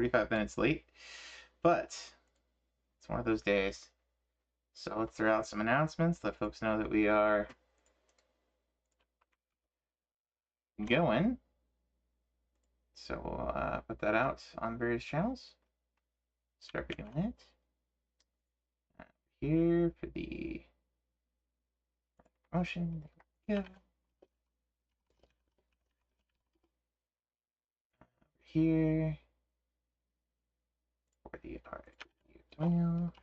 45 minutes late, but it's one of those days. So let's throw out some announcements, let folks know that we are going. So we'll put that out on various channels. Start doing it. Here for the promotion. There we go. Here for the art tutorial.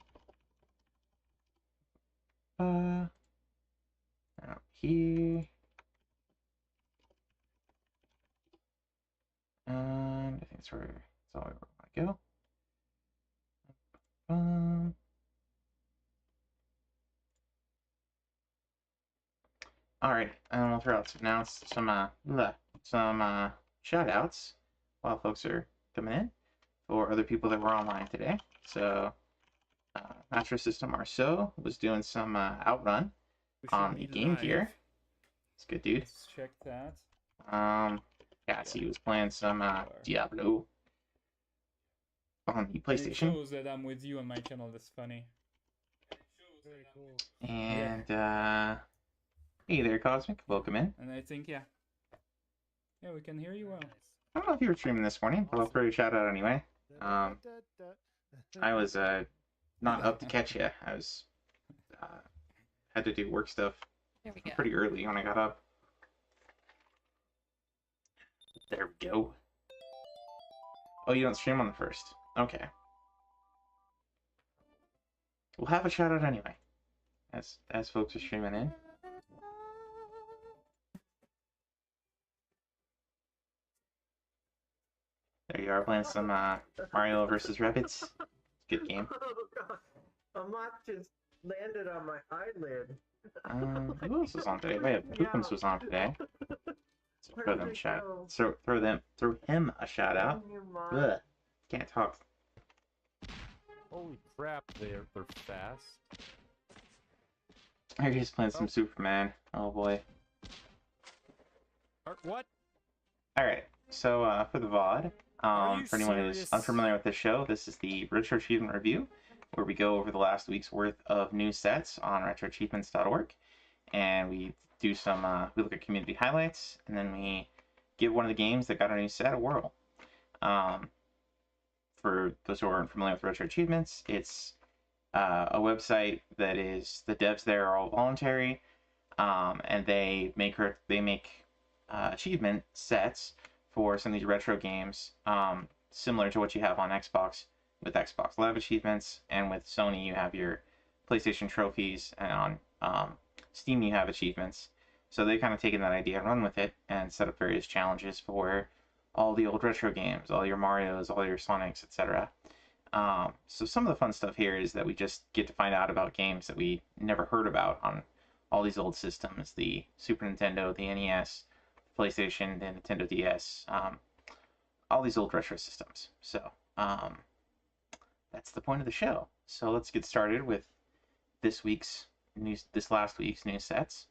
Out here. And I think that's where that's all we want to go. All right, and we'll throw out some shout outs while folks are coming in for other people that were online today. So Master System Marceau was doing some outrun on the Game Gear. It's good, dude. Let's check that. Yeah, so he was playing some Diablo on the PlayStation. It shows that I'm with you on my channel. That's funny. Very cool. And hey there, Cosmic. Welcome in. And I think yeah, we can hear you well. I don't know if you were streaming this morning, but I'll throw you a shout out anyway. I was not up to catch you. I was had to do work stuff pretty early when I got up. There we go. Oh, you don't stream on the 1st. Okay. We'll have a shout out anyway, as folks are streaming in. There you are playing some Mario vs. Rabbids. Good game. Oh god, a moth just landed on my eyelid. Who else was on today? Wait, Poopums was on today. So throw them a shout. Throw him a shout out. Ugh, can't talk. Holy crap, they're fast. Here he's playing some Superman. Oh boy. What? Alright, so for the VOD, for anyone who's unfamiliar with this show, this is the Retro Achievement Review, where we go over the last week's worth of new sets on retroachievements.org, and we do some, we look at community highlights, and then we give one of the games that got a new set a whirl. For those who aren't familiar with Retro Achievements, it's a website that is, the devs there are all voluntary, and they make achievement sets for some of these retro games, similar to what you have on Xbox with Xbox Live achievements, and with Sony you have your PlayStation trophies, and on Steam you have achievements. So they've kind of taken that idea and run with it and set up various challenges for all the old retro games, all your Marios, all your Sonics, etc. So some of the fun stuff here is that we just get to find out about games that we never heard about on all these old systems, the Super Nintendo, the NES, PlayStation, the Nintendo DS, all these old retro systems. So that's the point of the show. So let's get started with this last week's new sets.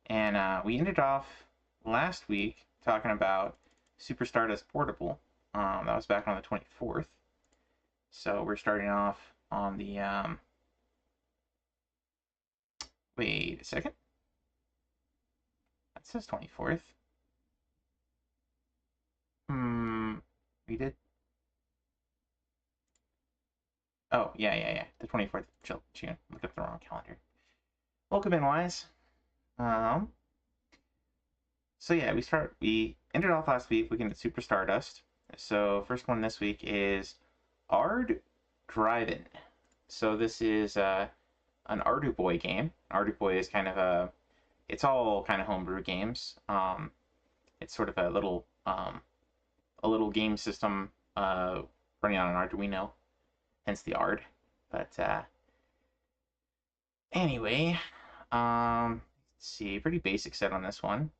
And we ended off last week talking about Super Stardust Portable. That was back on the 24th. So we're starting off on the wait a second. That says 24th. We did. Oh, yeah. The 24th of June. Look at the wrong calendar. Welcome in, Wise. So yeah, we ended off last week looking at Super Stardust. So first one this week is Ard Drive-In. So this is an Arduboy game. Arduboy is kind of it's all kind of homebrew games. It's sort of a little game system running on an Arduino, hence the Ard. But anyway, let's see, pretty basic set on this one.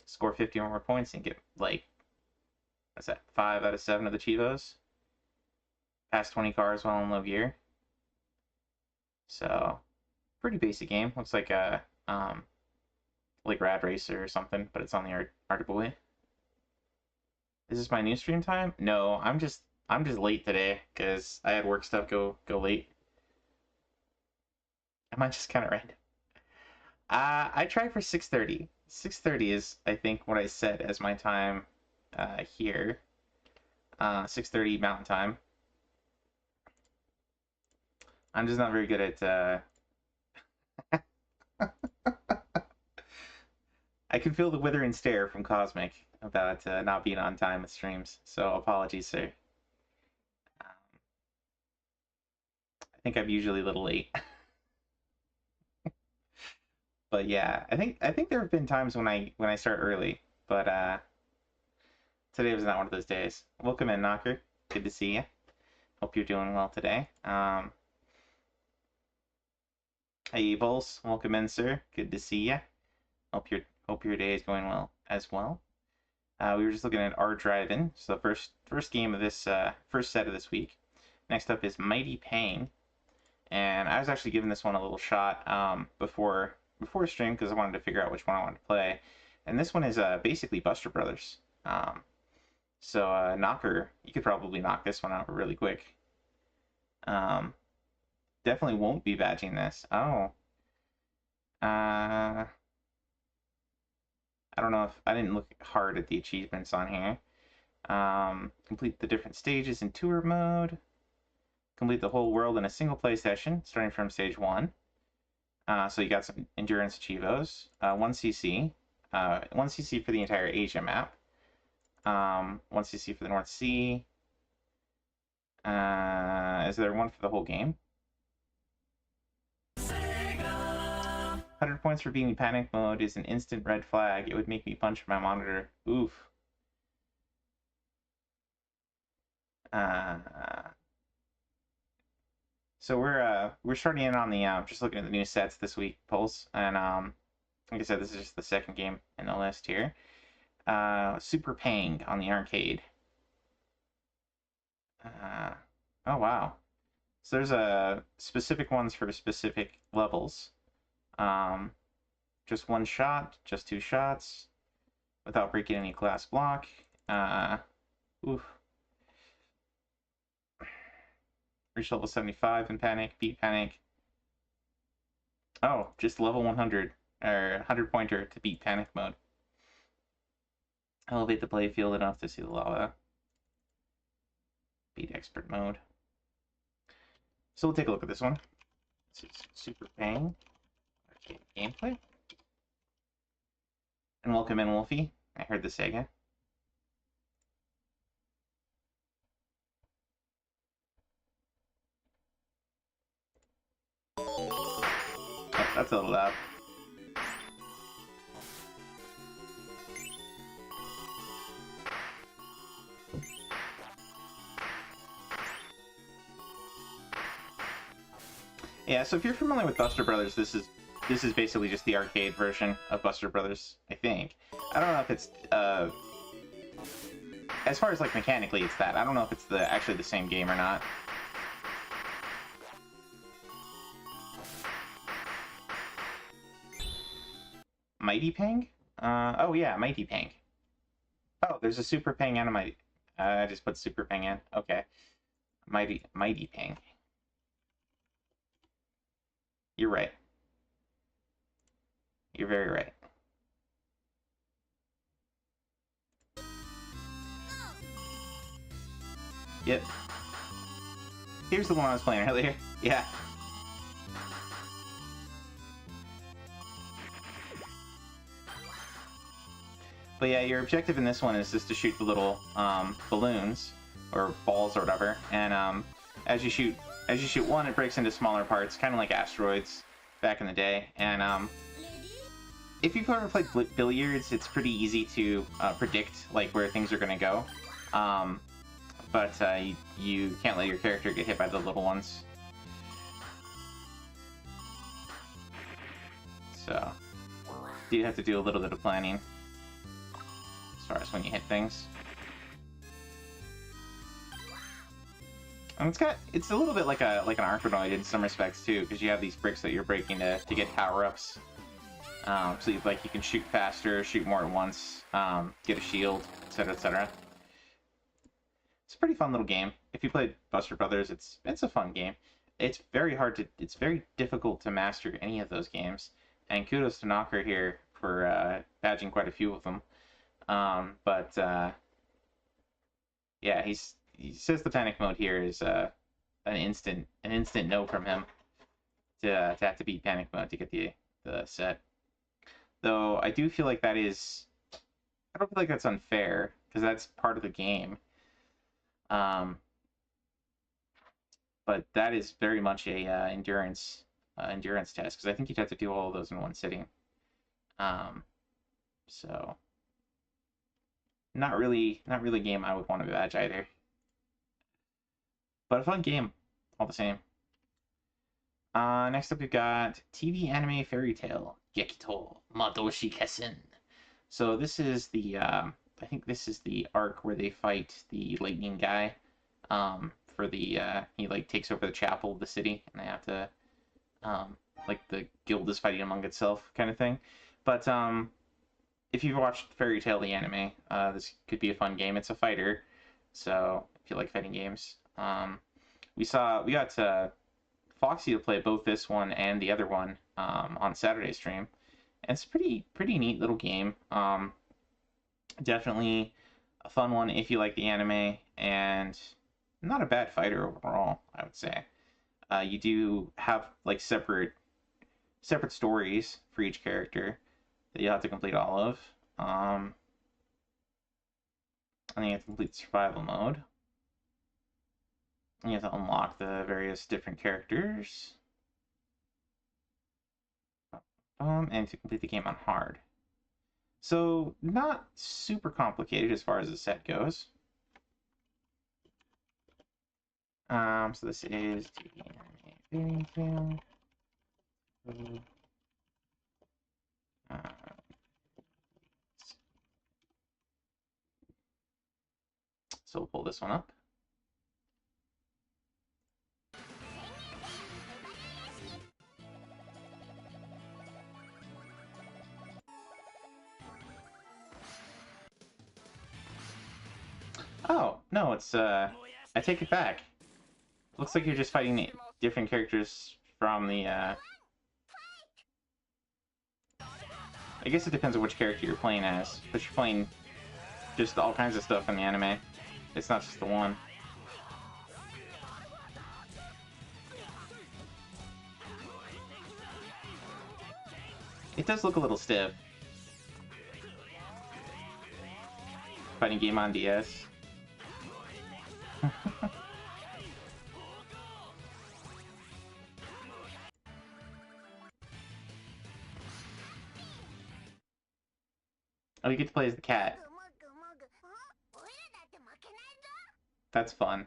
Score 50 or more points and get like, what's that, 5 out of 7 of the Chivos. Pass 20 cars while in low gear. So pretty basic game. Looks like a like Rad Racer or something, but it's on the Arduboy. Is this my new stream time? No, I'm just late today because I had work stuff go late. Am I just kind of random? I try for 6:30. 6:30 is, I think, what I set as my time here. 6:30 Mountain Time. I'm just not very good at. I can feel the withering stare from Cosmic about not being on time with streams, so apologies, sir. I think I'm usually a little late. But yeah, I think there have been times when I start early, but today was not one of those days. Welcome in, Knocker. Good to see you. Hope you're doing well today. Hey, Bulls. Welcome in, sir. Good to see you. Hope your day is going well as well. We were just looking at our drive-in. So the first game of this first set of this week. Next up is Mighty Pang, and I was actually giving this one a little shot before stream because I wanted to figure out which one I wanted to play. And this one is basically Buster Brothers. So Knocker, you could probably knock this one out really quick. Definitely won't be badging this. Oh. I don't know if I didn't look hard at the achievements on here. Complete the different stages in tour mode. Complete the whole world in a single play session, starting from stage 1. So you got some endurance achievos. 1cc. 1cc for the entire Asia map. 1cc for the North Sea. Is there one for the whole game? 100 points for being in panic mode is an instant red flag. It would make me punch my monitor. Oof. So we're starting in on the just looking at the new sets this week, Pulse, and like I said, this is just the second game in the list here. Super Pang on the arcade. Oh wow. So there's specific ones for specific levels. Just one shot, just 2 shots, without breaking any glass block. Oof. Reach level 75 in Panic, beat Panic. Oh, just level 100, or 100 pointer to beat Panic mode. Elevate the playfield enough to see the lava. Beat Expert mode. So we'll take a look at this one. This is Super Pang. Gameplay. And welcome in, Wolfie. I heard the Sega. Oh, that's a little loud. Yeah, so if you're familiar with Buster Brothers, this is basically just the arcade version of Buster Brothers, I think. I don't know if it's as far as like mechanically it's that. I don't know if it's actually the same game or not. Mighty Pang? Oh yeah, Mighty Pang. Oh, there's a Super Pang and a Mighty. I just put Super Pang in. Okay. Mighty Pang. You're right. You're very right. Yep. Here's the one I was playing earlier. Yeah. But yeah, your objective in this one is just to shoot the little balloons or balls or whatever, and as you shoot one, it breaks into smaller parts, kind of like asteroids back in the day. And if you've ever played billiards, it's pretty easy to predict like where things are going to go, but you can't let your character get hit by the little ones. So you have to do a little bit of planning as far as when you hit things. And it's a little bit like an Arkanoid in some respects too, because you have these bricks that you're breaking to get power-ups. So you can shoot faster, shoot more at once, get a shield, etc., etc. It's a pretty fun little game. If you played Buster Brothers, it's a fun game. It's very difficult to master any of those games. And kudos to Knocker here for badging quite a few of them. But yeah, he says the panic mode here is an instant no from him to have to beat panic mode to get the set. Though I do feel like I don't feel like that's unfair because that's part of the game. But that is very much a endurance test because I think you'd have to do all of those in one sitting. So not really a game I would want to badge either. But a fun game all the same. Next up we've got TV anime fairy tale Gekito Madoshi Kessen. So this is the I think this is the arc where they fight the lightning guy. For the he like takes over the chapel of the city and they have to like the guild is fighting among itself kind of thing. But if you've watched Fairy Tail the anime, this could be a fun game. It's a fighter, so if you like fighting games, we got Foxy to play both this one and the other one on Saturday stream, and it's a pretty neat little game. Definitely a fun one if you like the anime, and not a bad fighter overall, I would say. You do have like separate stories for each character that you have to complete all of. And then you have to complete the survival mode. And you have to unlock the various different characters. And to complete the game on hard. So not super complicated as far as the set goes. So this is TV anime. So we'll pull this one up. Oh, no, it's I take it back. Looks like you're just fighting different characters from the I guess it depends on which character you're playing as, but you're playing just all kinds of stuff in the anime. It's not just the one. It does look a little stiff. Fighting game on DS. Oh, you get to play as the cat. That's fun.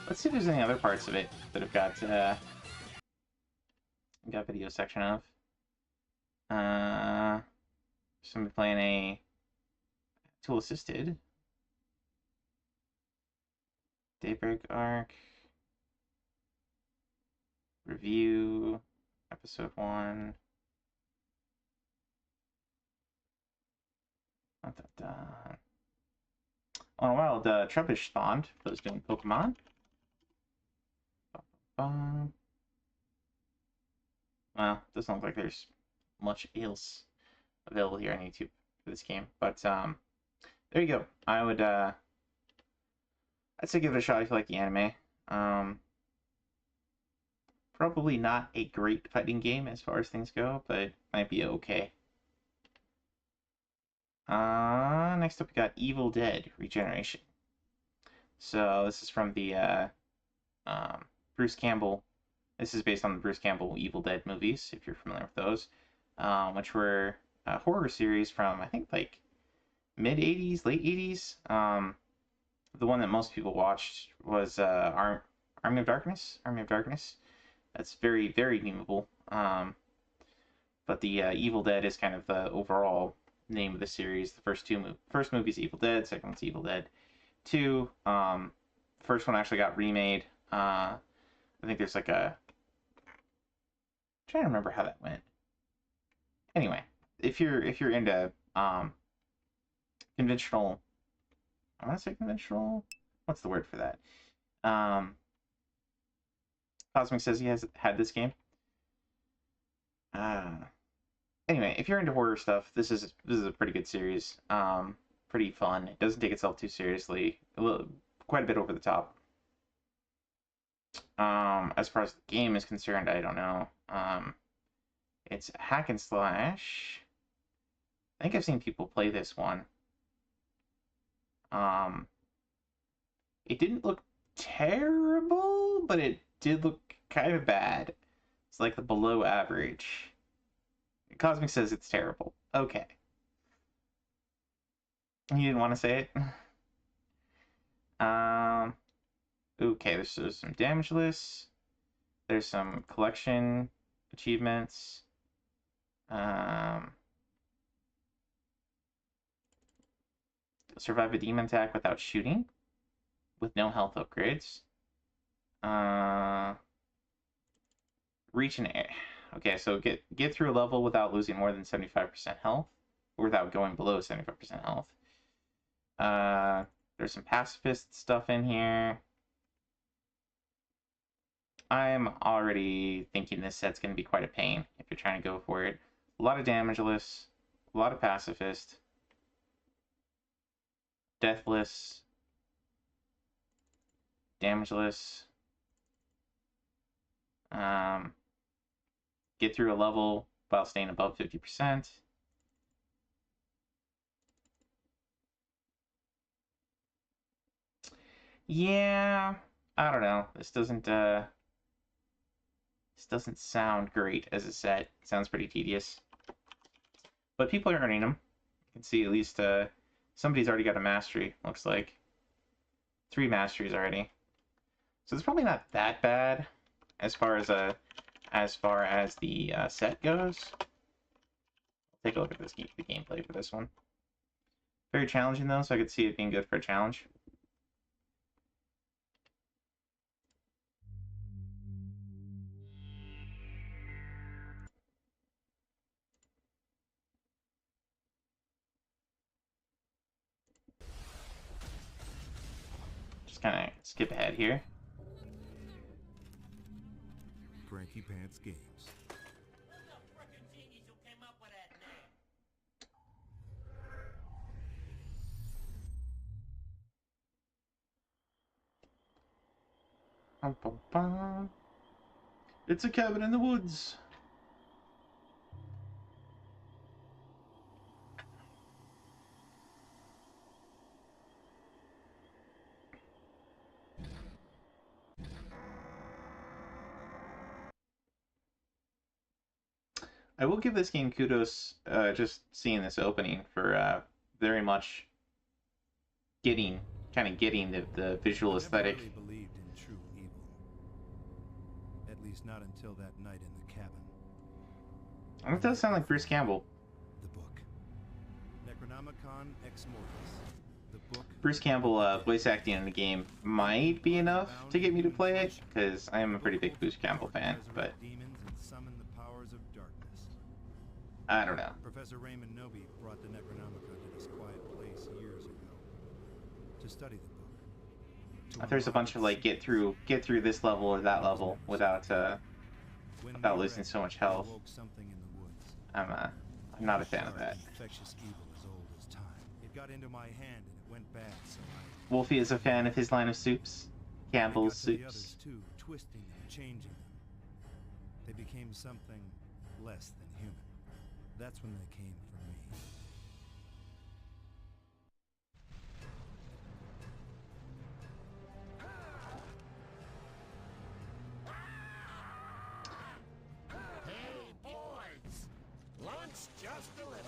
Let's see if there's any other parts of it that have got video section of. Somebody playing a tool assisted. Daybreak arc. Review. Episode 1. Not that done. On a wild Trubbish spawned. For those doing Pokemon. Well, doesn't look like there's much else available here on YouTube for this game, but there you go. I'd say give it a shot if you like the anime. Probably not a great fighting game as far as things go, but might be okay. Next up we got Evil Dead Regeneration. So this is from the Bruce Campbell. This is based on the Bruce Campbell Evil Dead movies, if you're familiar with those, which were a horror series from, I think, like mid-'80s, late 80s. The one that most people watched was Army of Darkness. Army of Darkness. That's very, very memeable. But the Evil Dead is kind of the overall name of the series. The first movie is Evil Dead. Second one's Evil Dead 2. First one actually got remade. I think there's like trying to remember how that went. Anyway, if you're into conventional, I want to say conventional. What's the word for that? Cosmic says he has had this game. Anyway, if you're into horror stuff, this is a pretty good series. Pretty fun. It doesn't take itself too seriously. Quite a bit over the top. As far as the game is concerned, I don't know. It's hack and slash. I think I've seen people play this one. It didn't look terrible, but it did look kind of bad. It's like the below average. Cosmic says it's terrible. Okay. You didn't want to say it? Okay, there's some damage lists. There's some collection achievements. Survive a demon attack without shooting, with no health upgrades. Reach an air. Okay, so get through a level without losing more than 75% health, or without going below 75% health. There's some pacifist stuff in here. I'm already thinking this set's going to be quite a pain if you're trying to go for it. A lot of damage lists, a lot of pacifist, deathless, damageless. Get through a level while staying above 50%. Yeah, I don't know. This doesn't sound great as a set. It sounds pretty tedious. But people are earning them. You can see at least somebody's already got a mastery, looks like. 3 masteries already. So it's probably not that bad as far as the set goes. Take a look at the gameplay for this one. Very challenging though, so I could see it being good for a challenge. Just kind of skip ahead here. Frankie Pants Games. Bum, bum, bum. It's a cabin in the woods. I will give this game kudos, just seeing this opening, for very much getting the visual aesthetic. I never really believed in true evil. At least not until that night in the cabin. And it does sound like Bruce Campbell. The book. Necronomicon Ex Mortis. The book. Bruce Campbell voice acting in the game might be enough to get me to play it, because I am a pretty big Bruce Campbell fan, but Demons and summon the powers of darkness. I don't know. Professor Raymond Noby brought the Necronomicon to this quiet place years ago to study the book. If there's a bunch of like get through this level or that level without losing so much health, I'm not a fan of that. Infectious evil as old as time. It got into my hand and it went bad, so Wolfie is a fan of his line of soups, Campbell's I got to the others soups. too, twisting them, changing them. They became something less than human. That's when they came for me. Hey, boys! Lunch just delivered.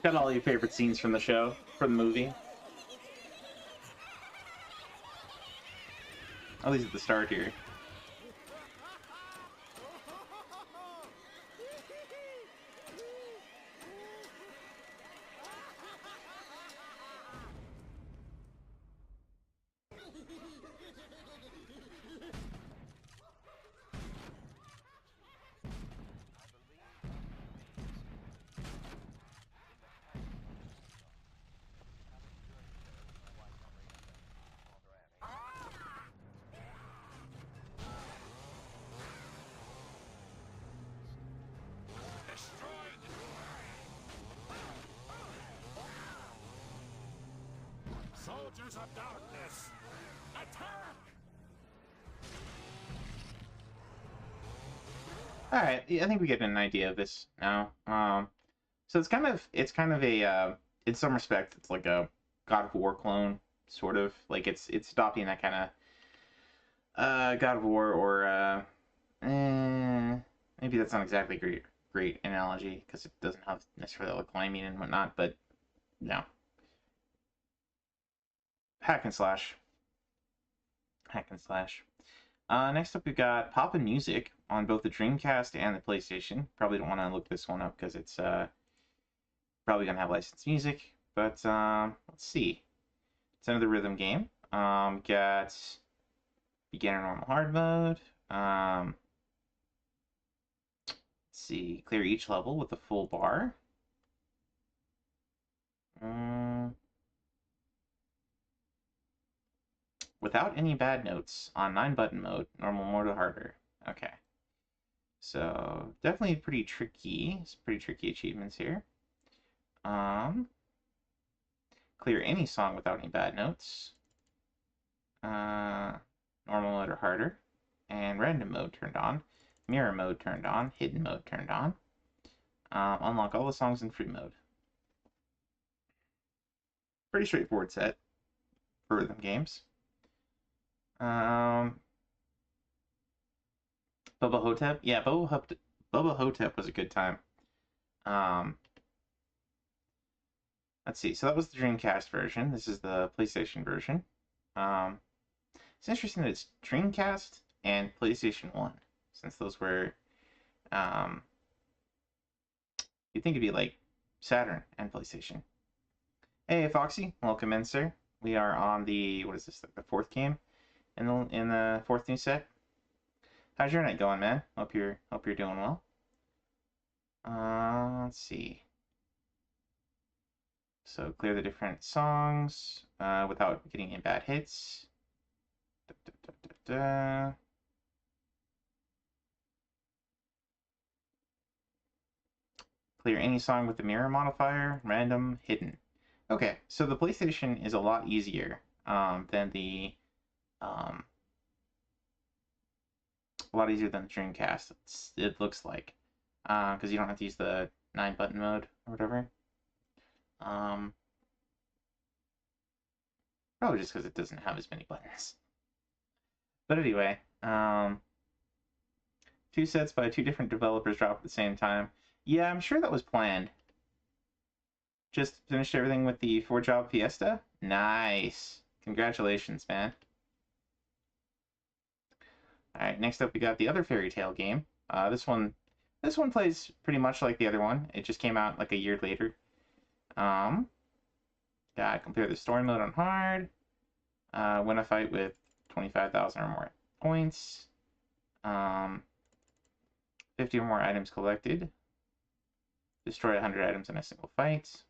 Got all your favorite scenes from the show, from the movie. At least at the start here. Soldiers of darkness, attack! All right, yeah, I think we get an idea of this now. So it's kind of a in some respects it's like a God of War clone, sort of. Like it's adopting that kind of God of War, or maybe that's not exactly great analogy because it doesn't have necessarily like climbing and whatnot, but no. Hack and slash. Hack and slash. Next up, we've got Poppin' Music on both the Dreamcast and the PlayStation. Probably don't want to look this one up because it's probably going to have licensed music. But let's see. It's another rhythm game. Got beginner, normal, hard mode. Let's see. Clear each level with a full bar. Without any bad notes on 9-button mode, normal, mode, or harder. Okay. So definitely pretty tricky. It's pretty tricky achievements here. Clear any song without any bad notes. Normal mode or harder. And random mode turned on. Mirror mode turned on. Hidden mode turned on. Unlock all the songs in free mode. Pretty straightforward set for rhythm games. Bubba Hotep? Yeah, Bubba Hotep was a good time. Let's see. So that was the Dreamcast version. This is the PlayStation version. It's interesting that it's Dreamcast and PlayStation 1, since those were, you'd think it'd be like Saturn and PlayStation. Hey, Foxy. Welcome in, sir. We are on the, what is this, like the fourth game in the fourth new set. How's your night going, man? Hope you're doing well. Let's see. So clear the different songs without getting any bad hits. Clear any song with the mirror modifier, random, hidden. Okay, so the PlayStation is a lot easier than the Dreamcast. It looks like, because you don't have to use the 9-button mode or whatever. Probably just because it doesn't have as many buttons. But anyway, 2 sets by 2 different developers drop at the same time. Yeah, I'm sure that was planned. Just finished everything with the 4-job Fiesta? Nice. Congratulations, man. Alright, next up we got the other Fairy Tail game. This one plays pretty much like the other one. It just came out like a year later. Gotta compare the story mode on hard. Win a fight with 25,000 or more points. 50 or more items collected. Destroy 100 items in a single fight.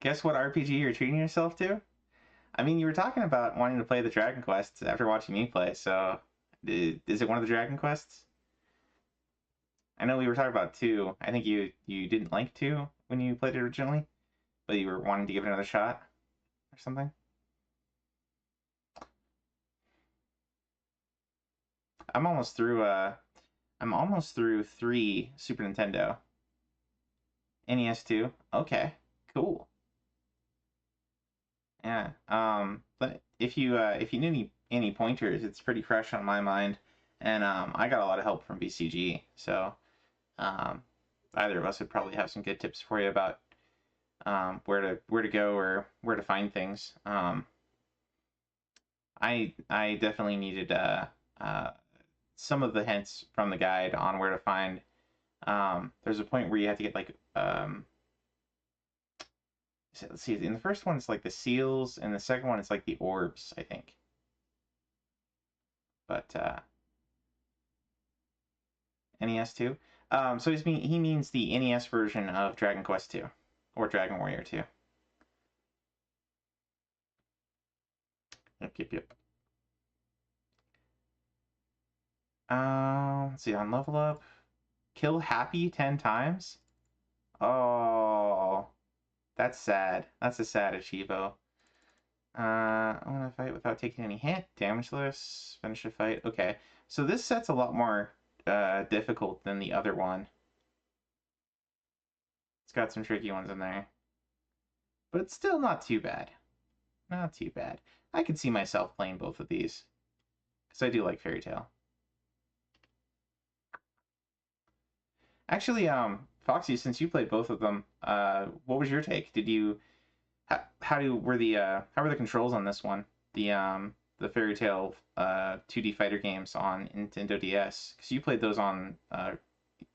Guess what RPG you're treating yourself to? I mean, you were talking about wanting to play the Dragon Quests after watching me play, so is it one of the Dragon Quests? I know we were talking about 2. I think you didn't like 2 when you played it originally, but you were wanting to give it another shot or something. I'm almost through 3 Super Nintendo. NES 2. Okay, cool. Yeah. But if you need any pointers, it's pretty fresh on my mind. and I got a lot of help from BCG. So either of us would probably have some good tips for you about where to go or where to find things. I definitely needed some of the hints from the guide on where to find. There's a point where you have to get like let's see, in the first one it's like the seals, and the second one it's like the orbs, I think. But NES 2. So he means the NES version of Dragon Quest 2 or Dragon Warrior 2. Yep. Let's see, on level up, kill Happy 10 times. Oh, that's sad. That's a sad achievo. I want to fight without taking any hit. Damageless. Finish a fight. Okay, so this set's a lot more difficult than the other one. It's got some tricky ones in there, but it's still not too bad. Not too bad. I could see myself playing both of these because I do like Fairy Tail. Actually, Foxy, since you played both of them, what was your take? Did you how were the controls on this one? The Fairy Tail 2D fighter games on Nintendo DS, because you played those on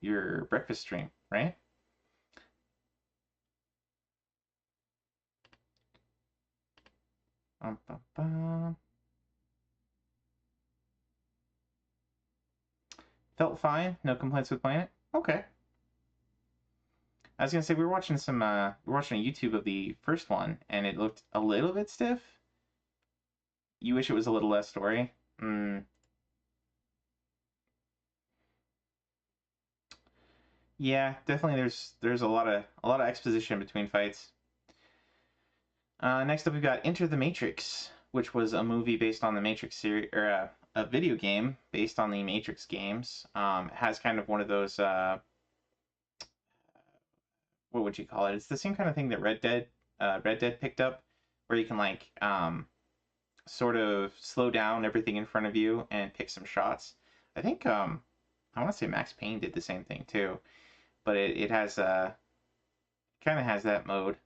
your breakfast stream, right? Felt fine. No complaints with playing it. Okay. I was gonna say we were watching a YouTube of the first one, and it looked a little bit stiff. You wish it was a little less story. Yeah, definitely. There's a lot of exposition between fights. Next up, we've got Enter the Matrix, which was a movie based on the Matrix series, or a video game based on the Matrix games. It has kind of one of those what would you call it? It's the same kind of thing that Red Dead picked up, where you can like sort of slow down everything in front of you and pick some shots. I think I want to say Max Payne did the same thing too, but it has kind of has that mode.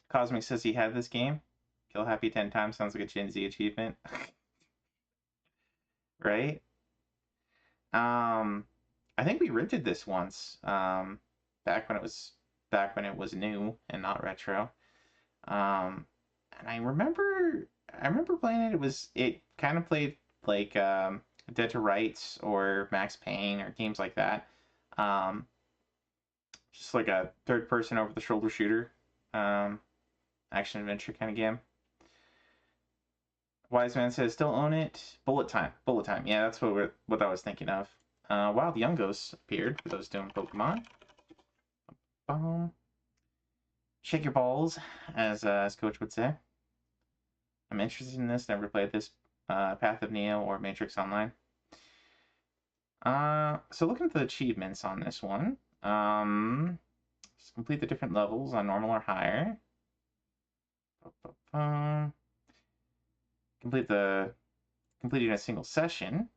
Cosmic says he had this game. Kill Happy 10 times sounds like a Gen Z achievement, right? I think we rented this once, back when it was new and not retro. And I remember playing it. It kind of played like Dead to Rights or Max Payne or games like that. Just like a third person over the shoulder shooter, action adventure kind of game. Wise Man says still own it. Bullet Time. Yeah, that's what I was thinking of. Wild Young Ghosts appeared for those doing Pokemon. Shake your balls, as Coach would say. I'm interested in this. Never played this. Path of Neo or Matrix Online. So looking at the achievements on this one, just complete the different levels on normal or higher. Completing a single session.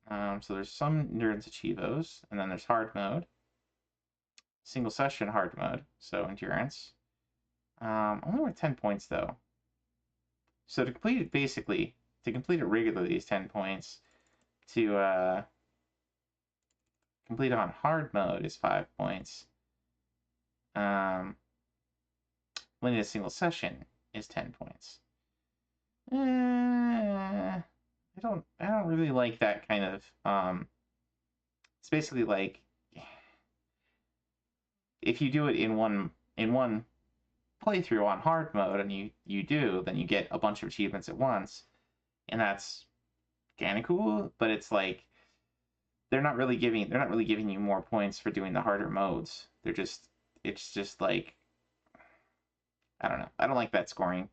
So there's some endurance achievos, and then there's hard mode. Single session hard mode, so endurance. Only worth 10 points though. So to complete it regularly is 10 points. To complete on hard mode is 5 points. Completing a single session is 10 points. I don't really like that kind of it's basically like if you do it in one playthrough on hard mode and then you get a bunch of achievements at once, and that's kind of cool, but it's like they're not really giving you more points for doing the harder modes. It's just like, I don't know. I don't like that scoring.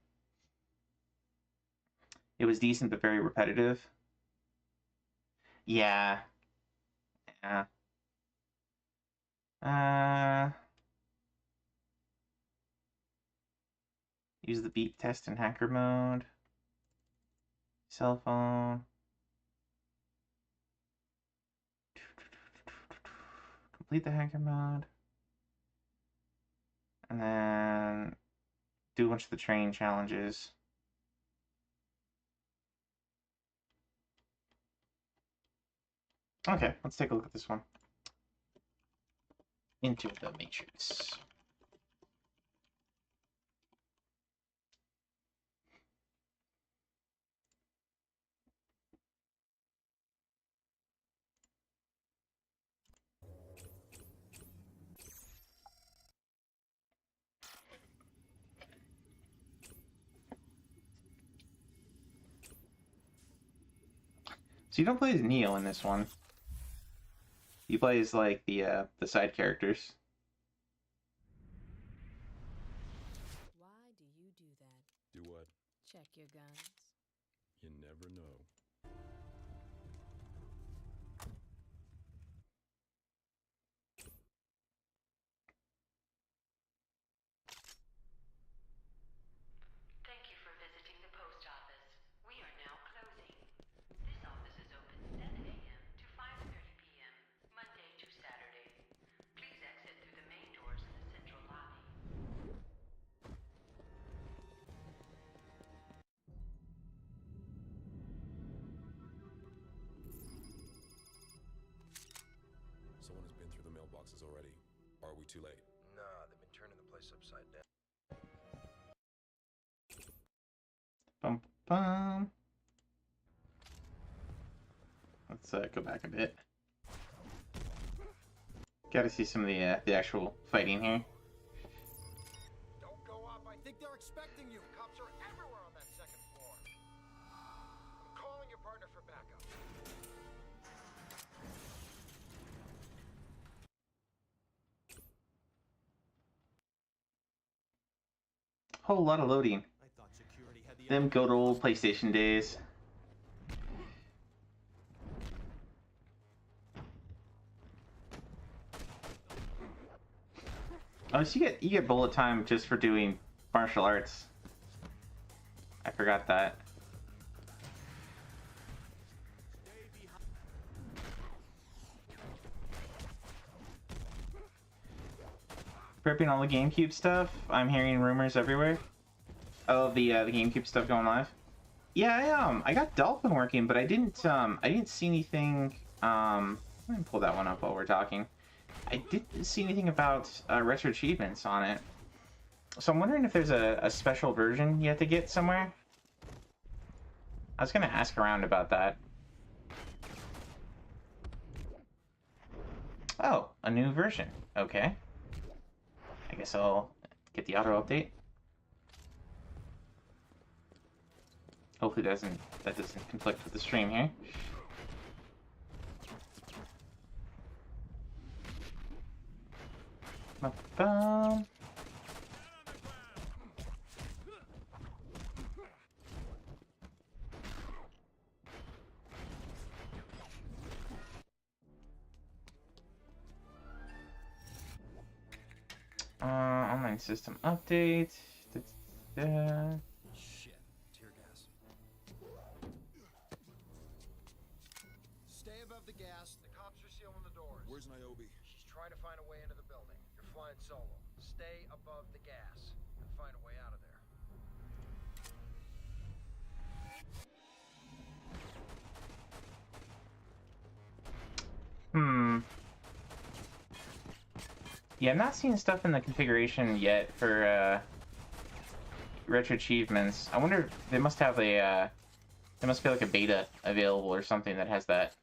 It was decent but very repetitive. Yeah. Use the beat test in hacker mode. Cell phone. Complete the hacker mode. And then do a bunch of the training challenges. Okay, let's take a look at this one. Into the Matrix. So you don't play as Neo in this one. You play as like the side characters. Why do you do that? Do what? Check your guns. You never know. Thank you for visiting the post office. We are now closing. This office is open 7 a.m. to 5:30 p.m., Monday to Saturday. Please exit through the main doors in the central lobby. Someone has been through the mailboxes already. Are we too late? Nah, they've been turning the place upside down. Bum, bum. Let's go back a bit. Got to see some of the actual fighting here. Don't go up. I think they're expecting you. Cops are everywhere on that second floor. I'm calling your partner for backup. Whole lot of loading. I thought security had the Them good old PlayStation days. Oh, so you get bullet time just for doing martial arts. I forgot that. Prepping all the GameCube stuff. I'm hearing rumors everywhere. Oh, the GameCube stuff going live. Yeah, I got Dolphin working, but I didn't see anything. Let me pull that one up while we're talking. I didn't see anything about Retroachievements on it. So I'm wondering if there's a special version you have to get somewhere. I was gonna ask around about that. Oh, a new version. Okay. I guess I'll get the auto update. Hopefully that doesn't conflict with the stream here. Ba-bum. Online system update. Da-da-da. Shit. Tear gas. Stay above the gas. The cops are sealing the doors. Where's Niobe? She's trying to find a way into the building. You're flying solo. Stay above the gas and find a way out of there. Yeah, I'm not seeing stuff in the configuration yet for Retroachievements. I wonder if they must have a there must be like a beta available or something that has that.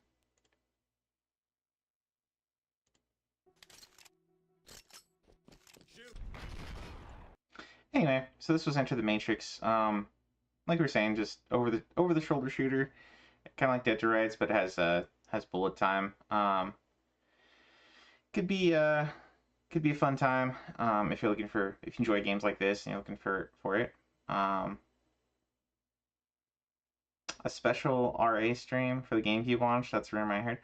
Anyway, so this was Enter the Matrix. Like we were saying, just over the shoulder shooter, kind of like Dead to Rights, but has bullet time. Could be a fun time if you're looking for, if you enjoy games like this and you're looking for it. A special RA stream for the GameCube launch. That's a rumor I heard.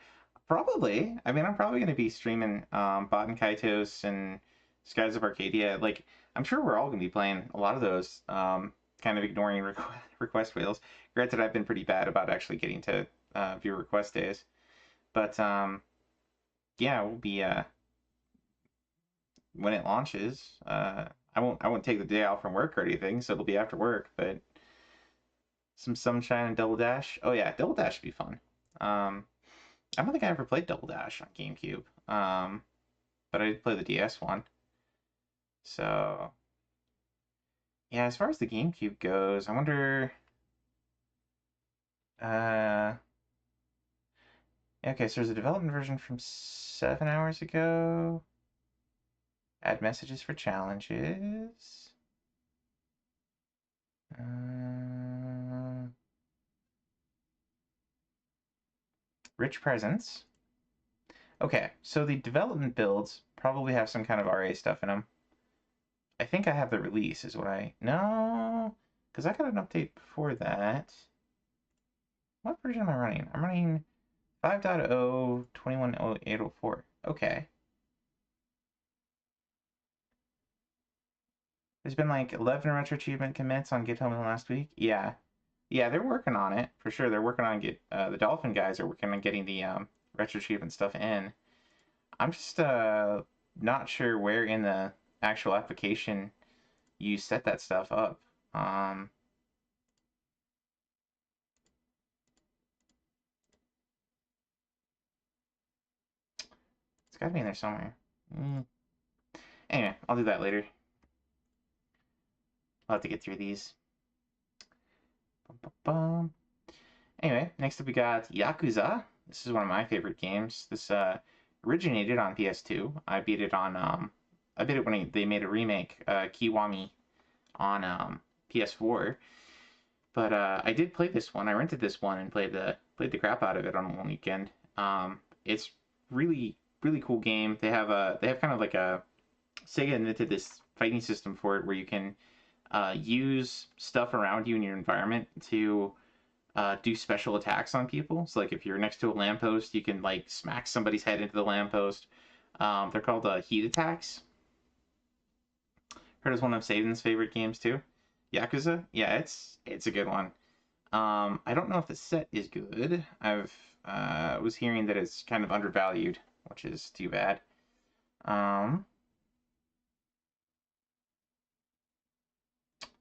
Probably. I mean, I'm probably going to be streaming Baten Kaitos and Skies of Arcadia. Like, I'm sure we're all going to be playing a lot of those kind of ignoring request whales. Granted, I've been pretty bad about actually getting to viewer request days, but yeah, we'll be when it launches. I won't take the day off from work or anything, so it'll be after work. But some Sunshine and Double Dash. Oh yeah, Double Dash would be fun. I don't think I ever played Double Dash on GameCube. But I did play the DS one. So yeah, as far as the GameCube goes, I wonder. Okay, so there's a development version from 7 hours ago. Add messages for challenges. Rich presents. Okay, so the development builds probably have some kind of RA stuff in them. I think I have the release, is what I... No, because I got an update before that. What version am I running? I'm running 5.0 210804. Okay. There's been like 11 retro achievement commits on GitHub in the last week. Yeah. Yeah, they're working on it for sure. They're working on the Dolphin guys are working on getting the retro achievement stuff in. I'm just not sure where in the actual application you set that stuff up. It's got to be in there somewhere. Anyway, I'll do that later. I'll have to get through these. Anyway, next up we got Yakuza. This is one of my favorite games. This originated on PS2. I beat it when they made a remake, Kiwami, on PS4. But I did play this one. I rented this one and played the crap out of it on one weekend. It's really cool game. They have kind of like a Sega invented this fighting system for it where you can use stuff around you in your environment to do special attacks on people. So like if you're next to a lamppost, you can like smack somebody's head into the lamppost. They're called heat attacks. Heard it's one of Satan's favorite games too. Yakuza? Yeah, it's a good one. I don't know if the set is good. I've was hearing that it's kind of undervalued, which is too bad.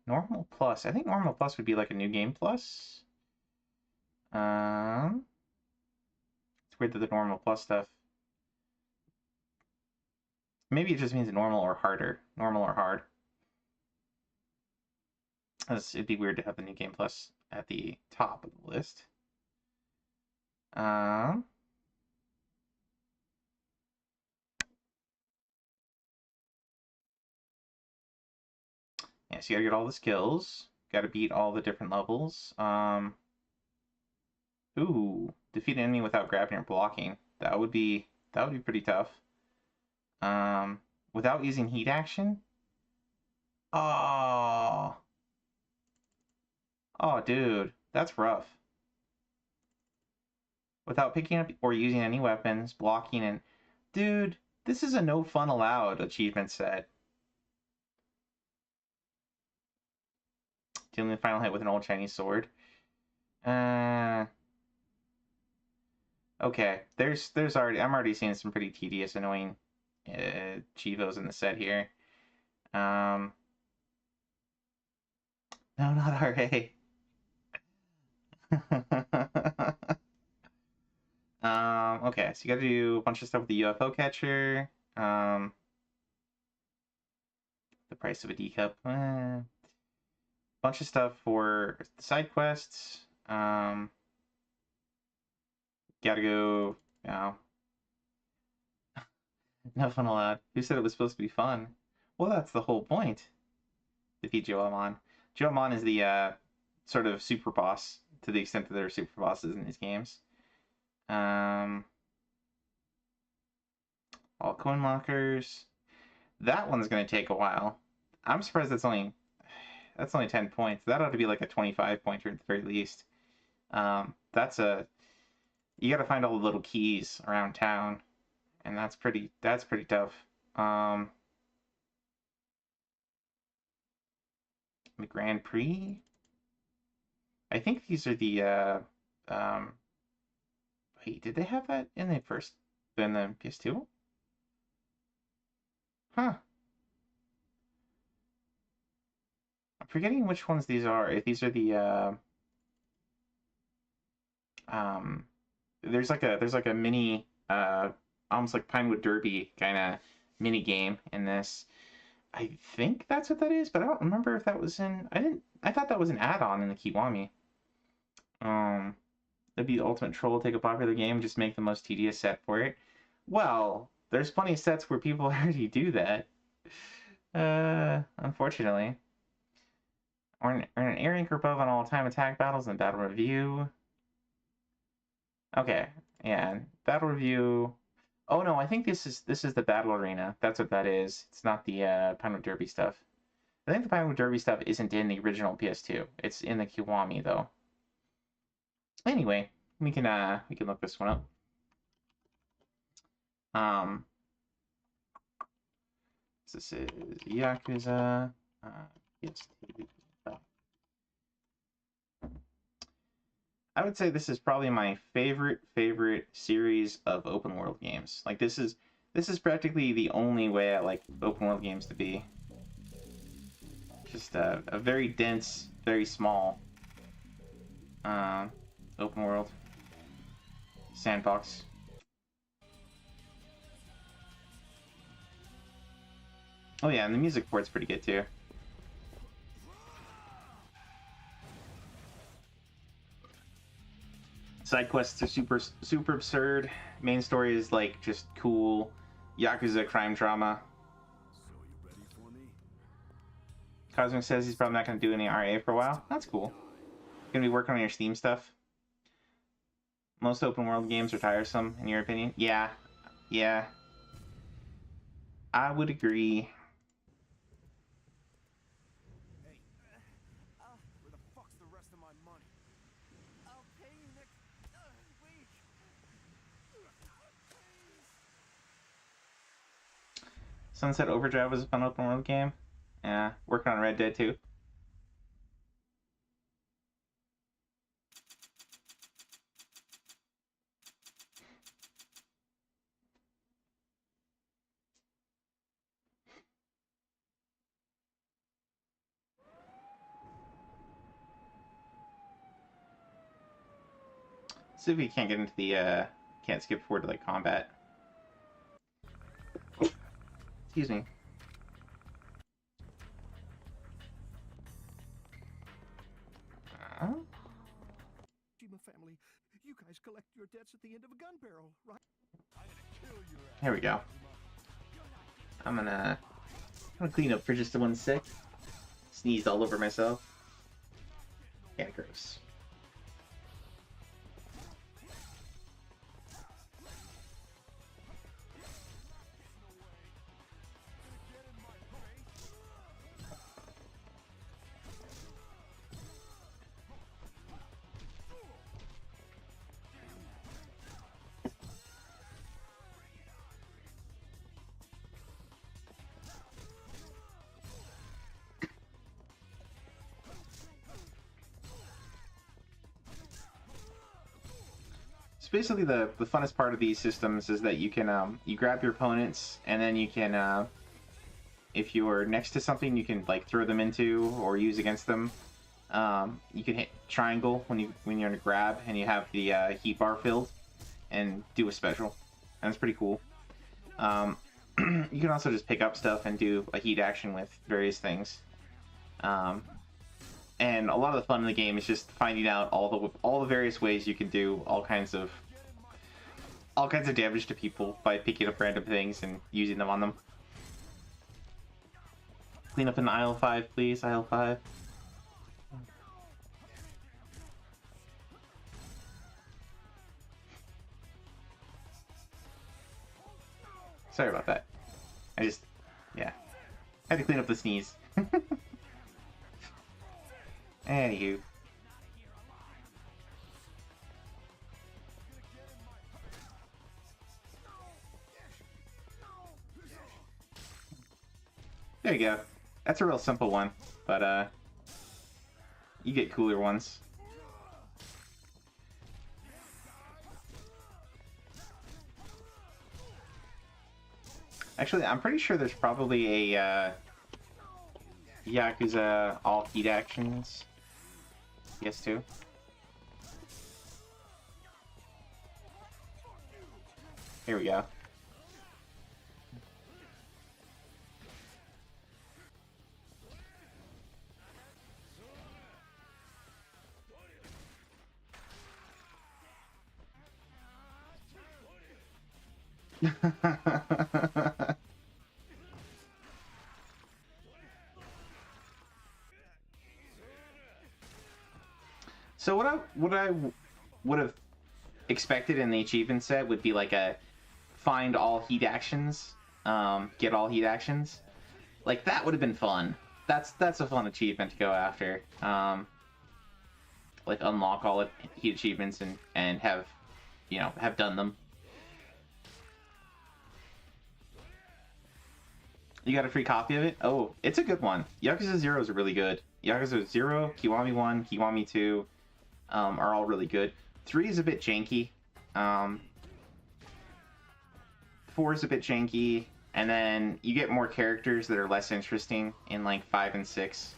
Normal Plus. I think Normal Plus would be like a new game plus. It's weird that the Normal Plus stuff. Maybe it just means normal or harder. Normal or hard. It'd be weird to have the new game plus at the top of the list. Yeah, so you gotta get all the skills. Gotta beat all the different levels. Ooh, defeat an enemy without grabbing or blocking. That would be pretty tough. Without using heat action? Oh. Oh, dude, that's rough. Without picking up or using any weapons, blocking and... Dude, this is a no fun allowed achievement set. Dealing the final hit with an old Chinese sword. Okay, I'm already seeing some pretty tedious, annoying Chivos in the set here. No, not RA. Okay, so you gotta do a bunch of stuff with the UFO catcher. The price of a D cup. Bunch of stuff for the side quests. Gotta go. No. No fun allowed. Who said it was supposed to be fun? Well, that's the whole point. Defeat Joamon. Joamon is the sort of super boss to the extent that there are super bosses in these games. All coin lockers. That one's gonna take a while. I'm surprised that's only 10 points. That ought to be like a 25 pointer at the very least. You gotta find all the little keys around town, and that's pretty The Grand Prix. I think these are the wait, did they have that in the PS2? Huh. I'm forgetting which ones these are. If these are the there's like a mini almost like Pinewood Derby kind of mini game in this. I think that's what that is, but I don't remember if that was in. I thought that was an add-on in the Kiwami. That'd be the ultimate troll. Take a popular game, just make the most tedious set for it. Well, there's plenty of sets where people already do that. Unfortunately. Earn an air anchor above on all-time attack battles and battle review. Okay, yeah, battle review. Oh no, I think this is the battle arena. That's what that is. It's not the Pinewood Derby stuff. I think the Pinewood Derby stuff isn't in the original PS2. It's in the Kiwami though. Anyway, we can look this one up. This is Yakuza PS2. I would say this is probably my favorite series of open world games. Like this is practically the only way I like open world games to be. Just a very dense, very small open world sandbox. Oh yeah, and the music port's pretty good too. Side quests are super absurd. Main story is like just cool Yakuza crime drama. So you ready for me? Cosmic says he's probably not going to do any RA for a while. That's cool. Gonna be working on your Steam stuff. Most open world games are tiresome, in your opinion? Yeah. I would agree. Hey, where the fuck's the rest of my money? I'll pay you next week. Sunset Overdrive was a fun open world game. Yeah, working on Red Dead 2. See if we can't get into the can't skip forward to like combat. Excuse me. Family, you guys collect your debts at the end of a gun barrel, right? Here we go. I'm gonna clean up for just 1 sec. Sneezed all over myself. Yeah, gross. Basically the funnest part of these systems is that you can you grab your opponents and then you can if you're next to something you can like throw them into or use against them. You can hit triangle when you're in a grab and you have the heat bar filled and do a special, and it's pretty cool. You can also just pick up stuff and do a heat action with various things. And a lot of the fun in the game is just finding out all the various ways you can do all kinds of damage to people by picking up random things and using them on them. Clean up in aisle 5, please. Aisle 5. Sorry about that. Yeah. Had to clean up the sneeze. Anywho. There you go. That's a real simple one, but You get cooler ones. Actually, I'm pretty sure there's probably a Yakuza all heat actions. Yes, too. Here we go. So what I would have expected in the achievement set would be like a find all heat actions, get all heat actions. Like that would have been fun. That's a fun achievement to go after. Like unlock all heat achievements and have, you know, have done them. You got a free copy of it? Oh, it's a good one. Yakuza 0 is really good. Yakuza 0, Kiwami 1, Kiwami 2 are all really good. 3 is a bit janky. 4 is a bit janky. And then you get more characters that are less interesting in like 5 and 6.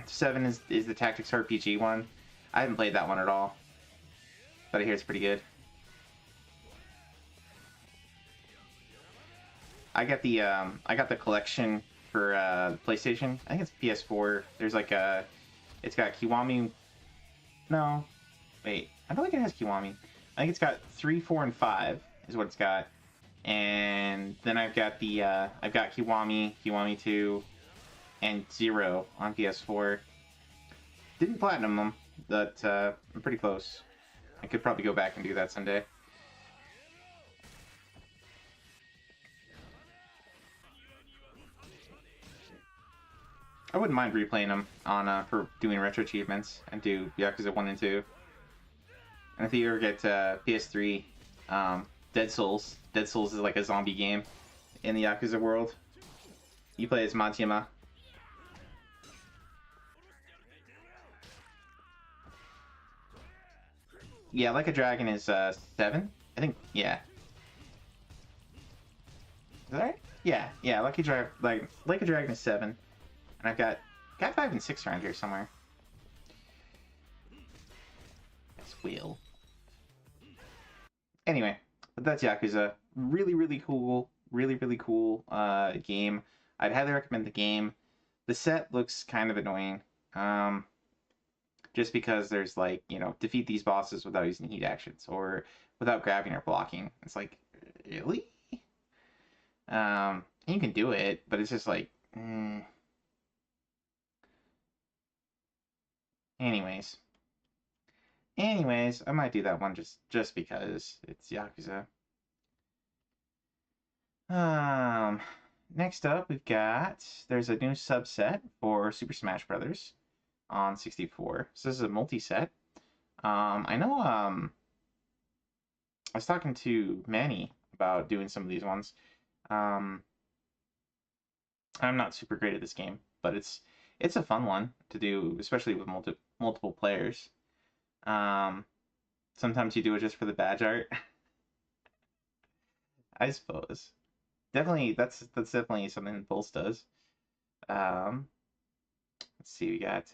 7 is the tactics RPG one. I haven't played that one at all, but I hear it's pretty good. I got the collection for PlayStation. I think it's PS4. There's like it's got Kiwami. No, wait. I don't think it has Kiwami. I think it's got 3, 4, and 5 is what it's got. And then I've got Kiwami, Kiwami 2, and 0 on PS4. Didn't platinum them, but I'm pretty close. I could probably go back and do that someday. I wouldn't mind replaying them on for doing retro achievements and do Yakuza 1 and 2. And if you ever get PS3, Dead Souls. Dead Souls is like a zombie game in the Yakuza world. You play as Majima. Yeah, Like a Dragon is 7. I think, yeah. Is that right? Yeah. Like a Dragon is 7, and I've got 5 and 6 around here somewhere. That's Will. Anyway, but that's Yakuza. Really cool. Really cool game. I'd highly recommend the game. The set looks kind of annoying. Just because there's like, you know, defeat these bosses without using heat actions or without grabbing or blocking. It's like, really? You can do it, but it's just like, Anyways, I might do that one just because it's Yakuza. Next up, there's a new subset for Super Smash Brothers on 64. So this is a multi-set. I know, I was talking to Manny about doing some of these ones. I'm not super great at this game, but it's a fun one to do, especially with multiple players. Sometimes you do it just for the badge art. I suppose. Definitely, that's definitely something that Pulse does. Let's see, we got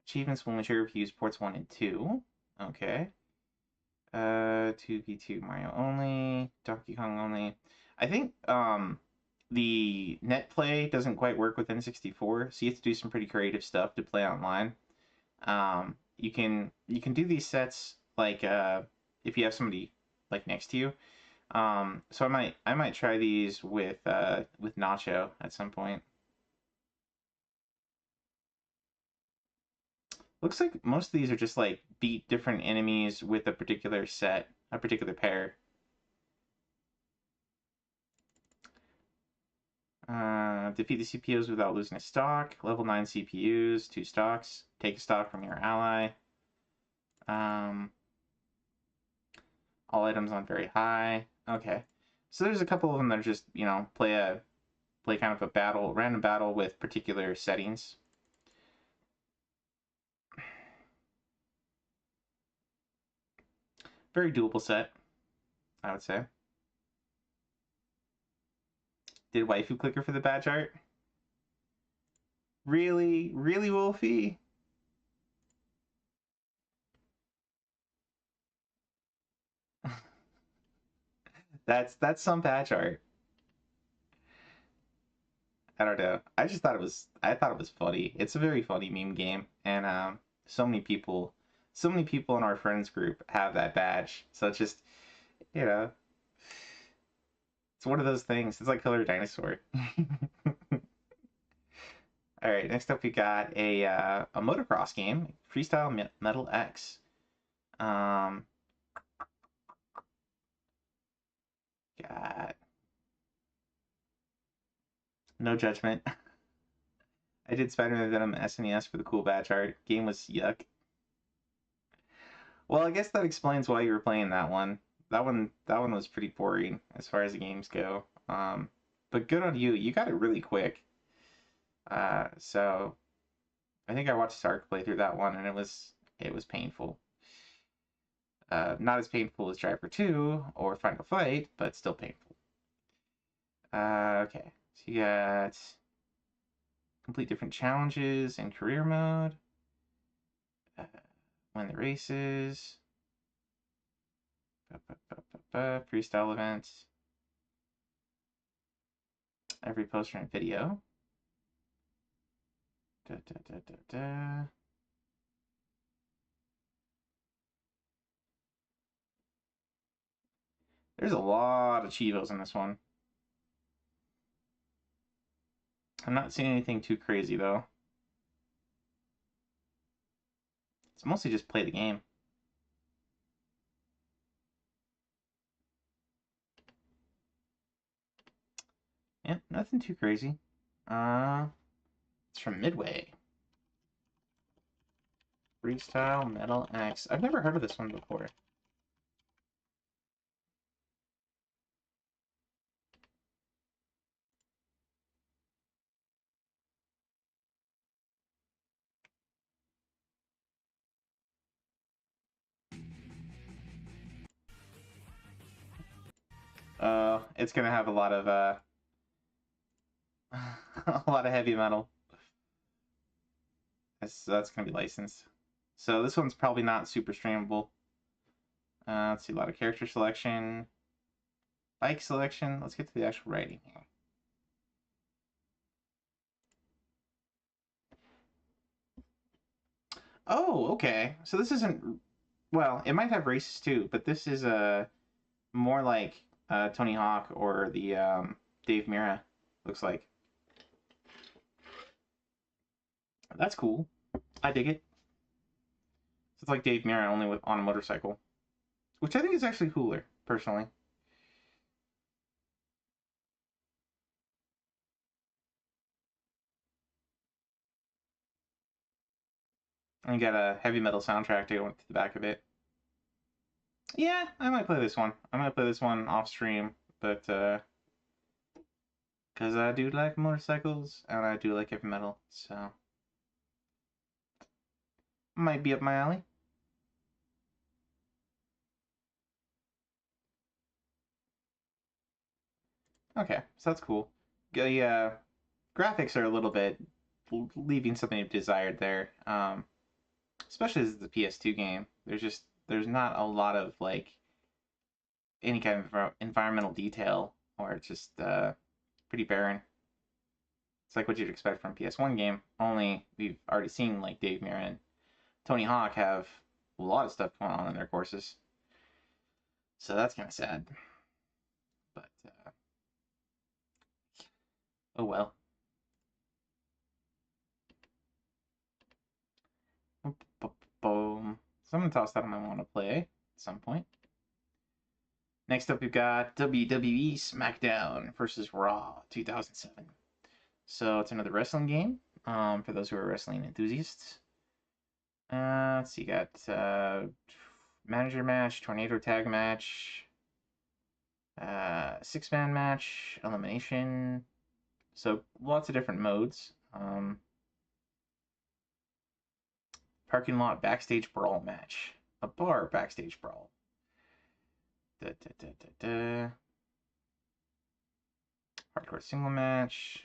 achievements will mature if you use ports 1 and 2. Okay. 2v2 Mario only, Donkey Kong only. I think the net play doesn't quite work with N64, so you have to do some pretty creative stuff to play online. You can do these sets like if you have somebody like next to you. So I might try these with Nacho at some point. Looks like most of these are just like beat different enemies with a particular set, a particular pair. Defeat the CPUs without losing a stock. Level 9 CPUs, 2 stocks. Take a stock from your ally. All items on very high. Okay. So there's a couple of them that are just, you know, play a play kind of a random battle with particular settings. Very doable set, I would say. Did waifu clicker for the badge art? Really? Really, Wolfie? That's some badge art. I don't know. I thought it was funny. It's a very funny meme game, and so many people in our friends group have that badge. So it's just, you know, it's one of those things. It's like Killer Dinosaur. All right, next up we got a motocross game, Freestyle Metal X. Got no judgment. I did Spider-Man Venom SNES for the cool badge art. Game was yuck. Well, I guess that explains why you were playing that one. That one was pretty boring as far as the games go. But good on you. You got it really quick. So I think I watched Sark play through that one, and it was painful. Not as painful as Driver 2 or Final Fight, but still painful. Okay, so you got complete different challenges in career mode. Win the races. Freestyle events. Every poster and video. There's a lot of Chivos in this one. I'm not seeing anything too crazy though. It's mostly just play the game. Yeah, nothing too crazy. It's from Midway. Freestyle Metal X. I've never heard of this one before. It's gonna have a lot of a lot of heavy metal. That's gonna be licensed. So this one's probably not super streamable. Let's see, a lot of character selection, bike selection. Let's get to the actual writing here. Oh, okay. So this isn't, well, it might have races too, but this is more like Tony Hawk or the Dave Mirra, looks like. That's cool. I dig it. It's like Dave Mirra only with on a motorcycle, which I think is actually cooler, personally. And you got a heavy metal soundtrack to go into the back of it. Yeah, I might play this one. I might play this one off stream, but because I do like motorcycles and I do like heavy metal, so might be up my alley. Okay, so that's cool. Yeah, graphics are a little bit leaving something desired there. Especially as the PS2 game. There's not a lot of like any kind of environmental detail, or it's just pretty barren. It's like what you'd expect from a PS1 game. Only we've already seen like Dave Mirra and Tony Hawk have a lot of stuff going on in their courses. So that's kind of sad. But oh well. Boom. So I'm gonna toss that on my want to play at some point. Next up, we've got WWE SmackDown versus Raw 2007. So it's another wrestling game for those who are wrestling enthusiasts. Let's see, you got manager match, tornado tag match, 6-man match, elimination, So lots of different modes. Parking lot backstage brawl match. A bar backstage brawl. Da, da, da, da, da. Hardcore single match.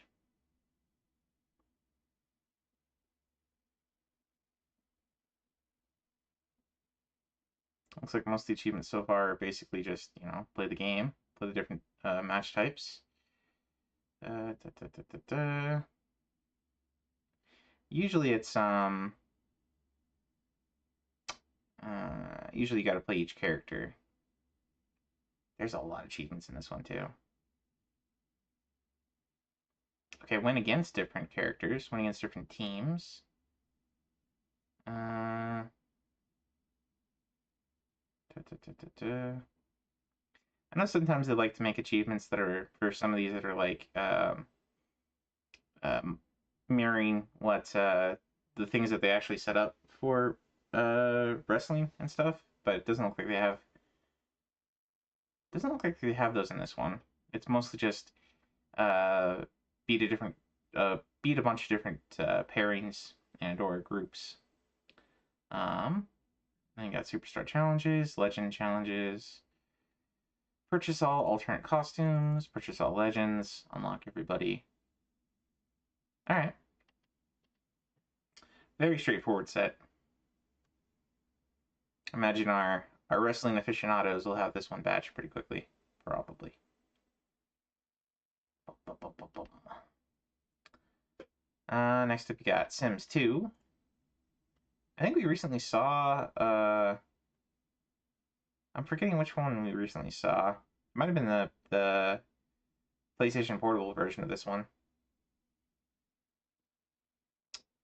Looks like most of the achievements so far are basically just, play the game, play the different match types. Da, da, da, da, da. Usually it's usually you got to play each character. There's a lot of achievements in this one too. Okay, win against different characters, win against different teams. Da, da, da, da, da. I know sometimes they like to make achievements that are for some of these that are like mirroring what the things that they actually set up for wrestling and stuff, but it doesn't look like they have those in this one. It's mostly just beat a bunch of different pairings and or groups. Then you got superstar challenges, legend challenges. Purchase all alternate costumes, purchase all legends, unlock everybody. Alright. Very straightforward set. Imagine our wrestling aficionados will have this one badge pretty quickly, probably. Next up, you got Sims 2. I think we recently saw. I'm forgetting which one we recently saw. It might have been the PlayStation Portable version of this one.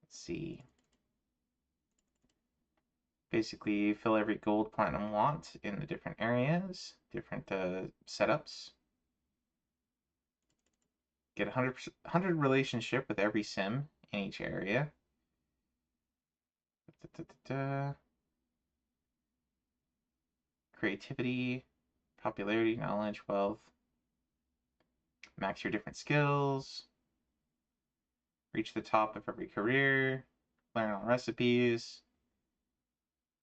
Let's see. Basically, fill every gold, platinum want in the different areas, different setups. Get 100 relationship with every sim in each area. Creativity, popularity, knowledge, wealth. Max your different skills. Reach the top of every career. Learn all recipes.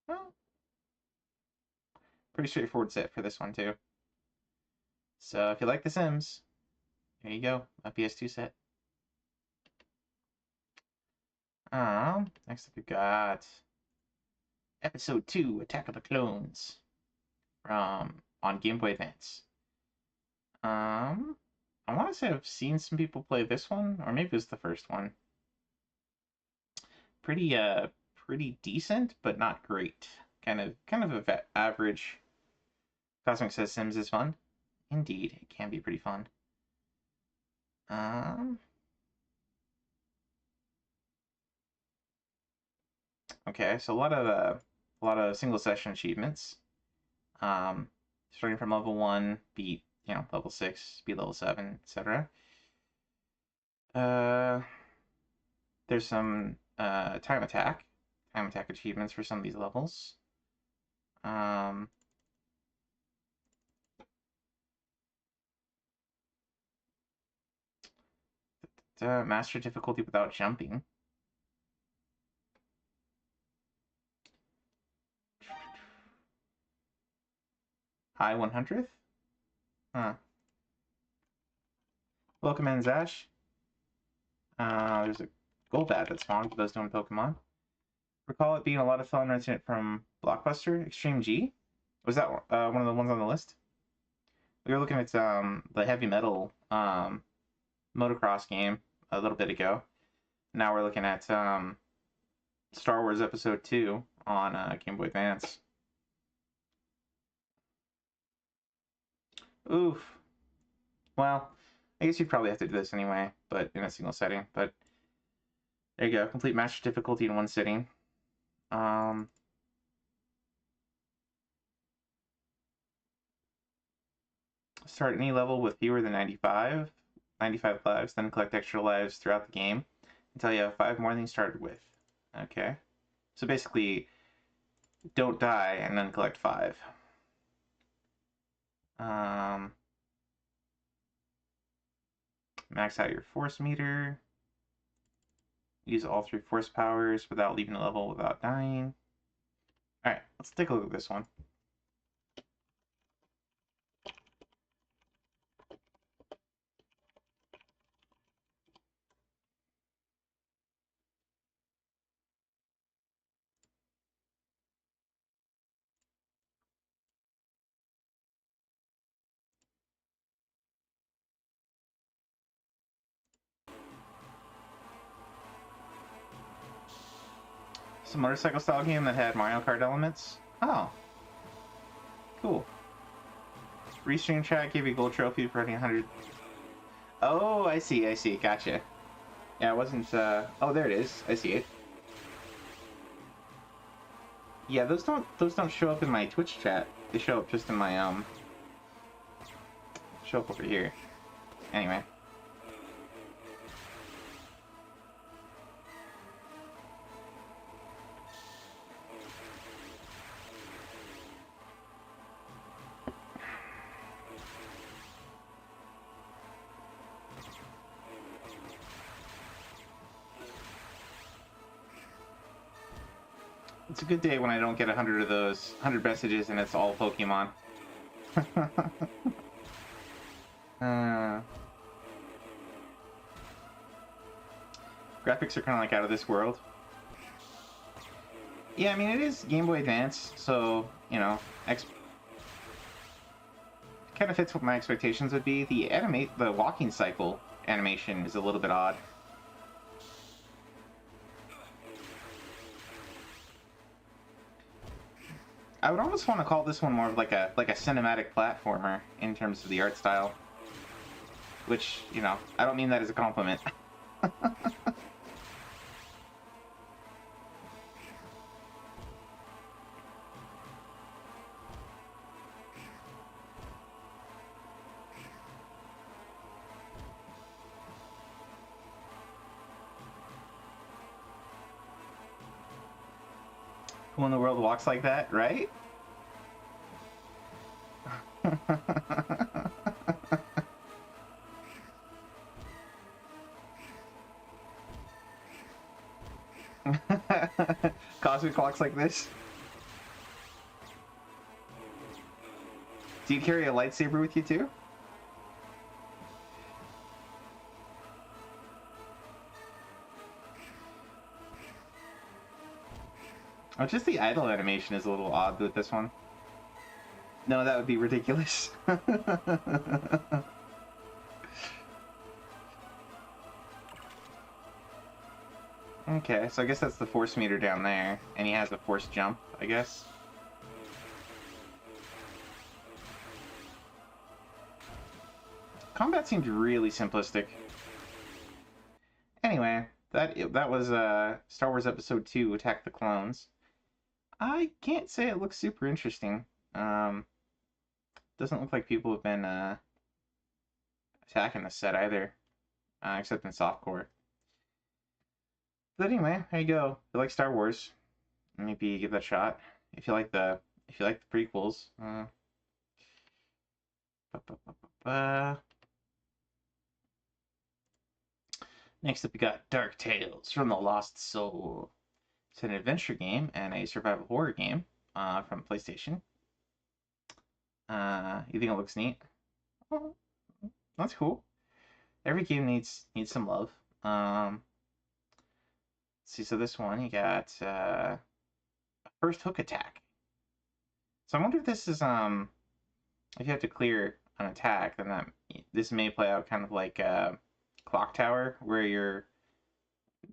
Well, pretty straightforward set for this one too. So if you like The Sims, there you go, a PS2 set. Next up we've got Episode 2, Attack of the Clones, on Game Boy Advance. I want to say I've seen some people play this one, or maybe it was the first one. Pretty decent, but not great. Kind of a average. Cosmic says Sims is fun. Indeed, it can be pretty fun. Okay, so a lot of single session achievements. Starting from level 1, beat level 6, beat level 7, etc. There's some time attack achievements for some of these levels. Master difficulty without jumping. High 100th? Huh. Welcome in, Zash. There's a Golbat that spawned for those known Pokemon. Recall it being a lot of fun renting it from Blockbuster. Extreme G? Was that one of the ones on the list? We were looking at the heavy metal motocross game a little bit ago. Now we're looking at Star Wars Episode 2 on Game Boy Advance. Oof. Well, I guess you'd probably have to do this anyway, but in a single setting. But there you go. Complete master difficulty in one sitting. Start any level with fewer than 95 lives, then collect extra lives throughout the game until you have 5 more than you started with. Okay. So basically, don't die and then collect 5. max out your force meter. Use all 3 force powers without leaving the level without dying. Alright, let's take a look at this one. It's a motorcycle style game that had Mario Kart elements. Oh. Cool. Restream chat gave you gold trophy for hitting 100. Oh, I see, gotcha. Yeah, it wasn't, oh, there it is. I see it. Yeah, those don't show up in my Twitch chat. They show up just in my, show up over here. Anyway. It's a good day when I don't get 100 of those, 100 messages and it's all Pokemon. Graphics are kind of like out of this world. Yeah, I mean, it is Game Boy Advance, so, you know, kind of fits what my expectations would be. The walking cycle animation is a little bit odd. I would almost want to call this one more of like a cinematic platformer in terms of the art style. Which, you know, I don't mean that as a compliment. Who in the world walks like that, right? Cosmic walks like this? Do you carry a lightsaber with you too? Oh, just the idle animation is a little odd with this one. No, that would be ridiculous. Okay, so I guess that's the force meter down there, and he has a force jump, I guess. Combat seemed really simplistic. Anyway, that was Star Wars Episode 2, Attack the Clones. I can't say it looks super interesting. Doesn't look like people have been attacking the set either, except in softcore. But anyway, there you go. If you like Star Wars, maybe give that a shot. If you like the prequels, next up we got Dark Tales from the Lost Soul. It's an adventure game and a survival horror game from PlayStation. You think it looks neat? Well, that's cool. Every game needs some love. Let's see, so this one, you got first hook attack. So I wonder if this is if you have to clear an attack, then this may play out kind of like Clock Tower, where you're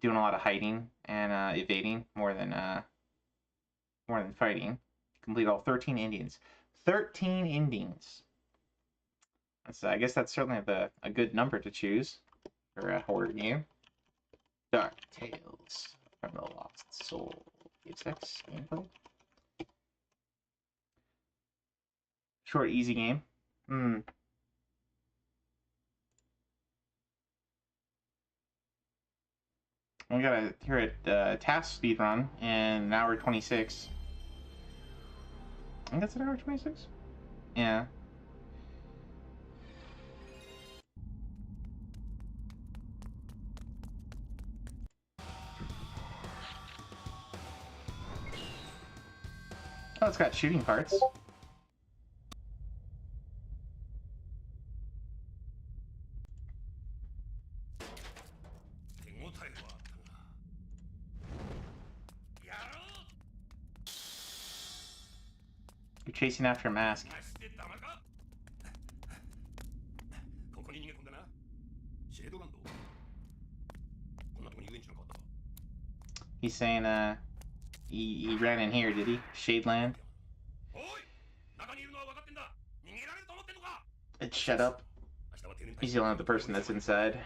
doing a lot of hiding and evading more than fighting. Complete all 13 endings. 13 endings. I guess that's certainly a good number to choose for a horror game. Dark Tales from the Lost Soul. PSX gameplay. Short, easy game. We got here at task speed run in an hour 26. I think that's an hour 26. Yeah. Oh, it's got shooting parts. You're chasing after a mask. He's saying, he ran in here, did he? Shadeland? It's shut up. He's yelling at the person that's inside.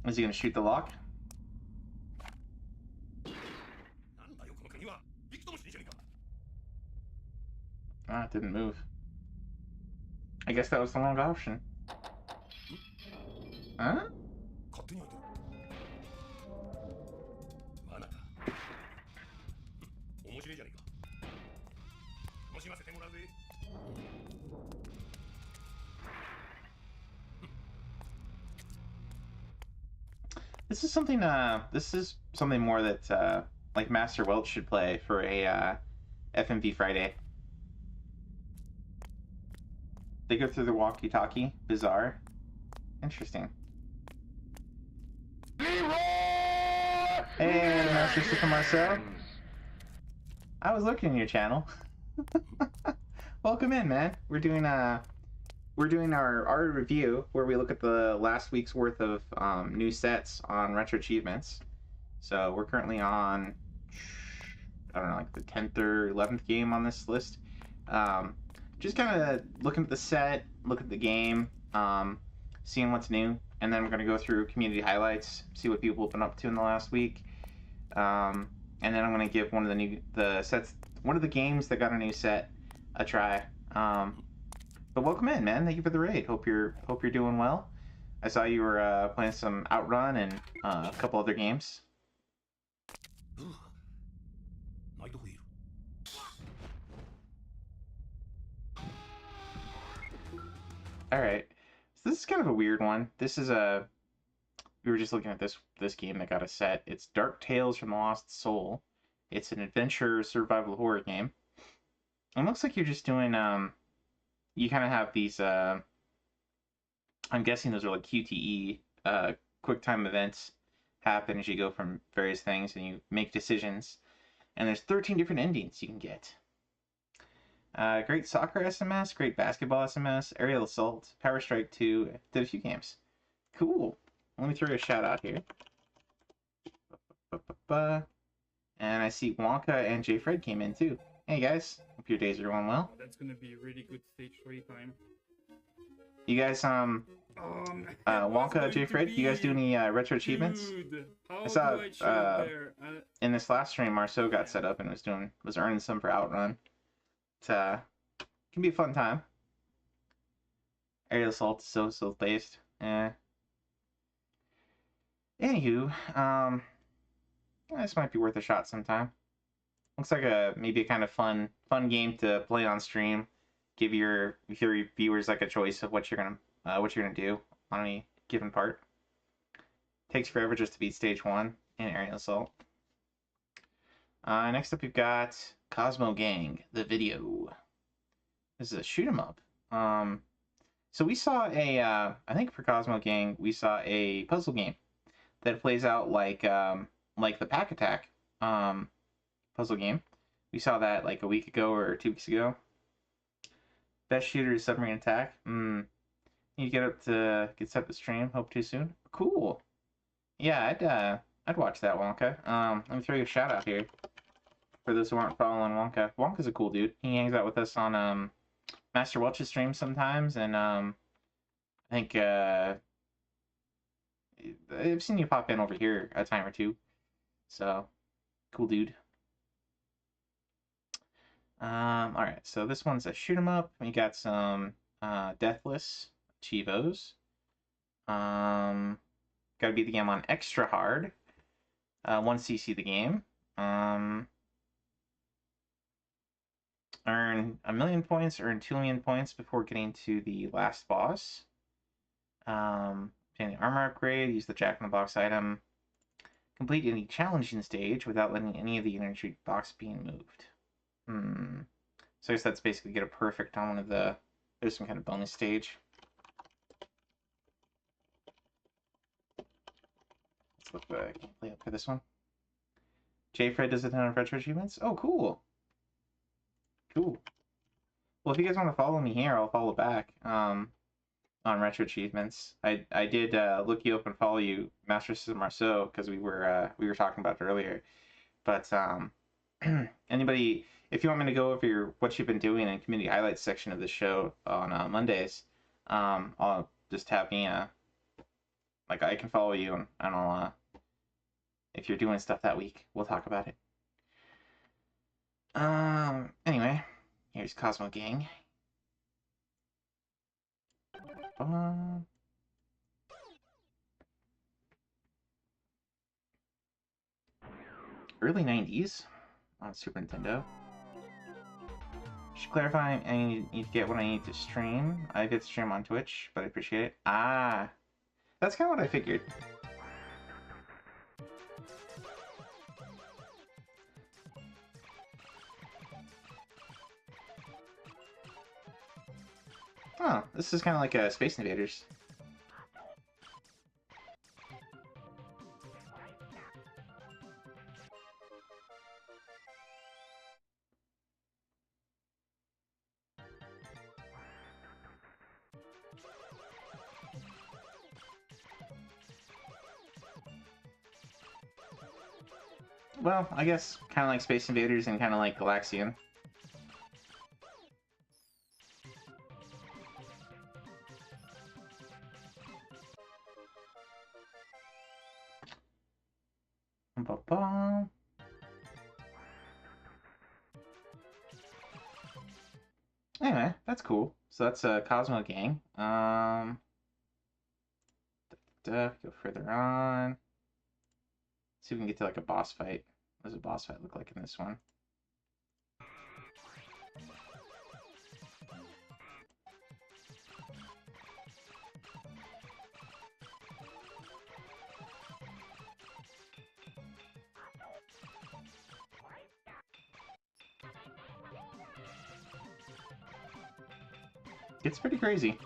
Is he gonna shoot the lock? Ah, it didn't move. I guess that was the wrong option. Huh? This is something more that, like Master Welch should play for a, FMV Friday. They go through the walkie-talkie. Bizarre. Interesting. Hey, Master Super Marcel. I was looking at your channel. Welcome in, man. We're doing our review where we look at the last week's worth of new sets on Retroachievements. So we're currently on, I don't know, like the 10th or 11th game on this list. Just kind of looking at the set, looking at the game, seeing what's new, and then we're going to go through community highlights, see what people have been up to in the last week, and then I'm going to give one of the games that got a new set a try. But welcome in, man. Thank you for the raid. Hope you're doing well. I saw you were playing some Outrun and a couple other games. All right. So this is kind of a weird one. This is we were just looking at this game that got a set. It's Dark Tales from the Lost Soul. It's an adventure survival horror game. It looks like you're just doing you kind of have these I'm guessing those are like QTE quick time events happen as you go from various things and you make decisions. And there's 13 different endings you can get. Great soccer SMS, great basketball SMS, aerial assault, Power Strike 2, did a few games. Cool. Let me throw you a shout out here. And I see Wonka and J. Fred came in too. Hey guys, hope your days are going well. That's gonna be a really good stage 3 time. You guys, Wonka, J. Fred, you guys do any retro achievements? Dude, I saw in this last stream, Marceau got set up and was earning some for Outrun. It can be a fun time. Aerial assault is so based. Anywho, this might be worth a shot sometime. Looks like maybe a kind of fun game to play on stream. Give your viewers like a choice of what you're gonna do on any given part. Takes forever just to beat stage 1 in aerial assault. Next up we've got Cosmo Gang, the video. This is a shoot 'em up. So we saw I think for Cosmo Gang we saw a puzzle game that plays out like the Pack Attack puzzle game. We saw that like a week ago or 2 weeks ago. Best shooter is Submarine Attack. Need to get set up the stream. Hope to soon. Cool. Yeah, I'd watch that, Wonka. Let me throw you a shout out here for those who aren't following Wonka. Wonka's a cool dude. He hangs out with us on Master Welch's stream sometimes, and I think I've seen you pop in over here a time or two. So cool dude. Alright, so this one's a shoot 'em up. We got some Deathless Chivos. Gotta beat the game on extra hard. 1cc the game. Earn 1,000,000 points, earn 2,000,000 points before getting to the last boss. Obtain the armor upgrade, use the Jack-in-the-Box item. Complete any challenging stage without letting any of the energy box being moved. So I guess that's basically get a perfect on one of the... There's some kind of bonus stage. Let's look the gameplay up for this one. J-Fred does a ton of retro achievements. Oh, cool. Cool. Well, if you guys want to follow me here, I'll follow back on Retro Achievements. I did look you up and follow you, Master System Marceau, because we were talking about it earlier. But anybody, if you want me to go over what you've been doing in community highlights section of the show on Mondays, I'll just have me like I can follow you and I'll if you're doing stuff that week, we'll talk about it. Anyway, here's Cosmo Gang. Early 90s on Super Nintendo. Should clarify, I need to get what I need to stream. I get to stream on Twitch, but I appreciate it. Ah, that's kind of what I figured. Oh, this is kind of like a Space Invaders. Well, I guess kind of like Space Invaders and kind of like Galaxian. Ba-ba. Anyway, that's cool. So that's a Cosmo Gang. Go further on. See if we can get to like a boss fight. What does a boss fight look like in this one? It's pretty crazy.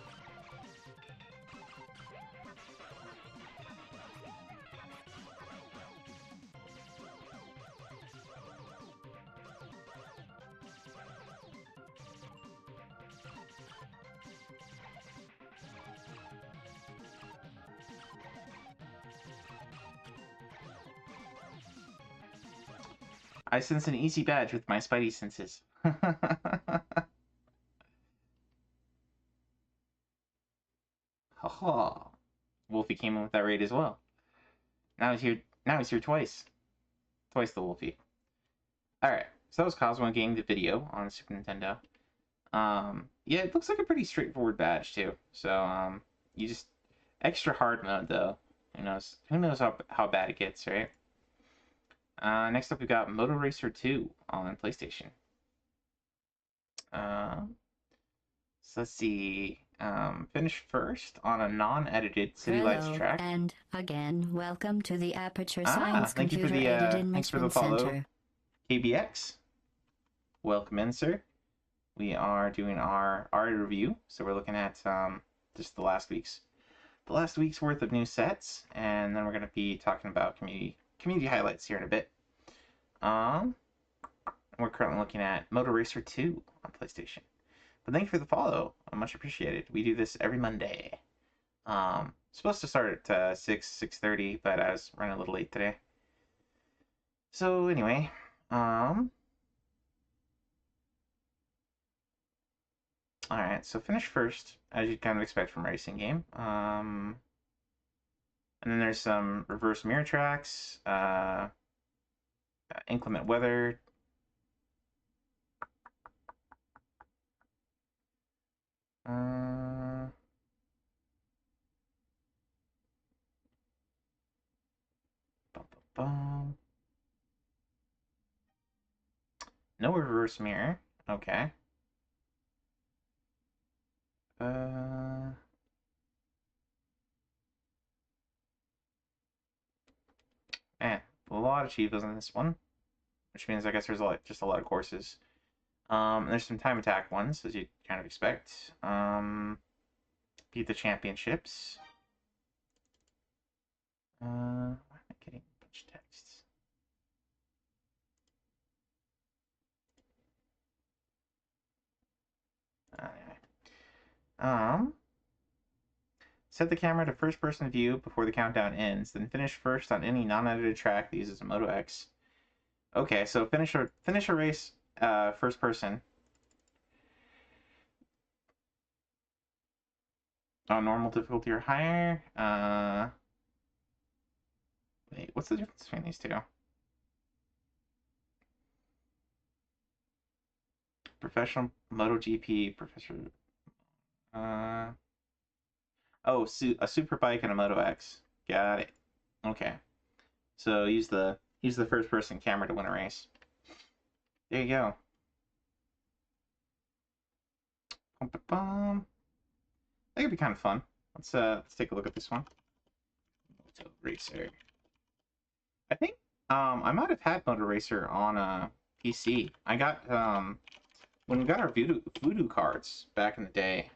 I sense an easy badge with my spidey senses. Haha. Wolfie came in with that raid as well. Now he's here. Now he's here twice. Twice the Wolfie. Alright, so that was Cosmo Gang, the video on Super Nintendo. Yeah, it looks like a pretty straightforward badge too. So you just extra hard mode though. Who knows? Who knows how bad it gets, right? Next up, we got Moto Racer 2 on PlayStation. So let's see. Finish first on a non-edited City Lights track. And again, welcome to the Aperture Science Thank you for Computer the Aided thanks for the Enrichment follow, Center. KBX. Welcome in, sir. We are doing our review, so we're looking at just the last week's worth of new sets, and then we're going to be talking about community highlights here in a bit. We're currently looking at Moto Racer 2 on PlayStation. But thank you for the follow. Much appreciated. We do this every Monday. Supposed to start at 6:30, but I was running a little late today. So anyway, alright, so finish first, as you'd kind of expect from a racing game. And then there's some reverse mirror tracks, inclement weather. No reverse mirror. Okay. Man, a lot of Chivas in this one, which means I guess there's just a lot of courses. There's some time attack ones, as you kind of expect. Beat the championships. Why am I getting a bunch of texts? Anyway. Set the camera to first-person view before the countdown ends, then finish first on any non-edited track that uses Moto X. Okay, so finish a race first person. On normal difficulty or higher. Wait, what's the difference between these two? Professional MotoGP, Professor. Oh, a super bike and a Moto X. Got it. Okay. So use the first person camera to win a race. There you go. That could be kind of fun. Let's take a look at this one. Moto Racer. I think I might have had Moto Racer on a PC. I got when we got our Voodoo cards back in the day.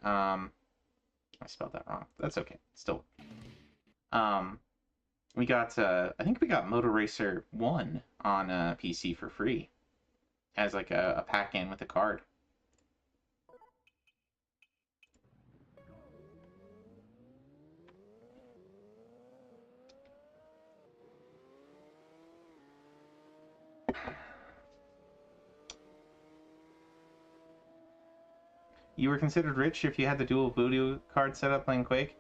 I spelled that wrong. That's okay. Still. We got I think we got Moto Racer 1 on PC for free as like a pack-in with a card. You were considered rich if you had the dual voodoo card set up playing Quake.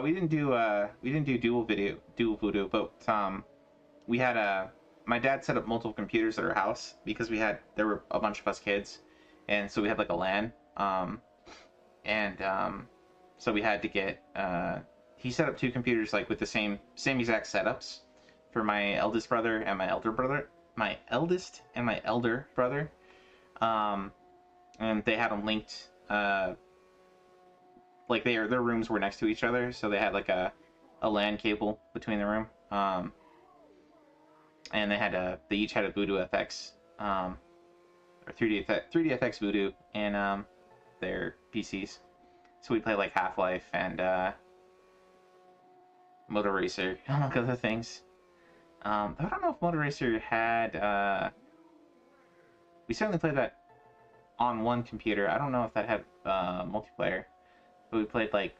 We didn't do dual voodoo, but we had my dad set up multiple computers at our house because there were a bunch of us kids, and so we had like a LAN, so we had to get he set up two computers like with the same exact setups for my eldest brother and my elder brother, my eldest and my elder brother, and they had them linked. Like their rooms were next to each other, so they had like a LAN cable between the room, and they each had a Voodoo FX, or 3D FX Voodoo in their PCs. So we play like Half-Life and Moto Racer, among other things. I don't know if Moto Racer had. We certainly played that on one computer. I don't know if that had multiplayer, but we played like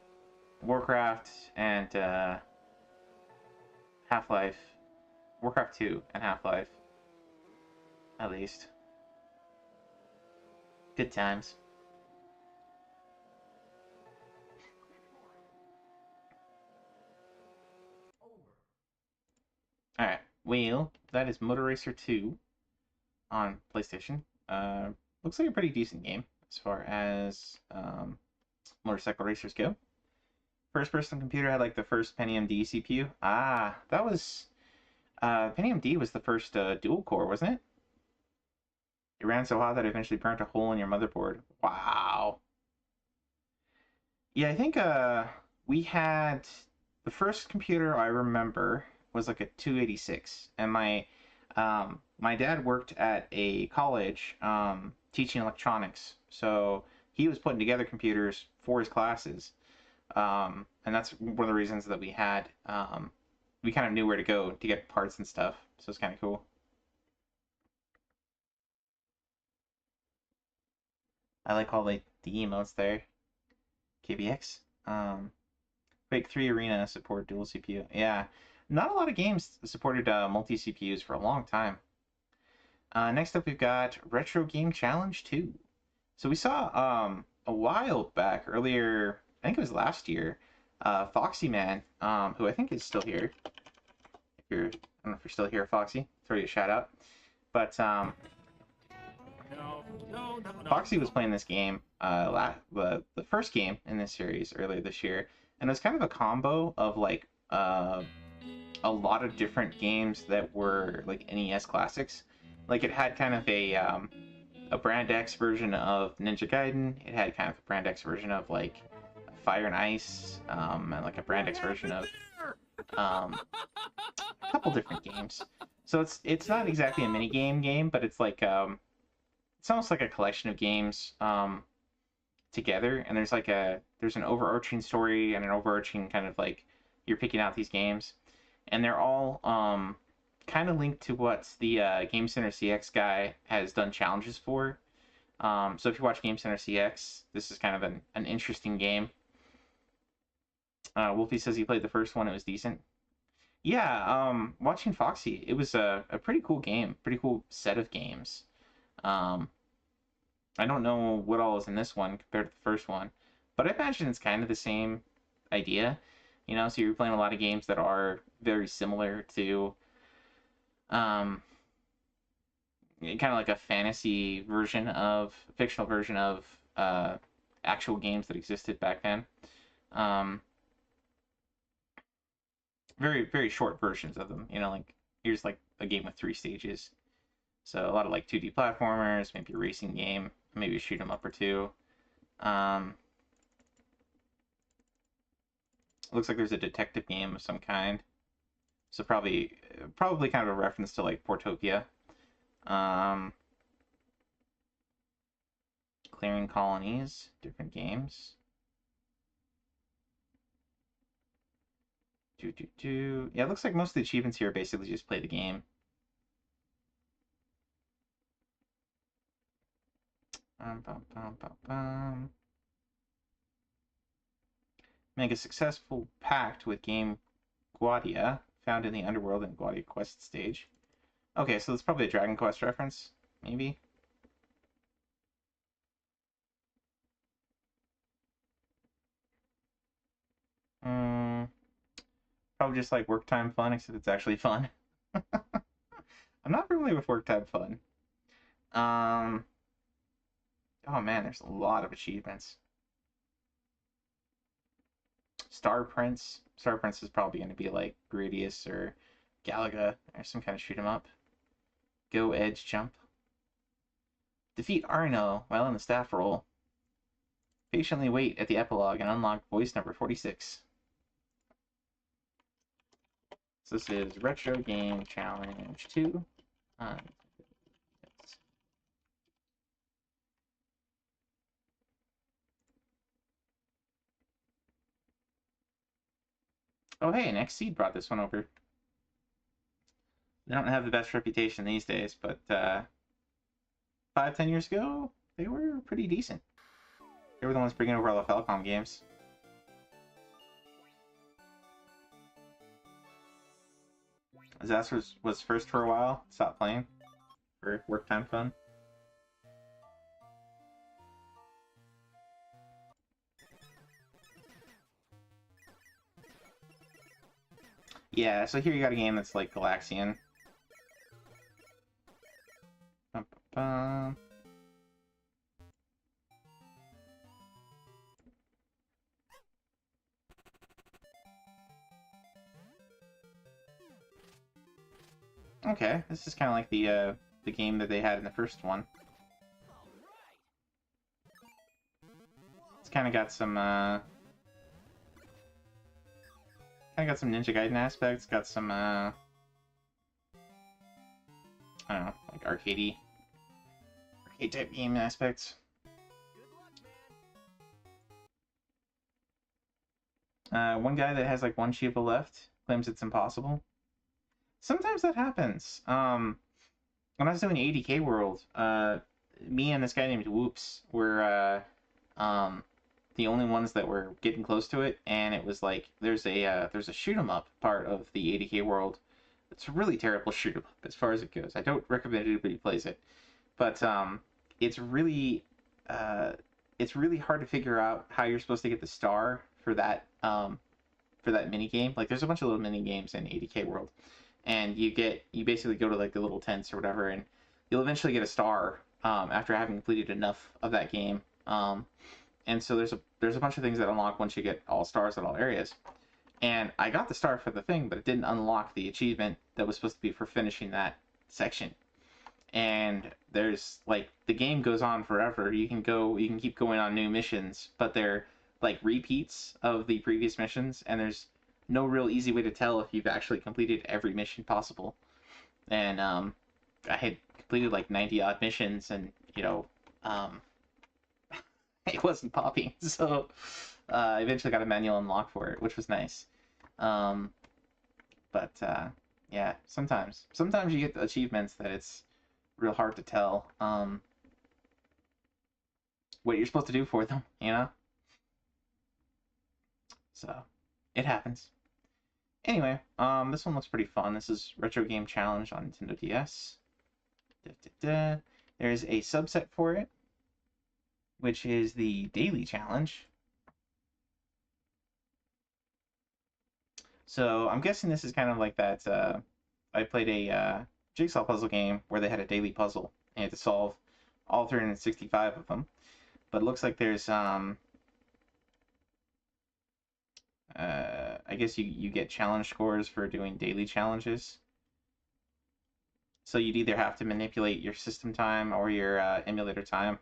Warcraft and Half-Life, Warcraft 2 and Half-Life, at least. Good times. Alright, well, that is Motor Racer 2 on PlayStation. Looks like a pretty decent game as far as motorcycle racers go. First person computer had like the first Pentium D CPU. Ah, that was Pentium D was the first dual core, wasn't it? It ran so hot that it eventually burnt a hole in your motherboard. Wow. Yeah, I think we had the first computer I remember was like a 286, and my dad worked at a college teaching electronics, so he was putting together computers for his classes, and that's one of the reasons that we kind of knew where to go to get parts and stuff, so it's kind of cool. I like all the emotes there. KBX. Quake 3 Arena support dual CPU. Yeah, not a lot of games supported multi CPUs for a long time. Next up, we've got Retro Game Challenge 2. So we saw a while back, earlier, I think it was last year, Foxy Man, who I think is still here. I don't know if you're still here, Foxy. Throw you a shout out. But No. Foxy was playing this game, the first game in this series earlier this year, and it was kind of a combo of like a lot of different games that were like NES classics. Like it had kind of a a Brand X version of Ninja Gaiden. It had kind of a Brand X version of like Fire and Ice, and like a Brand X version of a couple different games. So it's not exactly a mini game, but it's like it's almost like a collection of games together. And there's an overarching story and an overarching kind of like you're picking out these games, and they're all kind of linked to what the Game Center CX guy has done challenges for. So if you watch Game Center CX, this is kind of an interesting game. Wolfie says he played the first one. It was decent. Yeah, watching Foxy, it was a pretty cool game. Pretty cool set of games. I don't know what all is in this one compared to the first one, but I imagine it's kind of the same idea. You know, so you're playing a lot of games that are very similar to kind of like a fantasy version of fictional version of actual games that existed back then. Very, very short versions of them. You know, like here's like a game with 3 stages. So a lot of like 2D platformers, maybe a racing game, maybe a shoot 'em up or two. Looks like there's a detective game of some kind. So probably kind of a reference to like Portopia. Clearing colonies, different games. Yeah, it looks like most of the achievements here are basically just play the game. Make a successful pact with Game Guadia, found in the Underworld and Guadia Quest stage. Okay, so that's probably a Dragon Quest reference, maybe. Probably just like work time fun, except it's actually fun. I'm not familiar with work time fun. Oh man, there's a lot of achievements. Star Prince. Star Prince is probably going to be like Gradius or Galaga or some kind of shoot 'em up. Go Edge Jump. Defeat Arno while in the staff role. Patiently wait at the epilogue and unlock voice number 46. So this is Retro Game Challenge 2. Oh hey, Next Seed brought this one over. They don't have the best reputation these days, but 5-10 years ago, they were pretty decent. They were the ones bringing over all the Falcom games. Disaster was first for a while, stopped playing for work time fun. Yeah, so here you got a game that's like Galaxian. Okay, this is kind of like the game that they had in the first one. It's kind of got some Ninja Gaiden aspects. Got some I don't know, like arcade type game aspects. One guy that has like one Shiva left claims it's impossible. Sometimes that happens. When I was doing ADK World, me and this guy named Whoops were the only ones that were getting close to it, and it was like there's a shoot 'em up part of the ADK World. It's a really terrible shoot 'em up as far as it goes. I don't recommend anybody plays it, but it's really hard to figure out how you're supposed to get the star for that mini game. Like there's a bunch of little mini games in ADK World, and you basically go to like the little tents or whatever, and you'll eventually get a star after having completed enough of that game. And so there's a bunch of things that unlock once you get all stars at all areas. And I got the star for the thing, but it didn't unlock the achievement that was supposed to be for finishing that section. and there's like the game goes on forever. You can keep going on new missions, but they're like repeats of the previous missions, and there's no real easy way to tell if you've actually completed every mission possible. And I had completed like 90 odd missions, and it wasn't popping, so I eventually got a manual unlock for it, which was nice. But yeah, sometimes you get achievements that it's real hard to tell what you're supposed to do for them, So it happens. Anyway, this one looks pretty fun. This is Retro Game Challenge on Nintendo DS. There's a subset for it, which is the Daily Challenge. So I'm guessing this is kind of like that. I played a jigsaw puzzle game where they had a daily puzzle and you had to solve all 365 of them. But it looks like there's I guess you get challenge scores for doing daily challenges. So you'd either have to manipulate your system time or your emulator time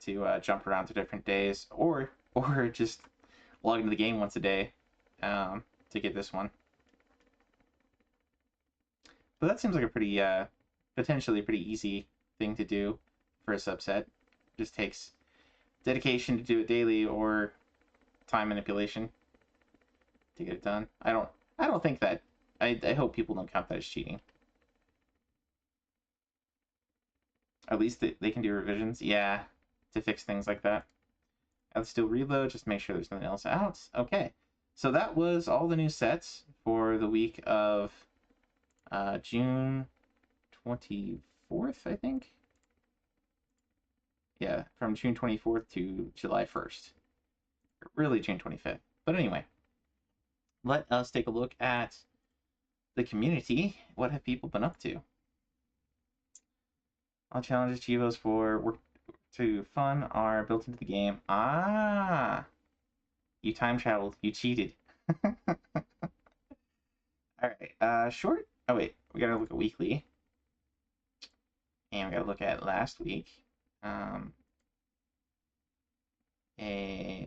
to jump around to different days, or just log into the game once a day to get this one. But that seems like a pretty potentially pretty easy thing to do for a subset. Just takes dedication to do it daily or time manipulation to get it done. I don't think that. I hope people don't count that as cheating. At least they can do revisions, yeah, to fix things like that. Let's still reload, just make sure there's nothing else out. Okay, so that was all the new sets for the week of June 24th, I think. Yeah, from June 24th to July 1st. Really June 25th. But anyway, let us take a look at the community. What have people been up to? All challenges, Chivos for work to fun are built into the game. Ah! You time traveled. You cheated. Alright, short? Oh wait, we gotta look at weekly. And we gotta look at last week.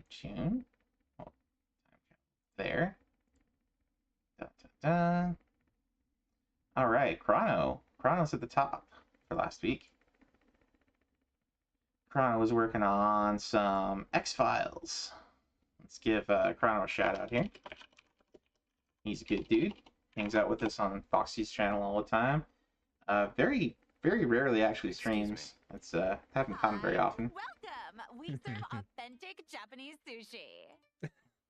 June. Oh, there. Da, da, da. Alright, Chrono's at the top for last week. Chrono was working on some X-Files. Let's give Chrono a shout out here. He's a good dude. Hangs out with us on Foxy's channel all the time. Very, very rarely actually streams. It's haven't come very often. Welcome. We serve authentic Japanese sushi.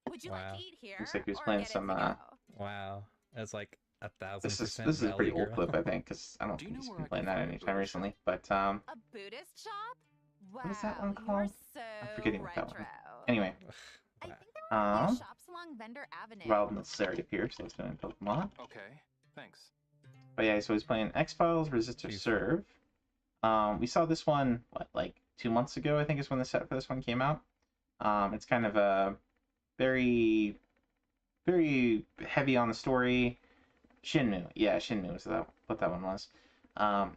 Would you like to eat here? Looks like he was playing some. Wow, that's like 1,000%. This is a pretty old clip, I think, because I don't think he's been playing that anytime recently. But a Buddhist shop? Wow, what is that one called? So I'm forgetting what that one. Anyway, I think there were a few shops along Vendor Avenue. Wild Necessary appears, so let's go into Pokemon. Okay, thanks. But yeah, so he's playing X-Files, Resistor Serve. We saw this one, like 2 months ago, I think is when the set for this one came out. It's kind of a very, very heavy on the story. Shinmu. Yeah, Shinmu was what that one was.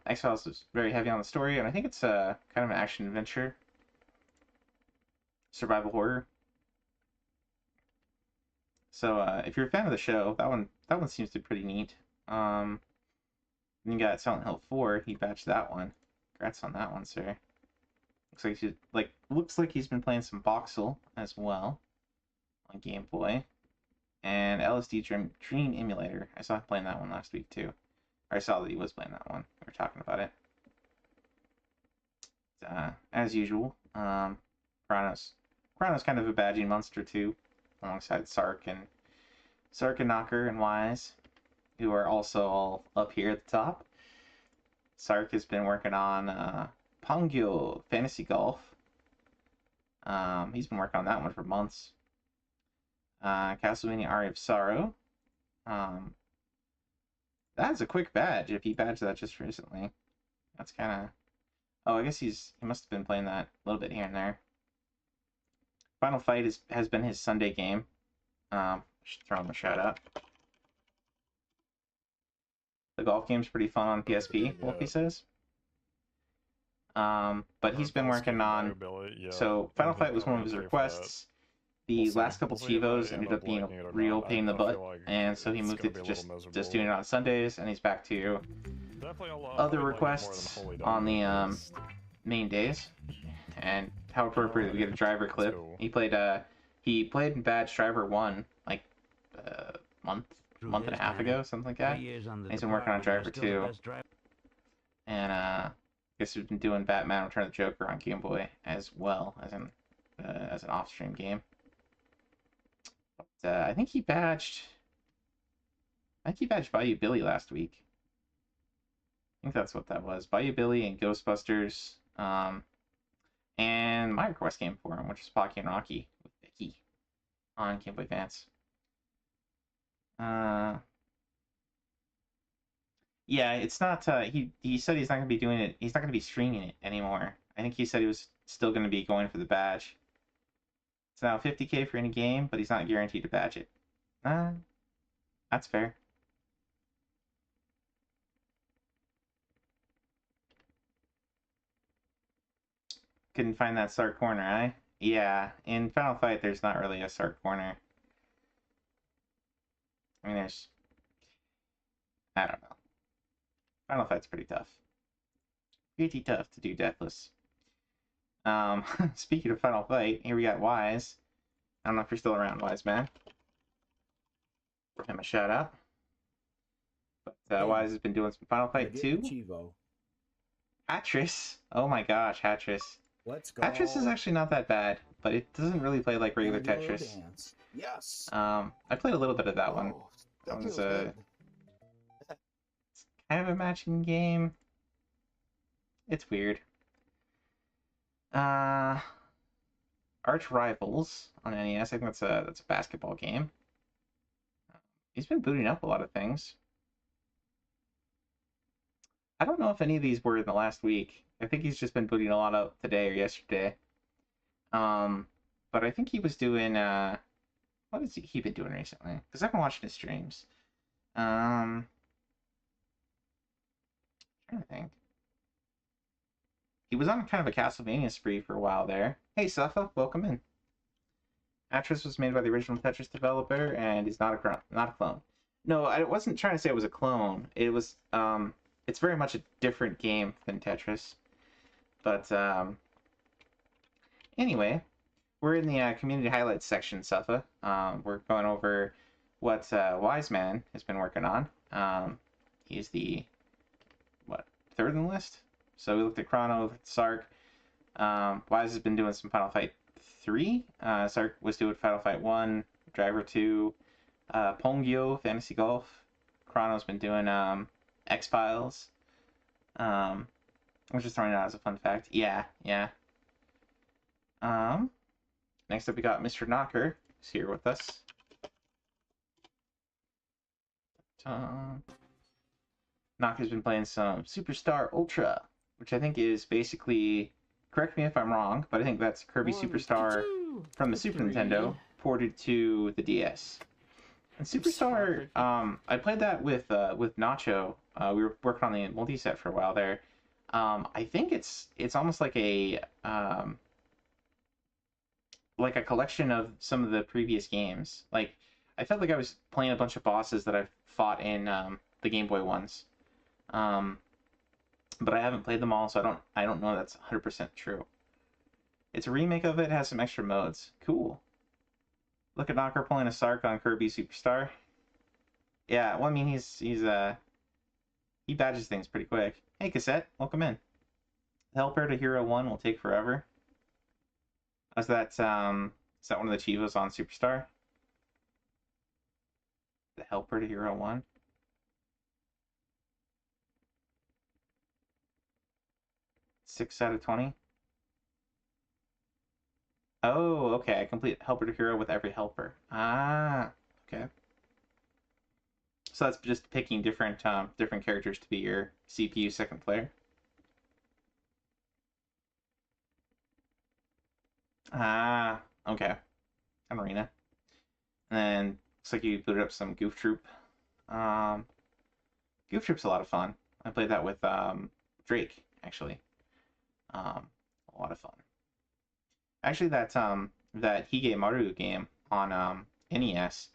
X-Files was very heavy on the story, and I think it's kind of an action-adventure. Survival horror. So if you're a fan of the show, that one seems to be pretty neat. Then you got Silent Hill 4. He batched that one. Congrats on that one, sir. Looks like he's been playing some Voxel as well on Game Boy, and LSD Dream Emulator. I saw him playing that one last week too. Or I saw that he was playing that one. We were talking about it. As usual, Chrono's kind of a badging monster too, alongside Sark and Knocker and Wise, who are also all up here at the top. Sark has been working on Pongyo Fantasy Golf. He's been working on that one for months. Castlevania Aria of Sorrow. That's a quick badge if he badged that just recently. That's kind of... Oh, I guess he must have been playing that a little bit here and there. Final Fight has been his Sunday game. Should throw him a shout out. The golf game's pretty fun on PSP, Wolfie says. But he's been working on. So Final Fight was one of his requests. The last couple TiVos ended up being a real pain in the butt, and so he moved it to just doing it on Sundays, and he's back to other requests on the main days. And how appropriate we get a driver clip. He played in Badge Driver 1 like month and a half ago, something like that. And he's been working on Driver 2. And I guess he's been doing Batman Return of the Joker on Game Boy as well as an off-stream game. But, I think he badged Bayou Billy last week. I think that's what that was. Bayou Billy and Ghostbusters. And my request came for him, which is Pocky and Rocky with Vicky on Game Boy Advance. Yeah, it's not. He said he's not gonna be doing it. He's not gonna be streaming it anymore. I think he said he was still gonna be going for the badge. It's now 50K for any game, but he's not guaranteed to badge it. That's fair. Couldn't find that start corner, eh? Yeah, in Final Fight, there's not really a start corner. I mean, I don't know. Final Fight's pretty tough. Pretty tough to do Deathless. Speaking of Final Fight, here we got Wise. I don't know if you're still around, Wise man. Give him a shout out. But Wise has been doing some Final Fight 2. Hatris. Oh my gosh, Hatris. Let's go. Tetris is actually not that bad, but it doesn't really play like regular Tetris. Yes. I played a little bit of that one. That was it's kind of a matching game. It's weird. Arch Rivals on NES. I think that's a basketball game. He's been booting up a lot of things. I don't know if any of these were in the last week. I think he's just been booting a lot up today or yesterday. But I think he was doing what has he been doing recently? Because I've been watching his streams. Trying to think. He was on kind of a Castlevania spree for a while there. Hey Suffa, welcome in. Atris was made by the original Tetris developer, and he's not a clone. No, I wasn't trying to say it was a clone. It was it's very much a different game than Tetris. But anyway, we're in the community highlights section, Suffa. We're going over what Wise Man has been working on. He's the third in the list. So we looked at Chrono, Sark. Wise has been doing some Final Fight 3. Sark was doing Final Fight 1, Driver 2, Pongyo, Fantasy Golf. Chrono's been doing X-Files. I'm just throwing it out as a fun fact. Yeah. Next up we got Mr. Knocker, who's here with us. Knocker's been playing some Superstar Ultra, which I think is basically, correct me if I'm wrong, but I think that's Kirby Superstar from the Super Nintendo ported to the DS. And Superstar, I played that with Nacho. We were working on the multi-set for a while there. I think it's almost like a collection of some of the previous games. Like, I felt like I was playing a bunch of bosses that I've fought in the Game Boy ones. But I haven't played them all, so I don't know that's 100% true. It's a remake of it, has some extra modes. Cool. Look at Knocker pulling a Sark on Kirby Superstar. Yeah, well, I mean, he badges things pretty quick. Hey, Cassette, welcome in. Helper to Hero 1 will take forever. Is that one of the Chivos on Superstar? The Helper to Hero 1? Six out of 20? Oh, okay. I complete Helper to Hero with every helper. Ah, okay. So that's just picking different characters to be your CPU second player. Ah, okay. An arena. And then looks like you booted up some Goof Troop. Goof Troop's a lot of fun. I played that with Drake, actually. A lot of fun. Actually, that Hige Maru game on NES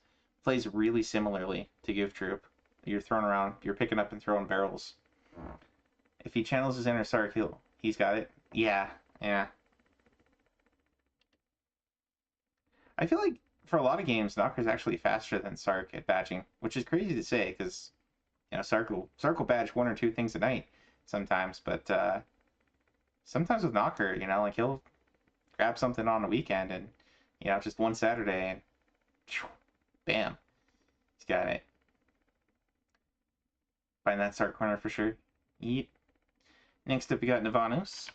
plays really similarly to Goof Troop. You're throwing around, you're picking up and throwing barrels. If he channels his inner Sark, he's got it. Yeah, yeah. I feel like for a lot of games, Knocker's actually faster than Sark at badging, which is crazy to say because Sark will badge 1 or 2 things a night sometimes, but sometimes with Knocker, like he'll grab something on a weekend and just one Saturday and bam, he's got it. Find that Sark corner for sure. Yep. Next up, we got Navanos.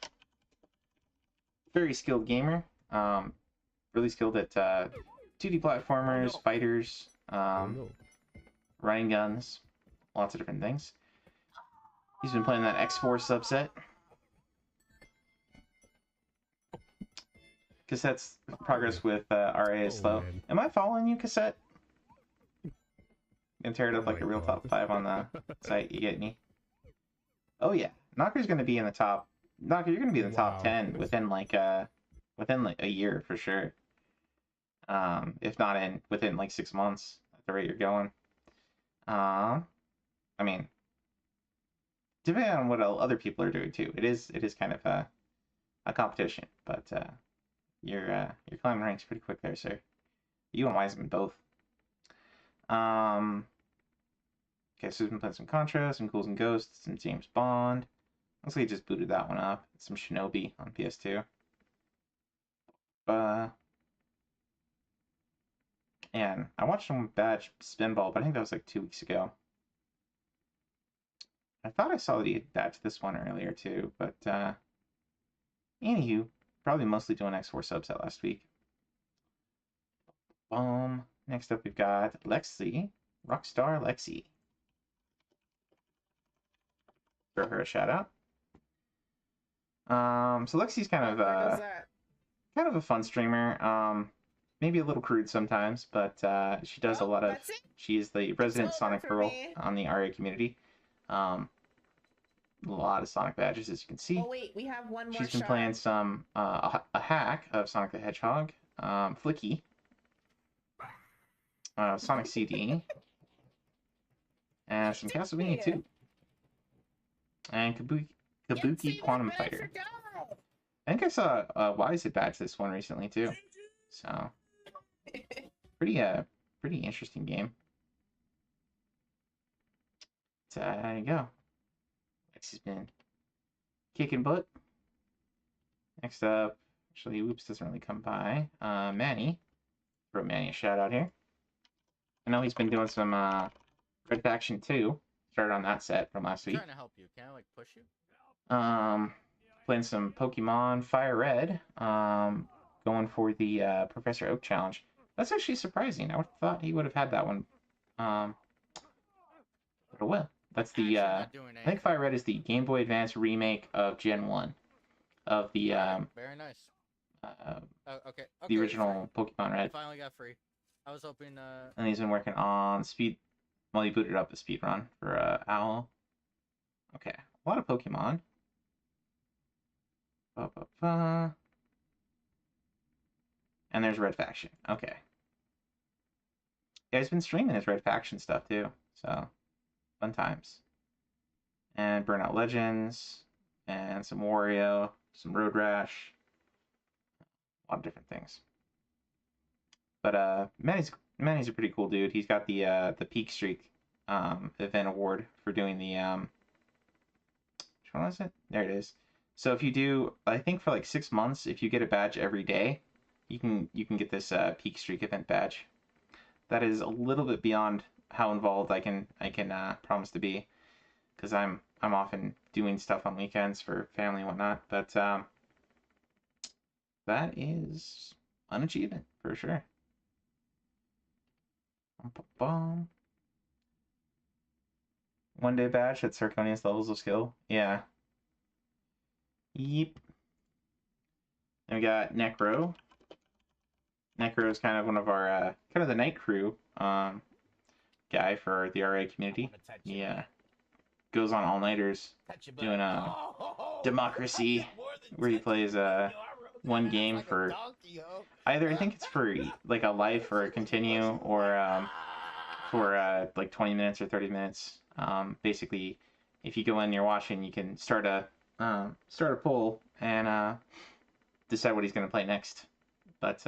Very skilled gamer. Really skilled at 2D platformers, fighters, running guns, lots of different things. He's been playing that X4 subset. Cassette's progress with RA is slow. Am I following you, Cassette? And tear it up like a real top 5 on the site. You get me? Oh yeah, Knocker's gonna be in the top. Knocker, you're gonna be in the top 10 within like a year for sure. If not within like 6 months at the rate you're going. I mean, depending on what other people are doing too. It is kind of a competition, but you're climbing ranks pretty quick there, sir. You and Wiseman both. Okay, so we've been playing some Contra, some Ghouls and Ghosts, some James Bond. Looks like he just booted that one up. Some Shinobi on PS2. And I watched him badge Spinball, but I think that was like 2 weeks ago. I thought I saw that he had badged this one earlier too, but anywho, probably mostly doing X4 subset last week. Next up we've got Lexi, Rockstar Lexi. Throw her a shout out. So Lexi's kind of a fun streamer. Maybe a little crude sometimes, but she does a lot of. She's the resident Sonic Pearl on the RA community. A lot of Sonic badges, as you can see. Oh wait, we have one more. She's been playing some a hack of Sonic the Hedgehog, Flicky, Sonic CD, and some Castlevania 2, and Kabuki Quantum Fighter. I think I saw Wise had badged this one recently too, so pretty interesting game. So there you go. Lexi's been kicking butt. Next up, actually, Whoops doesn't really come by. Manny, throw Manny a shout out here. I know he's been doing some Red Faction 2. Started on that set from last week. I'm trying to help you. Can I like push you? Playing some Pokemon Fire Red. Going for the Professor Oak challenge. That's actually surprising. I would have thought he would have had that one. But oh well. That's the I think Fire Red is the Game Boy Advance remake of Gen 1 of the very nice. Okay. The original Pokemon Red. Finally got free. I was hoping and he's been working on speed. Well, he booted up the speed run for Owl. Okay, a lot of Pokemon. And there's Red Faction. Okay. Yeah, he's been streaming his Red Faction stuff too, so fun times. And Burnout Legends, and some Wario, some Road Rash, a lot of different things. But Manny's a pretty cool dude. He's got the Peak Streak event award for doing the which one was it? There it is. So if you do, I think for like 6 months, if you get a badge every day, you can get this Peak Streak event badge. That is a little bit beyond how involved I can promise to be, because I'm often doing stuff on weekends for family and whatnot. But that is an achievement for sure. One day badge at Zirconius levels of skill. Yeah. Yep. And we got Necro. Necro is kind of one of our kind of the night crew guy for the RA community. Yeah. Goes on all-nighters doing democracy where he plays one game for either, I think it's for like a life or a continue, or for like 20 minutes or 30 minutes. Basically, if you go in, you're watching, you can start a poll and decide what he's going to play next. But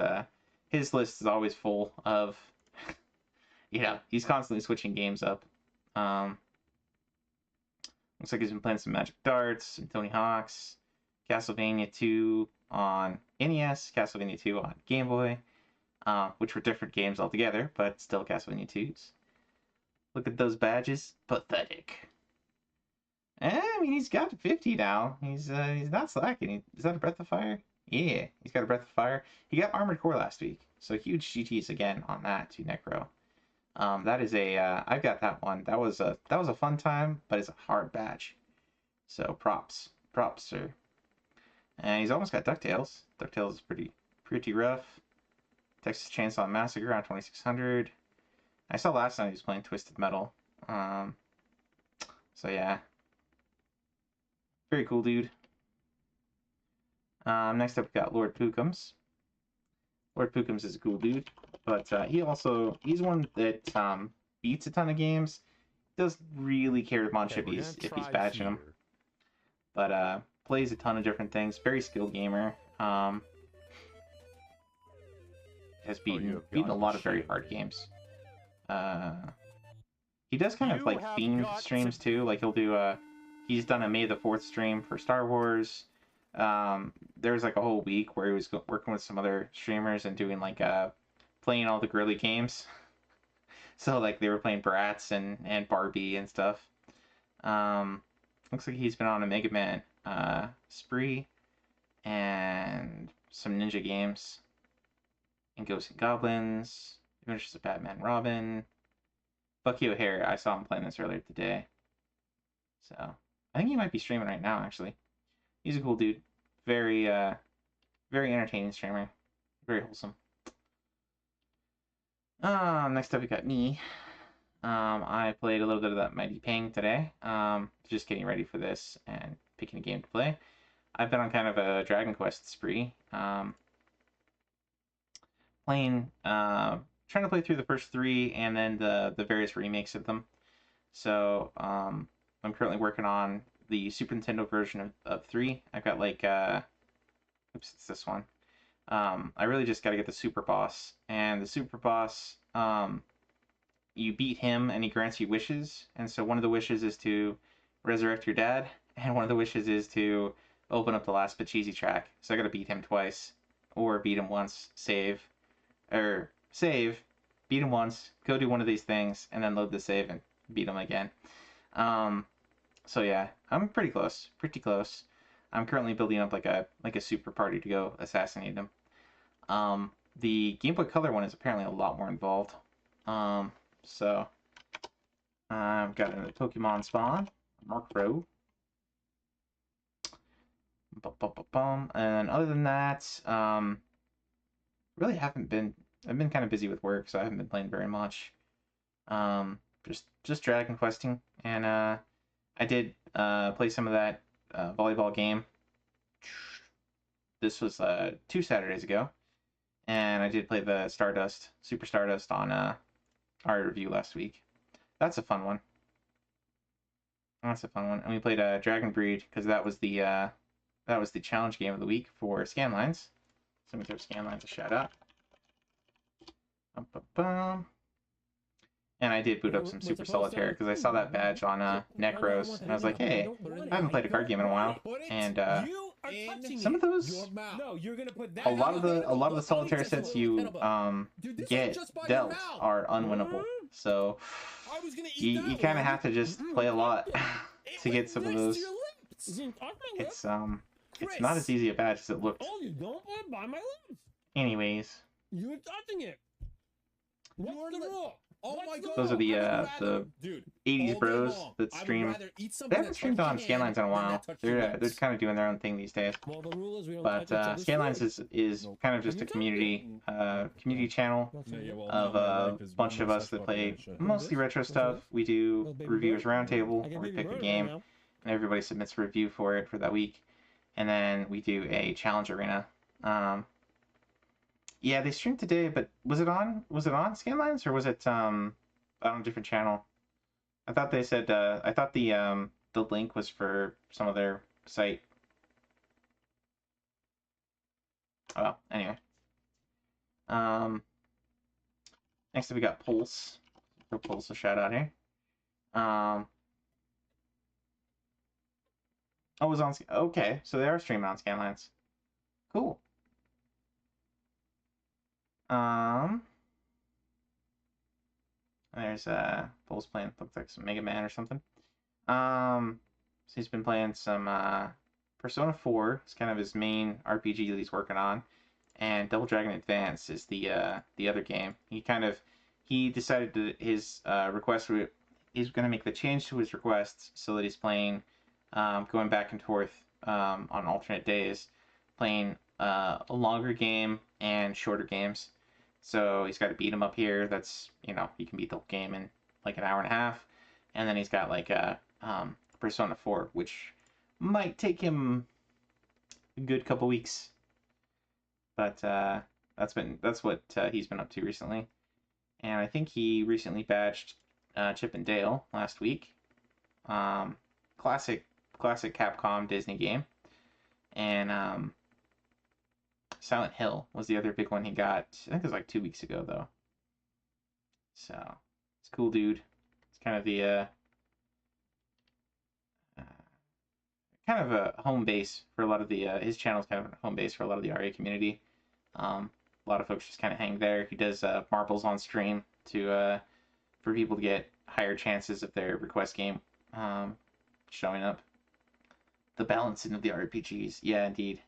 his list is always full of, he's constantly switching games up. Looks like he's been playing some Magic Darts, some Tony Hawk's, Castlevania 2 on NES, Castlevania 2 on Game Boy, which were different games altogether, but still Castlevania 2s. Look at those badges. Pathetic. I mean, he's got 50 now. He's not slacking. Is that a Breath of Fire? Yeah, he's got a Breath of Fire. He got Armored Core last week, so huge GTs again on that to Necro. That is I've got that one. That was a fun time, but it's a hard badge. So props, sir. And he's almost got DuckTales. DuckTales is pretty rough. Texas Chainsaw Massacre on 2600. I saw last night he was playing Twisted Metal. So yeah, very cool dude. Next up we got Lord Pookums. Lord Pookums is a cool dude, but he's one that beats a ton of games. Doesn't really care much if he's badging them, but plays a ton of different things. Very skilled gamer. Has beaten a lot of very hard games. He does kind of like themed streams too. Like he'll do he's done a May the 4th stream for Star Wars. There was like a whole week where he was working with some other streamers and doing like playing all the girly games. So like they were playing Bratz and Barbie and stuff. Looks like he's been on a Mega Man spree and some ninja games and Ghosts and Goblins, Adventures of Batman and Robin. Bucky O'Hare, I saw him playing this earlier today. So I think he might be streaming right now actually. He's a cool dude. Very entertaining streamer. Very wholesome. Next up we got me. I played a little bit of that Mighty Pang today. Just getting ready for this and picking a game to play. I've been on kind of a Dragon Quest spree. Trying to play through the first 3 and then the various remakes of them. So I'm currently working on the Super Nintendo version of 3. I've got like oops, it's this one. I really just got to get the super boss, and the super boss, you beat him and he grants you wishes, and so one of the wishes is to resurrect your dad, and one of the wishes is to open up the last Pachisi track. So I got to beat him twice, or beat him once, save, beat him once, go do one of these things, and then load the save and beat him again. So yeah, I'm pretty close. I'm currently building up like a super party to go assassinate him. The Game Boy Color one is apparently a lot more involved. So I've got a Pokemon spawn, Murkrow. And other than that, really I've been kind of busy with work, so I haven't been playing very much. Just Dragon Questing, and I did play some of that volleyball game. This was 2 Saturdays ago, and I did play the Super Stardust on our review last week. That's a fun one. And we played Dragon Breed because that was the challenge game of the week for Scanlines. So let me throw Scanlines a shout out. And I did boot up some Super Solitaire because I saw that badge on Necros, and I was like, hey, I haven't played a card game in a while. And some of those, a lot of the Solitaire sets you get dealt are unwinnable. So you kind of have to just play a lot to get some of those. It's not as easy a badge as it looks. Anyways, you're touching it. What's the rule? Oh my God. Those are the 80s bros that stream. They haven't streamed on Scanlines in a while. They're kind of doing their own thing these days. But Scanlines is kind of just a community channel of a bunch of us that play mostly retro stuff. We do Reviewers Roundtable, where we pick a game and everybody submits a review for it for that week. and then we do a challenge arena. Yeah, they streamed today, but was it on Scanlines or was it on a different channel? I thought they said I thought the link was for some other site. Oh, well, anyway. Next up we got Pulse. Give Pulse a shout out here. Oh, it was on. Okay, so they are streaming on Scanlines. Cool. There's Pulse playing, looks like some Mega Man or something. So he's been playing some Persona 4. It's kind of his main RPG that he's working on, and Double Dragon Advance is the other game. He decided that his request he's going to make the change to his requests so that he's playing going back and forth on alternate days, playing a longer game and shorter games. So he's got a beat 'em up here. That's, you can beat the whole game in like an hour and a half, and then he's got like a Persona 4, which might take him a good couple weeks. But that's what he's been up to recently, and I think he recently badged Chip and Dale last week. Classic Capcom Disney game, and Silent Hill was the other big one he got. I think it was like 2 weeks ago though. So it's cool, dude. It's kind of the kind of a home base for a lot of the his channel's kind of a home base for a lot of the RA community. A lot of folks just kind of hang there. He does marbles on stream to for people to get higher chances of their request game showing up. The balancing of the RPGs, yeah, indeed.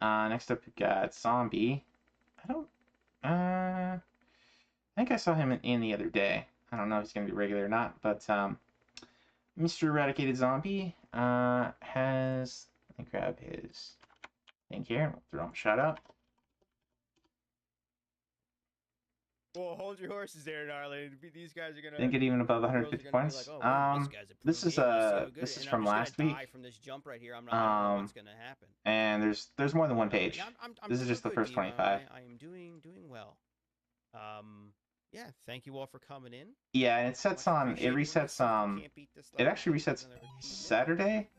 Next up we got Zombie. I think I saw him in the other day. I don't know if he's gonna be regular or not, but Mr. Eradicated Zombie has, let me grab his thing here and we'll throw him a shout out. Well, hold your horses there, darling. These guys are gonna. Didn't get even above 150 points. Like, oh, this is from last week. From this jump right here. I don't know what's gonna happen. And there's more than one page. This is just the first 25. I am doing well. Yeah, thank you all for coming in. Yeah, and it resets it actually resets Saturday.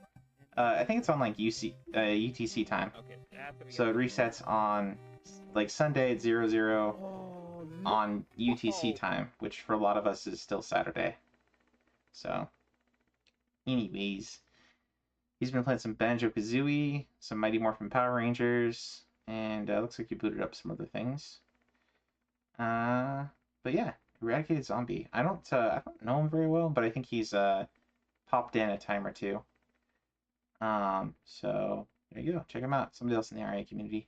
I think it's on like UTC time. So it resets on like Sunday at 00 on UTC time, which for a lot of us is still Saturday. So, anyways, he's been playing some Banjo-Kazooie, some Mighty Morphin Power Rangers, and looks like he booted up some other things. But yeah, Eradicated Zombie. I don't know him very well, but I think he's popped in a time or two. So there you go. Check him out. Somebody else in the RA community.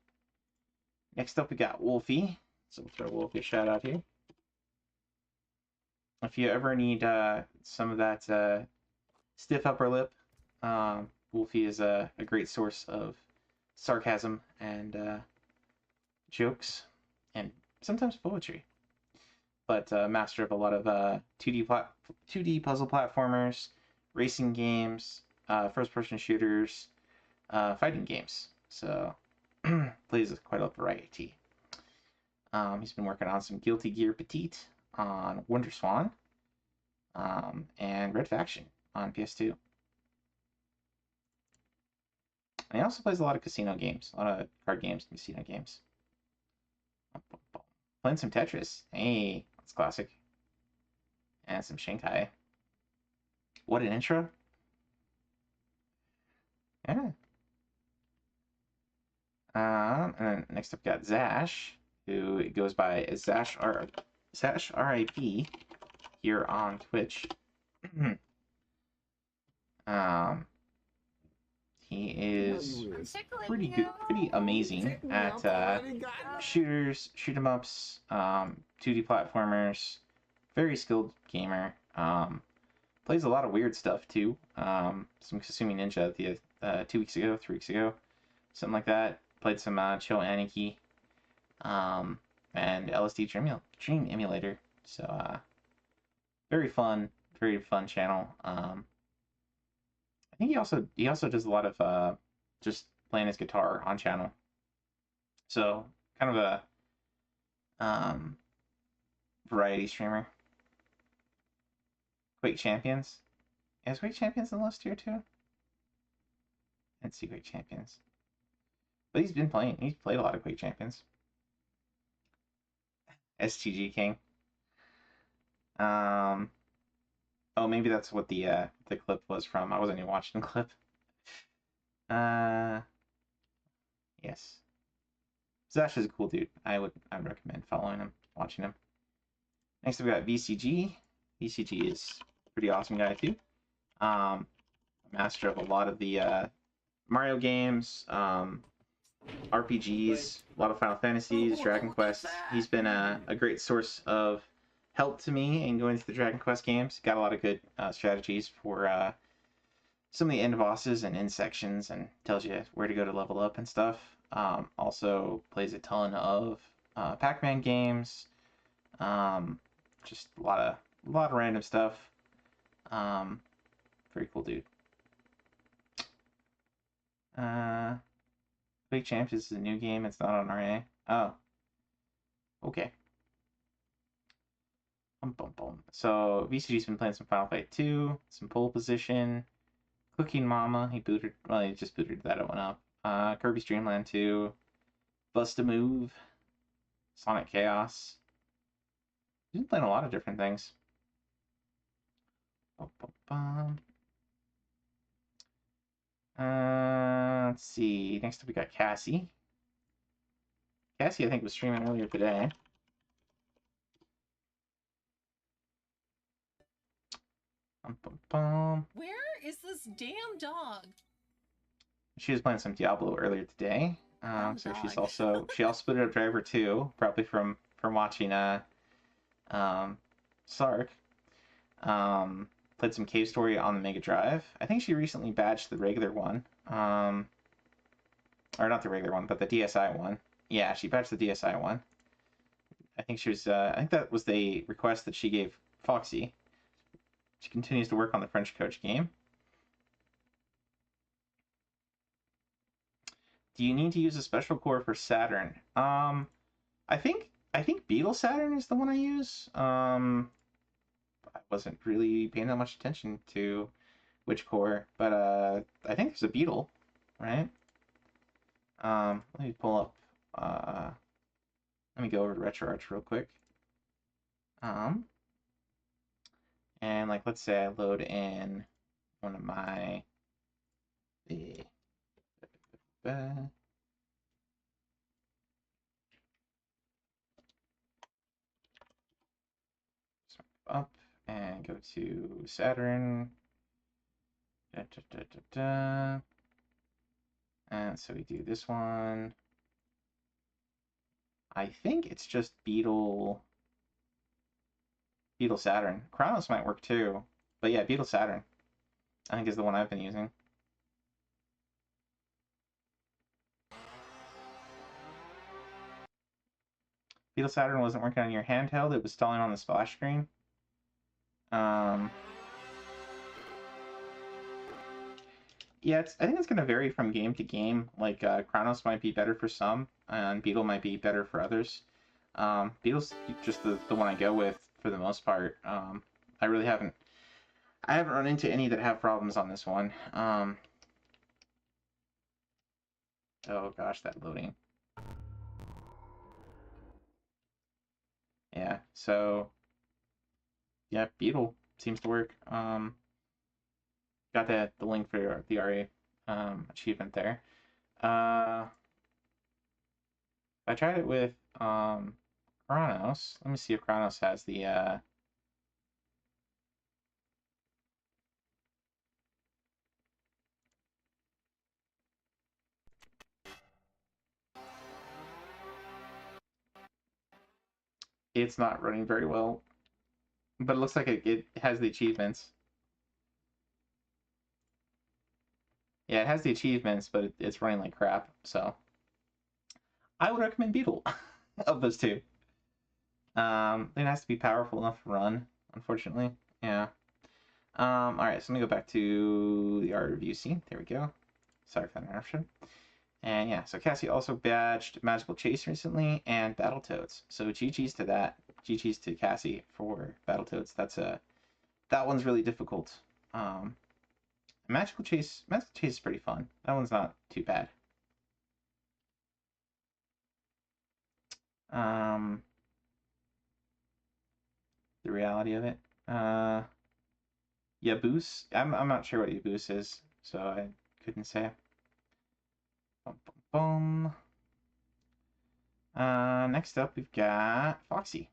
Next up, we got Wolfie. So we'll throw Wolfie a shout out here. If you ever need some of that stiff upper lip, Wolfie is a great source of sarcasm and jokes, and sometimes poetry. But master of a lot of 2D puzzle platformers, racing games, first-person shooters, fighting games. So plays quite a variety. He's been working on some Guilty Gear Petite on WonderSwan, and Red Faction on PS2. And he also plays a lot of casino games, a lot of card games and casino games. Playing some Tetris. Hey, that's classic. And some Shanghai. What an intro. Yeah. And then next up got Zash, who goes by Zash RIP here on Twitch. He is pretty good, pretty amazing at shooters, shoot 'em ups, 2D platformers. Very skilled gamer. Plays a lot of weird stuff too. Some Kasumi Ninja 2 weeks ago, 3 weeks ago, something like that. Played some Chill Anarchy, and LSD Dream Emulator. So very fun channel. I think he also does a lot of just playing his guitar on channel. So kind of a variety streamer. Quake Champions. Is Quake Champions in the list here too? Let's see Quake Champions. But he's been playing. He's played a lot of Quake Champions. STG King. Oh, maybe that's what the clip was from. I wasn't even watching the clip. Yes. Zash is a cool dude. I'd recommend following him, watching him. Next we got VCG. VCG is a pretty awesome guy too. Master of a lot of the Mario games, RPGs, a lot of Final Fantasies, Dragon Quest. He's been a great source of help to me in going through the Dragon Quest games. Got a lot of good strategies for some of the end bosses and end sections, and tells you where to go to level up and stuff. Also plays a ton of Pac-Man games. Just a lot of random stuff. Very cool dude. Quake Champions is a new game. It's not on RA. Oh. Okay. So VCG's been playing some Final Fight 2, some Pole Position, Cooking Mama. He just booted that one up. Kirby's Dream Land 2, Bust a Move, Sonic Chaos. He's been playing a lot of different things. Let's see. Next up we got Cassie. Cassie, I think, was streaming earlier today. Where is this damn dog? She was playing some Diablo earlier today. So she also booted up Driver 2, probably from watching Sark. Played some Cave Story on the Mega Drive. I think she recently badged the regular one. Or not the regular one, but the DSi one. Yeah, she badged the DSi one. I think she was. I think that was the request that she gave Foxy. She continues to work on the French Coach game. Do you need to use a special core for Saturn? I think Beetle Saturn is the one I use. I wasn't really paying that much attention to which core, but I think there's a Beetle, right? Let me pull up. Let me go over to RetroArch real quick. And like, let's say I load in one of my up and go to Saturn. And so we do this one. I think it's just Beetle Saturn. Chronos might work too. But yeah, Beetle Saturn, I think, is the one I've been using. Beetle Saturn wasn't working on your handheld, it was stalling on the splash screen. Yeah, I think it's going to vary from game to game. Like, Chronos might be better for some, and Beetle might be better for others. Beetle's just the one I go with for the most part. I haven't run into any that have problems on this one. Oh gosh, that loading. Yeah, so yeah, Beetle seems to work. Got the link for the RA achievement there. I tried it with Chronos. Let me see if Chronos has the it's not running very well, but it looks like it has the achievements. Yeah, it has the achievements, but it's running like crap, so I would recommend Beetle of those two. It has to be powerful enough to run, unfortunately. Yeah. Alright, so let me go back to the art review scene. There we go. Sorry for the interruption. And yeah, so Cassie also badged Magical Chase recently and Battletoads. So GG's to that. GG's to Cassie for Battletoads. That one's really difficult. Magical Chase is pretty fun. That one's not too bad. The reality of it. Yaboose. I'm not sure what Yaboose is, so I couldn't say. Boom, boom, boom. Next up, we've got Foxy.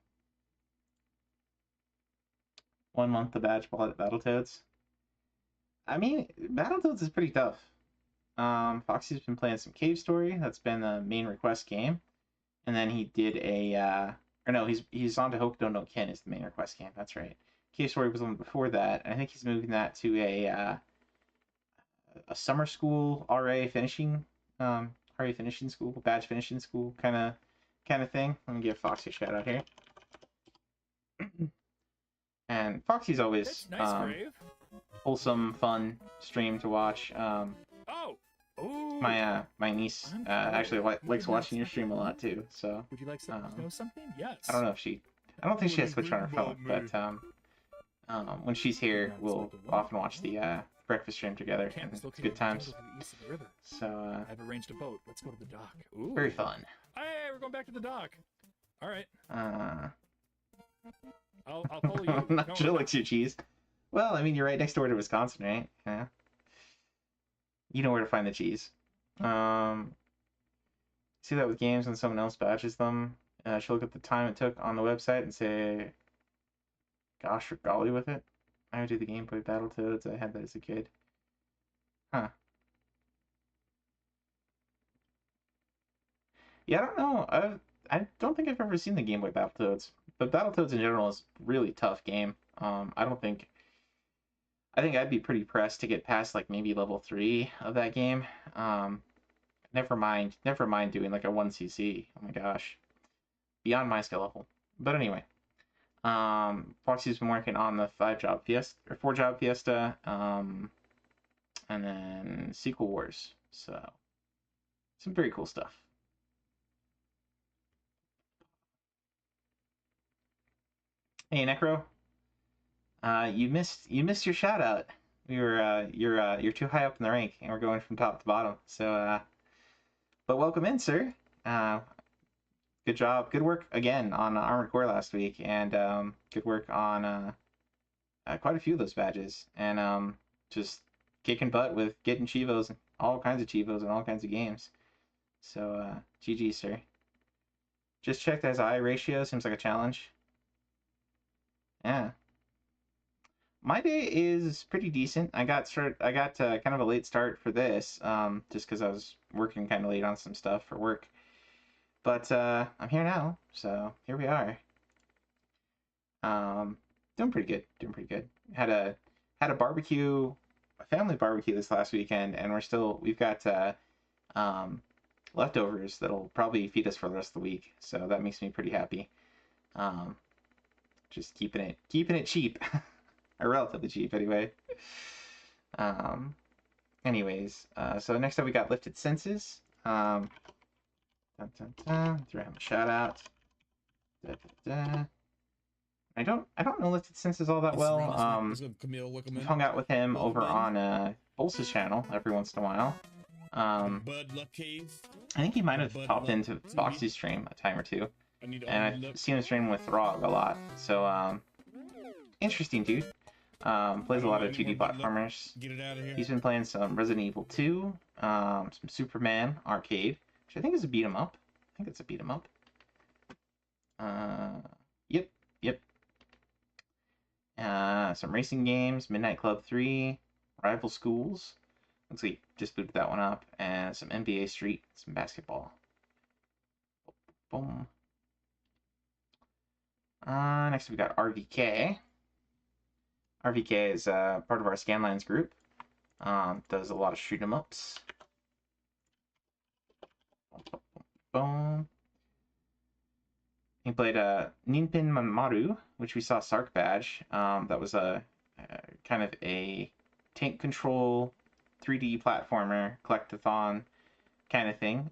1 month of badge Battletoads. I mean, Battletoads is pretty tough. Foxy's been playing some Cave Story. That's been the main request game. And then he did he's on to Hokuto no Ken is the main request game. That's right. Cave Story was on before that, and I think he's moving that to a summer school RA finishing school, badge finishing school kind of thing. Let me give Foxy a shout out here. And Foxy's always nice, wholesome, fun stream to watch. My niece actually likes watching your stream a lot too. So would you like to know something? Yes. I don't think she has Switch on her phone, but when she's here, we'll often watch the breakfast stream together, and it's good times. So I've arranged a boat. Let's go to the dock. Ooh. Very fun. Hey, we're going back to the dock. All right. I'll follow you. I'm not sure likes your cheese. Well, I mean, you're right next door to Wisconsin, right? Yeah. You know where to find the cheese. See that with games when someone else badges them. She'll look at the time it took on the website and say, gosh or golly with it. I would do the gameplay Battletoads. I had that as a kid. Huh. Yeah, I don't know. I don't think I've ever seen the Game Boy Battletoads, but Battletoads in general is a really tough game. I think I'd be pretty pressed to get past like maybe level 3 of that game. Never mind doing like a 1cc. Oh my gosh, beyond my skill level. But anyway, Foxy's been working on the 4-job Fiesta, and then Sequel Wars. So some very cool stuff. Hey Necro, you missed your shout out. You're too high up in the rank, and we're going from top to bottom. So, but welcome in, sir. Good job, good work again on Armored Core last week, and good work on quite a few of those badges, and just kicking butt with getting Chivos, all kinds of Chivos in all kinds of games. So, GG, sir. Just checked as eye ratio. Seems like a challenge. Yeah. My day is pretty decent. I got kind of a late start for this, just because I was working kind of late on some stuff for work. But I'm here now, so here we are. Doing pretty good. Had a barbecue, a family barbecue this last weekend, and we've got leftovers that'll probably feed us for the rest of the week. So that makes me pretty happy. Just keeping it cheap. Or relatively cheap anyway. Anyways, so next up we got Lifted Senses. Throw him a shout out. I don't know Lifted Senses all that well. I've hung out with him over on Bolsa's channel every once in a while. I think he might have popped into Foxy's stream a time or two. And I've seen him stream with Throg a lot. So interesting dude. Plays a lot of 2D platformers. He's been playing some Resident Evil 2, some Superman arcade, which I think is a beat 'em up. I think it's a beat 'em up. Yep. Some racing games, Midnight Club 3, Rival Schools. Looks like he just booted that one up, and some NBA Street, some basketball. Boom. Next we got RVK. RVK is part of our Scanlines group. Does a lot of shoot 'em ups. Boom. He played Ninpin Maru, which we saw Sark badge. That was a kind of a tank control 3D platformer collectathon kind of thing.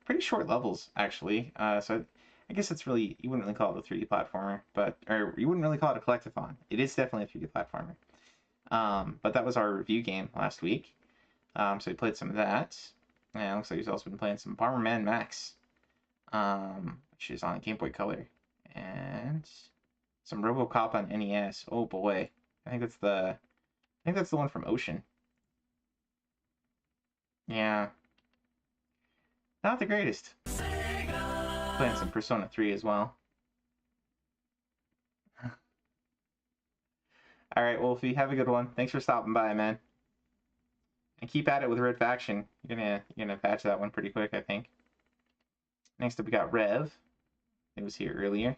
Pretty short levels actually. So I guess it's really, you wouldn't really call it a 3D platformer, or you wouldn't really call it a collectathon. It is definitely a 3D platformer. But that was our review game last week. So we played some of that. And it looks like he's also been playing some Bomberman Max, which is on Game Boy Color, and some RoboCop on NES. Oh boy, I think that's the one from Ocean. Yeah, not the greatest. Playing some Persona 3 as well. All right, Wolfie, have a good one. Thanks for stopping by, man. And keep at it with Red Faction. You're gonna patch that one pretty quick, I think. Next up, we got Rev. It was here earlier.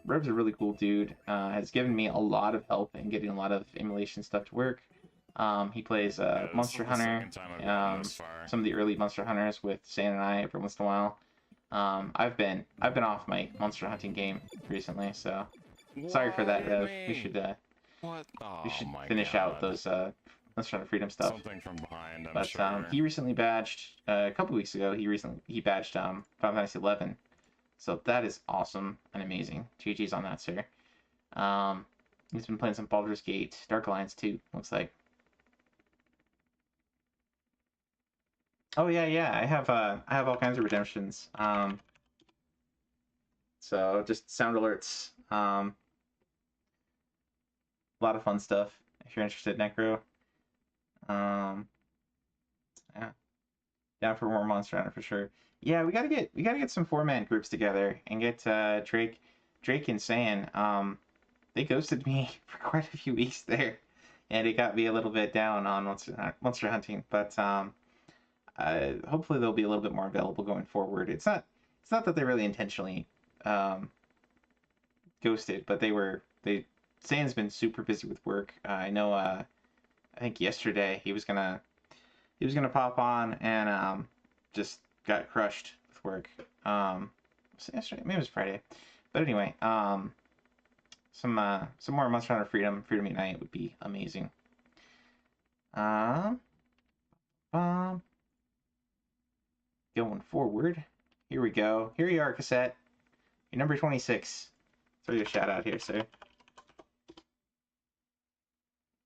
Rev's a really cool dude. Has given me a lot of help in getting a lot of emulation stuff to work. He plays Monster Hunter, some of the early Monster Hunters with Stan and I every once in a while. I've been off my monster hunting game recently, so sorry for that, Rev. We should finish out those Monster Hunter Freedom stuff. Something from behind, I'm but sure. he recently badged a couple weeks ago. He badged Final Fantasy 11, so that is awesome and amazing. GG's on that, sir. He's been playing some Baldur's Gate, Dark Alliance 2, looks like. Oh yeah. I have all kinds of redemptions. So just sound alerts. A lot of fun stuff if you're interested, Necro. Yeah, down for more Monster Hunter for sure. Yeah, we gotta get some 4-man groups together and get Drake and Saiyan. They ghosted me for quite a few weeks there, and it got me a little bit down on monster hunting. But hopefully they'll be a little bit more available going forward. It's not that they really intentionally ghosted, but Saiyan's been super busy with work. I know. I think yesterday he was gonna pop on and just got crushed with work. Yesterday, maybe it was Friday, but anyway, some more Monster Hunter Freedom Unite would be amazing. Going forward, here we go. Here you are, Cassette. You're number 26. Throw you a shout out here, sir.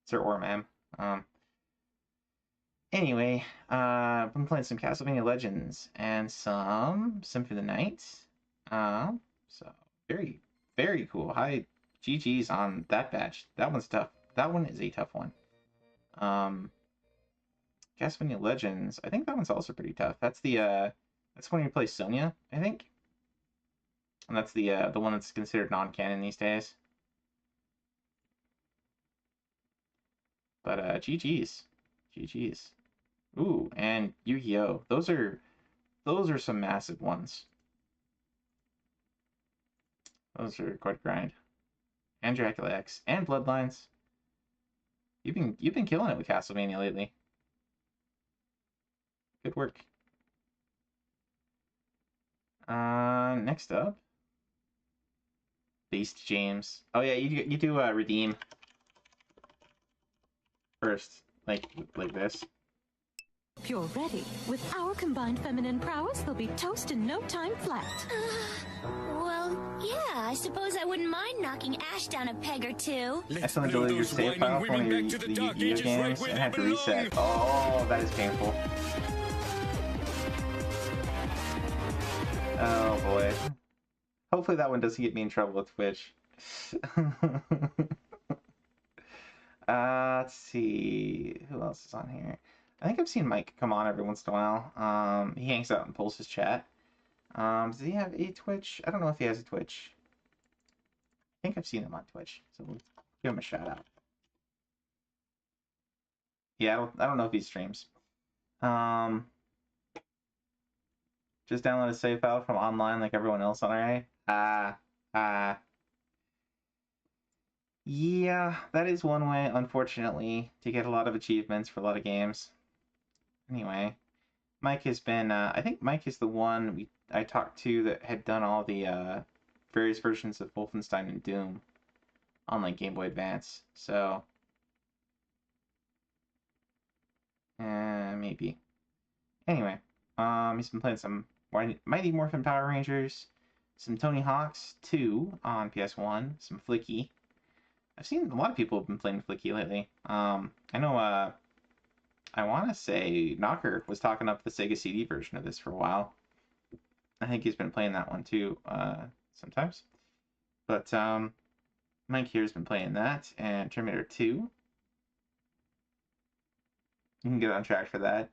Sir or ma'am. Anyway, been playing some Castlevania Legends and some Symphony of the Night. So very, very cool. High GG's on that batch. That one's tough. That one is a tough one. Castlevania Legends, I think that one's also pretty tough. That's when you play Sonya, I think. And that's the one that's considered non-canon these days. But GG's. Ooh, and Yu-Gi-Oh! Those are some massive ones. Those are quite a grind. And Dracula X and Bloodlines. You've been killing it with Castlevania lately. Good work. Next up, Beast James. Oh yeah, you do redeem first, like this. If you're ready, with our combined feminine prowess, they'll be toast in no time flat. Well, yeah, I suppose I wouldn't mind knocking Ash down a peg or two. I still deleted your save file from one of your Yu-Gi-Oh games and had to reset. Oh, that is painful. Oh boy. Hopefully that one doesn't get me in trouble with Twitch. Let's see. Who else is on here? I think I've seen Mike come on every once in a while. He hangs out in Pulse's chat. Does he have a Twitch? I don't know if he has a Twitch. I think I've seen him on Twitch, so we'll give him a shout out. Yeah, I don't know if he streams. Just download a save file from online like everyone else on RA. Yeah, that is one way, unfortunately, to get a lot of achievements for a lot of games. Anyway, Mike has been, I think Mike is the one I talked to that had done all the various versions of Wolfenstein and Doom. on like Game Boy Advance. So maybe. Anyway, he's been playing some Mighty Morphin Power Rangers, some Tony Hawk's 2 on PS1, some Flicky. I've seen a lot of people have been playing Flicky lately. I know I want to say Knocker was talking up the Sega CD version of this for a while. I think he's been playing that one too sometimes. But Mike here's been playing that, and Terminator 2. You can get on track for that.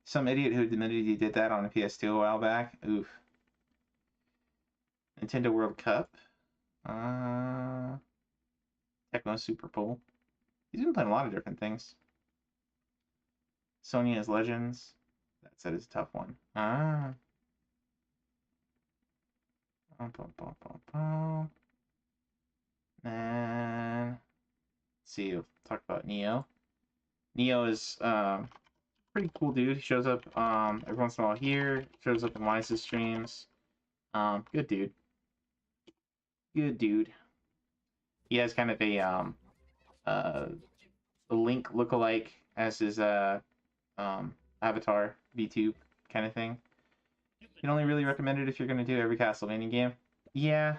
Some idiot who admitted he did that on a PS2 a while back. Oof. Nintendo World Cup. Tecmo Super Bowl. He's been playing a lot of different things. Sony as Legends. That set is a tough one. And let's see, we'll talk about Neo. Neo is pretty cool dude. He shows up every once in a while here. Shows up in Wise's streams. Good dude. Good dude. He has kind of a Link lookalike as his avatar, VTube kind of thing. You can only really recommend it if you're going to do every Castlevania game. Yeah.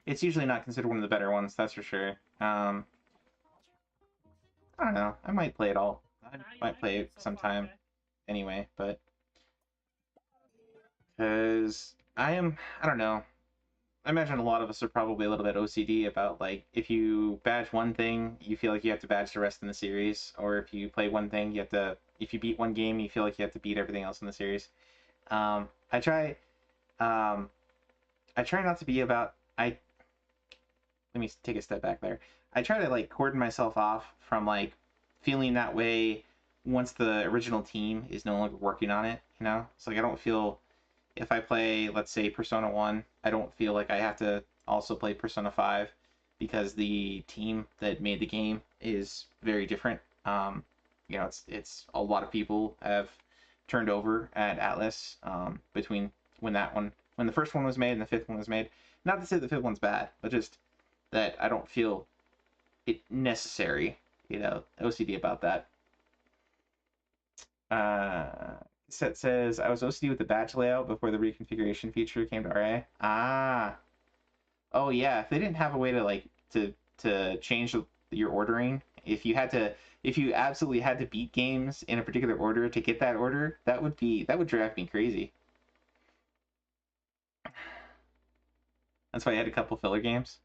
It's usually not considered one of the better ones, that's for sure. I don't know. I might play it all. I might play it sometime anyway, but... Because I don't know. I imagine a lot of us are probably a little bit OCD about, like, if you badge one thing, you feel like you have to badge the rest in the series, or if you play one thing, you have to... If you beat one game, you feel like you have to beat everything else in the series. I try not to be about... Let me take a step back there. I try to, like, cordon myself off from, like, feeling that way once the original team is no longer working on it, you know? It's like, I don't feel... If I play, let's say, Persona 1, I don't feel like I have to also play Persona 5 because the team that made the game is very different. You know, it's a lot of people have turned over at Atlas between when the first one was made and the fifth one was made. Not to say the fifth one's bad, but just that I don't feel it necessary, you know, OCD about that. Set says, I was OCD with the batch layout before the reconfiguration feature came to RA. Oh yeah, if they didn't have a way to, like, to change your ordering, if you absolutely had to beat games in a particular order to get that order, that would drive me crazy. That's why I had a couple filler games.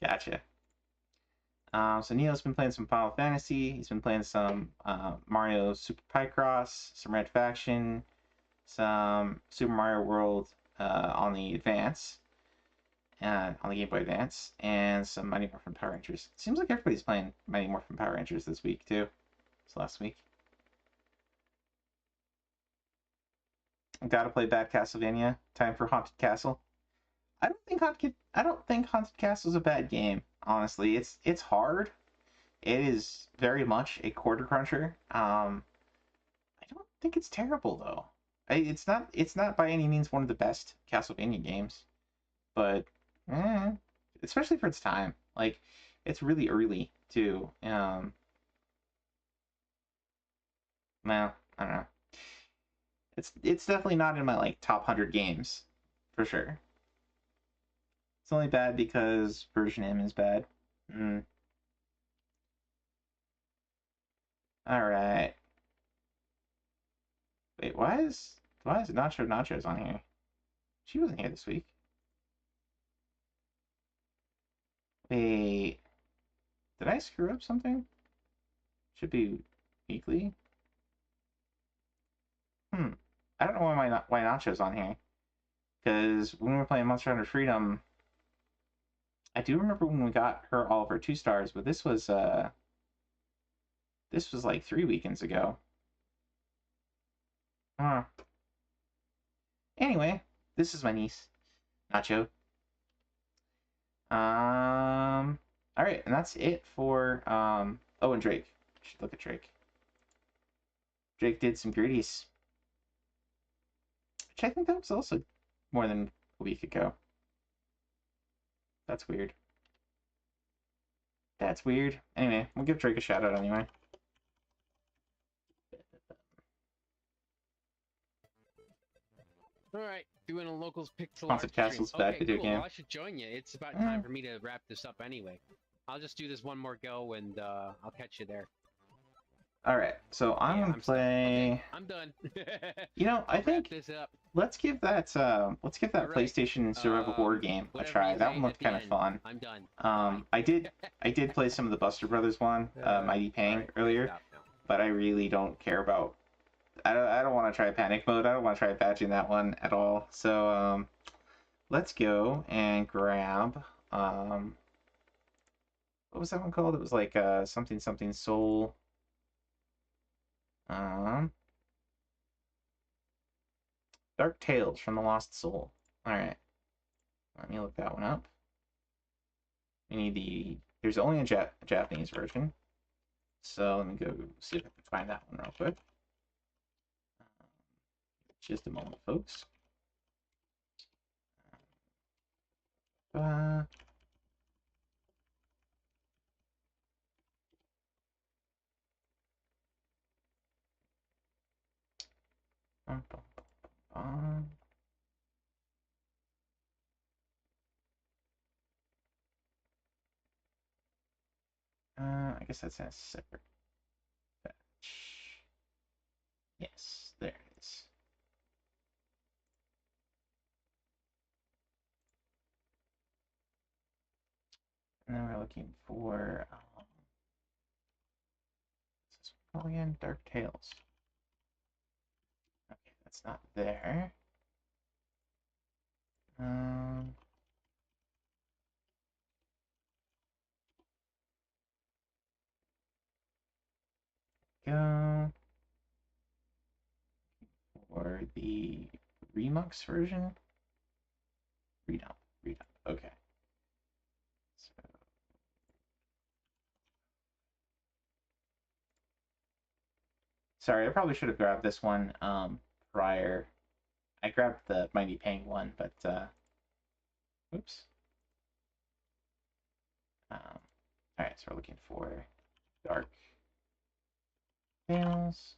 Gotcha. So Neo's been playing some Final Fantasy. He's been playing some Mario Super Picross, some Red Faction, some Super Mario World on the Advance, on the Game Boy Advance, and some Mighty Morphin Power Rangers. It seems like everybody's playing Mighty Morphin Power Rangers this week too. It's last week. Gotta play Bad Castlevania. Time for Haunted Castle. I don't think Haunted Castle is a bad game. Honestly, it's hard. It is very much a quarter cruncher. I don't think it's terrible though. It's not by any means one of the best Castlevania games, but especially for its time. Like, it's really early too. Well, I don't know. It's definitely not in my, like, top 100 games for sure. It's only bad because version M is bad. Alright. Wait, why is Nachos on here? She wasn't here this week. Wait. Did I screw up something? Should be weekly. I don't know why Nacho's on here. Because when we were playing Monster Hunter Freedom, I do remember when we got her all of her 2 stars, but this was like 3 weekends ago. Anyway, this is my niece, Nacho. Alright, and that's it for oh, and Drake. Should look at Drake. Drake did some Greedies, which I think that was also more than a week ago. But That's weird. That's weird. Anyway, we'll give Drake a shout out anyway. All right, doing a locals pixel Haunted art stream. Castle's bad Okay, video cool. game. Well, I should join you. It's about time for me to wrap this up anyway. I'll just do this one more go, and I'll catch you there. All right, so I'm gonna play. Okay, I'm done. You know, I think this up. let's give that PlayStation survival horror game a try. That one looked kind of fun. I'm done. I did play some of the Buster Brothers one, Mighty Pang earlier, but I really don't care about. I don't want to try panic mode. I don't want to try patching that one at all. So let's go and grab what was that one called? It was like something something soul. Dark Tales from the Lost Soul. Alright. Let me look that one up. We need there's only a Japanese version. So let me go see if I can find that one real quick. Just a moment, folks. I guess that's in a separate batch. Yes, there it is. And then we're looking for this one again, Dark Tales. Okay, that's not there. Go for the Remux version. Read up. Okay. So sorry, I probably should have grabbed this one prior. I grabbed the Mighty Pang one, but oops. Alright, so we're looking for Dark Tales.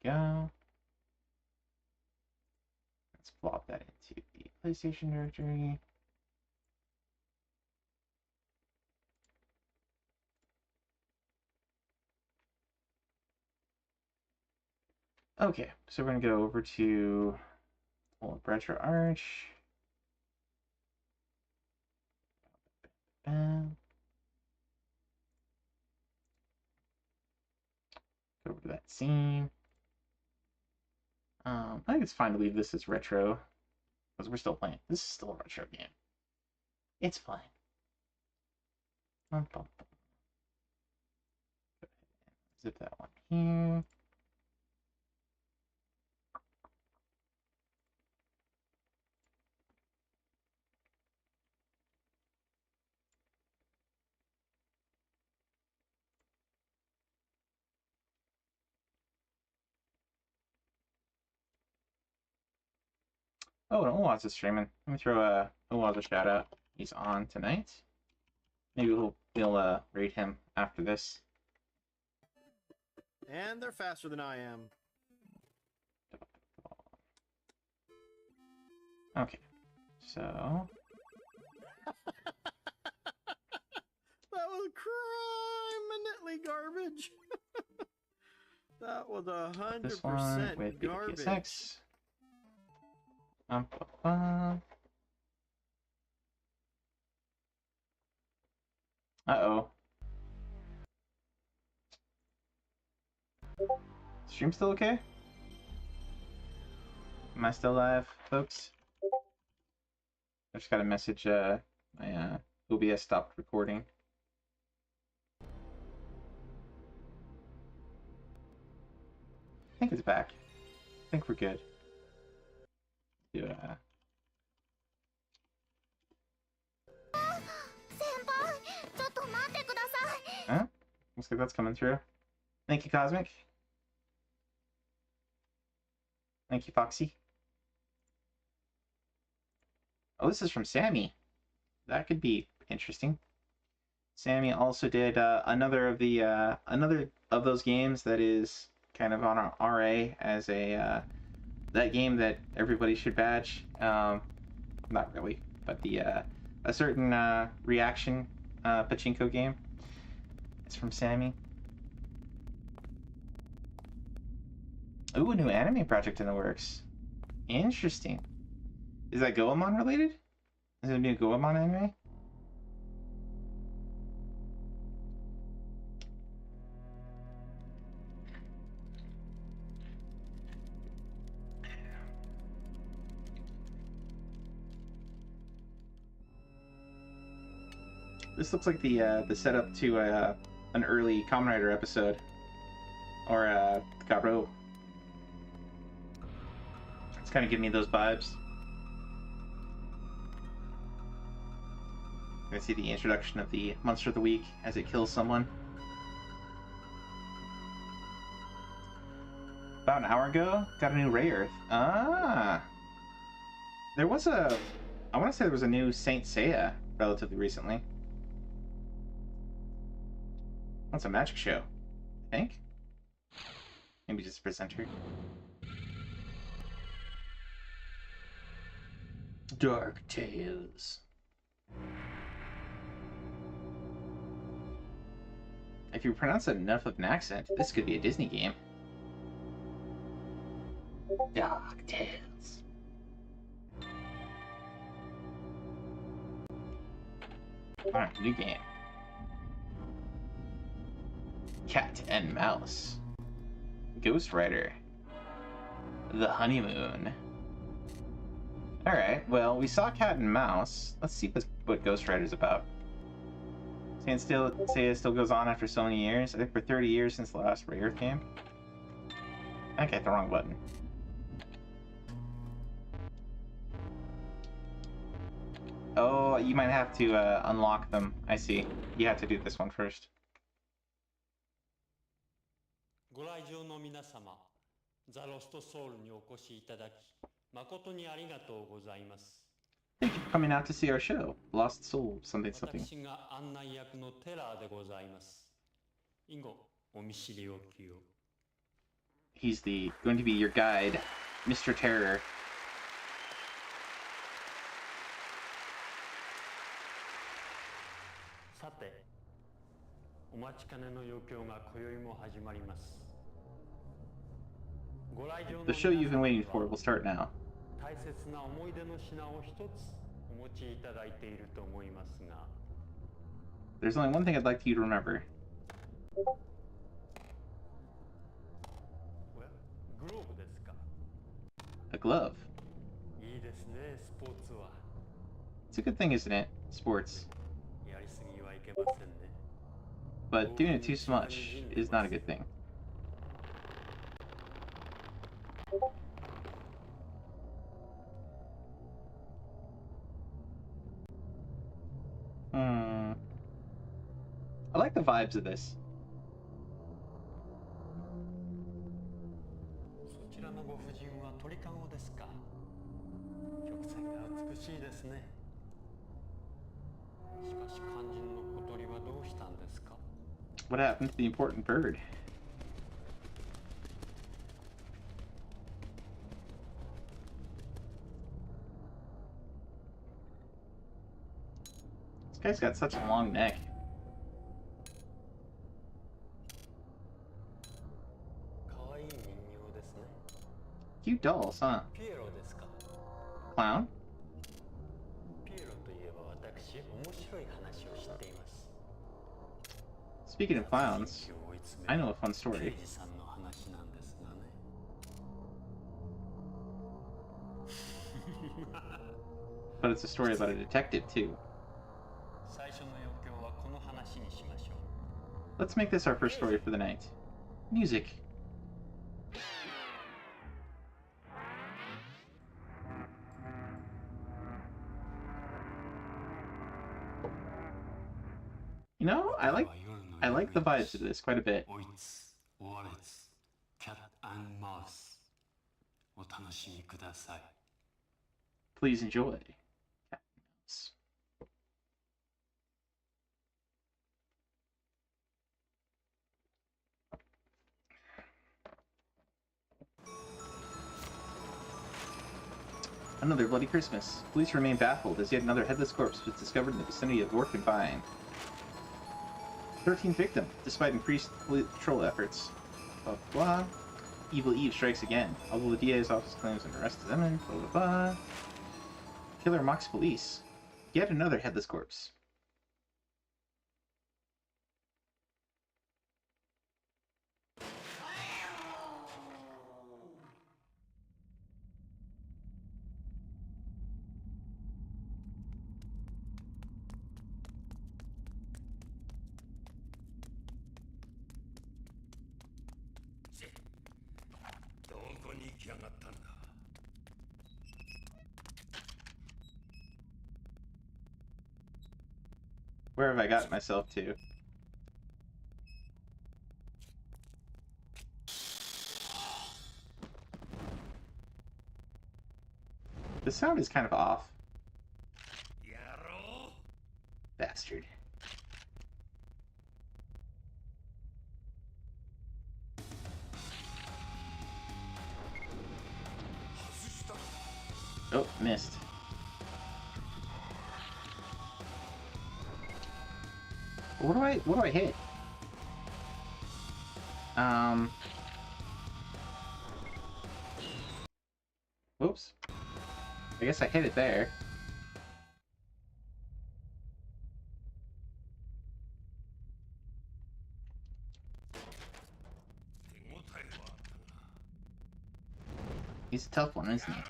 There we go. Let's plop that into the PlayStation directory. Okay, so we're going to go over to Retroarch. Go over to that scene. I think it's fine to leave this as retro, because we're still playing. This is still a retro game. It's fine. Zip that one here. Oh, and Owaz is streaming. Let me throw Owaz a shout out. He's on tonight. Maybe we'll rate him after this. And they're faster than I am. Okay, so That was criminally garbage. That was this one 100% with garbage. PSX. Uh-oh. Stream still okay? Am I still live, folks? I just got a message, my OBS stopped recording. I think it's back. I think we're good. Yeah. Huh? Looks like that's coming through. Thank you, Cosmic. Thank you, Foxy. Oh, this is from Sammy. That could be interesting. Sammy also did another of those games that is kind of on our RA as a that game that everybody should badge. Not really, but the a certain reaction pachinko game. It's from Sammy. Ooh, a new anime project in the works. Interesting. Is that Goemon related? Is it a new Goemon anime? This looks like the setup to an early Kamen Rider episode, or Garo. It's kind of giving me those vibes. I see the introduction of the Monster of the Week as it kills someone. About an hour ago, got a new Ray Earth. Ah! There was a... I want to say there was a new Saint Seiya relatively recently. That's a magic show, I think. Maybe just a presenter. Dark Tales. If you pronounce it enough of an accent, this could be a Disney game. Dark Tales. Alright, new game. Cat and Mouse. Ghost Rider. The Honeymoon. Alright, well, we saw Cat and Mouse. Let's see what Ghost Rider's about. Seiya still goes on after so many years. I think for 30 years since the last Ray Earth game. I hit the wrong button. Oh, you might have to unlock them. I see. You have to do this one first. ご来場の皆様、ザ・ロストソウルにお越しいただき、誠にありがとうございます。Thank you for coming out to see our show, Lost Soul, something something. 私が案内役のテラーでございます。以後、お見知りおきを。He's going to be your guide, Mr. Terror. さて、お待ちかねの余興が今宵も始まります。The show you've been waiting for will start now. 大切な思い出の品を一つお持ちいただいていると思いますが。There's only one thing I'd like you to remember. Glove ですか? A glove. いいですね、スポーツは。It's a good thing, isn't it? Sports. やりすぎはいけませんね。But doing it too much is not a good thing. I like the vibes of this. そちらのご婦人は鳥かごですか? 曲線が美しいですね。しかし肝心の小鳥はどうしたんですか? What happened to the important bird? This guy's got such a long neck. Cute dolls, huh? Clown? Speaking of clowns, I know a fun story. But it's a story about a detective, too. Let's make this our first story for the night. Music. You know, I like the vibes of this quite a bit. Please enjoy Another bloody Christmas. Police remain baffled as yet another headless corpse was discovered in the vicinity of Orc and Vine. 13th victim, despite increased patrol efforts. Blah, blah, blah. Evil Eve strikes again. Although the DA's office claims an arrest is imminent, blah, blah, blah. Killer mocks police. Yet another headless corpse. Where have I got myself to? The sound is kind of off. Bastard. Oh, missed. What do I hit? Whoops. I guess I hit it there. He's a tough one, isn't he?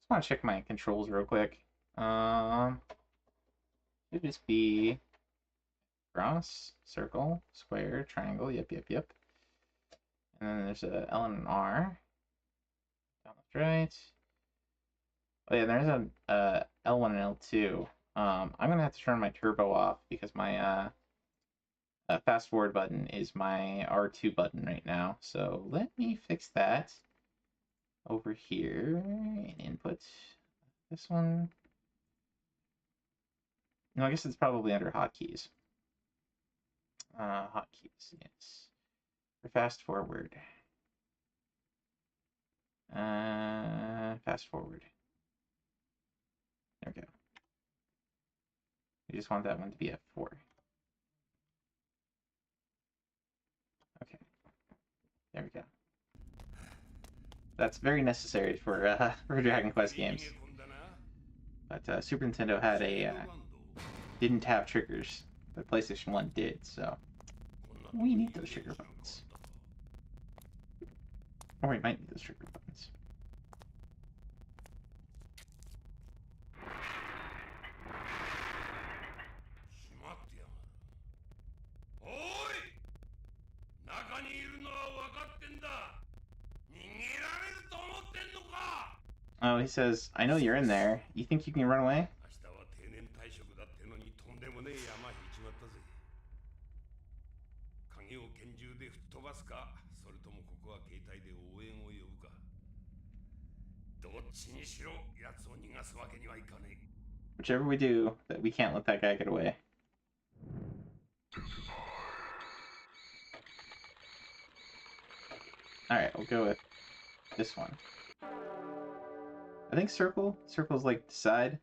Just want to check my controls real quick. It'd just be cross, circle, square, triangle. Yep. And then there's a L and an R. Down left, right. Oh yeah, there's a L1 and L2. I'm gonna have to turn my turbo off because my fast forward button is my R2 button right now. So let me fix that over here in input. This one. No, I guess it's probably under hotkeys. Hotkeys, yes. For fast forward. Fast forward. There we go. We just want that one to be F4. Okay. There we go. That's very necessary for Dragon Quest games. But Super Nintendo had a didn't have triggers, but PlayStation 1 did, so we need those trigger buttons. Or we might need those trigger buttons. Oh, he says, I know you're in there. You think you can run away? Whichever we do, that we can't let that guy get away. Alright, we'll go with this one. I think circle. Circle's like side.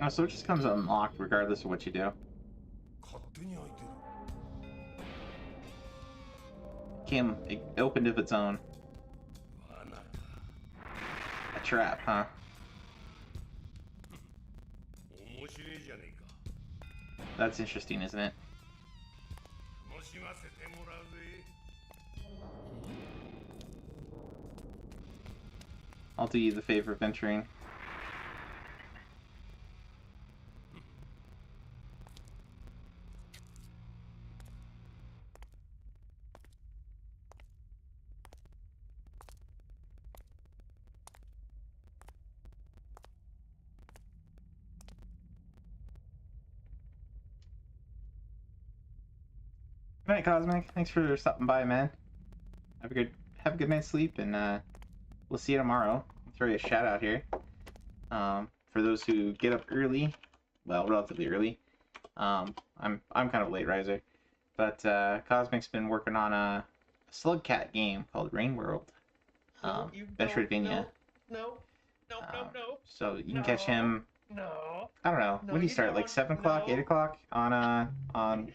Oh, so it just comes unlocked regardless of what you do. It opened of its own. A trap, huh? That's interesting, isn't it? I'll do you the favor of entering. Good night, Cosmic. Thanks for stopping by, man. Have a good night's sleep, and we'll see you tomorrow. I'll throw you a shout out here. For those who get up early, well, relatively early. I'm kind of a late riser, but Cosmic's been working on a slug cat game called Rain World. Metroidvania. No. So you can catch him. No. I don't know. When do you start? Like 7 o'clock, 8 o'clock on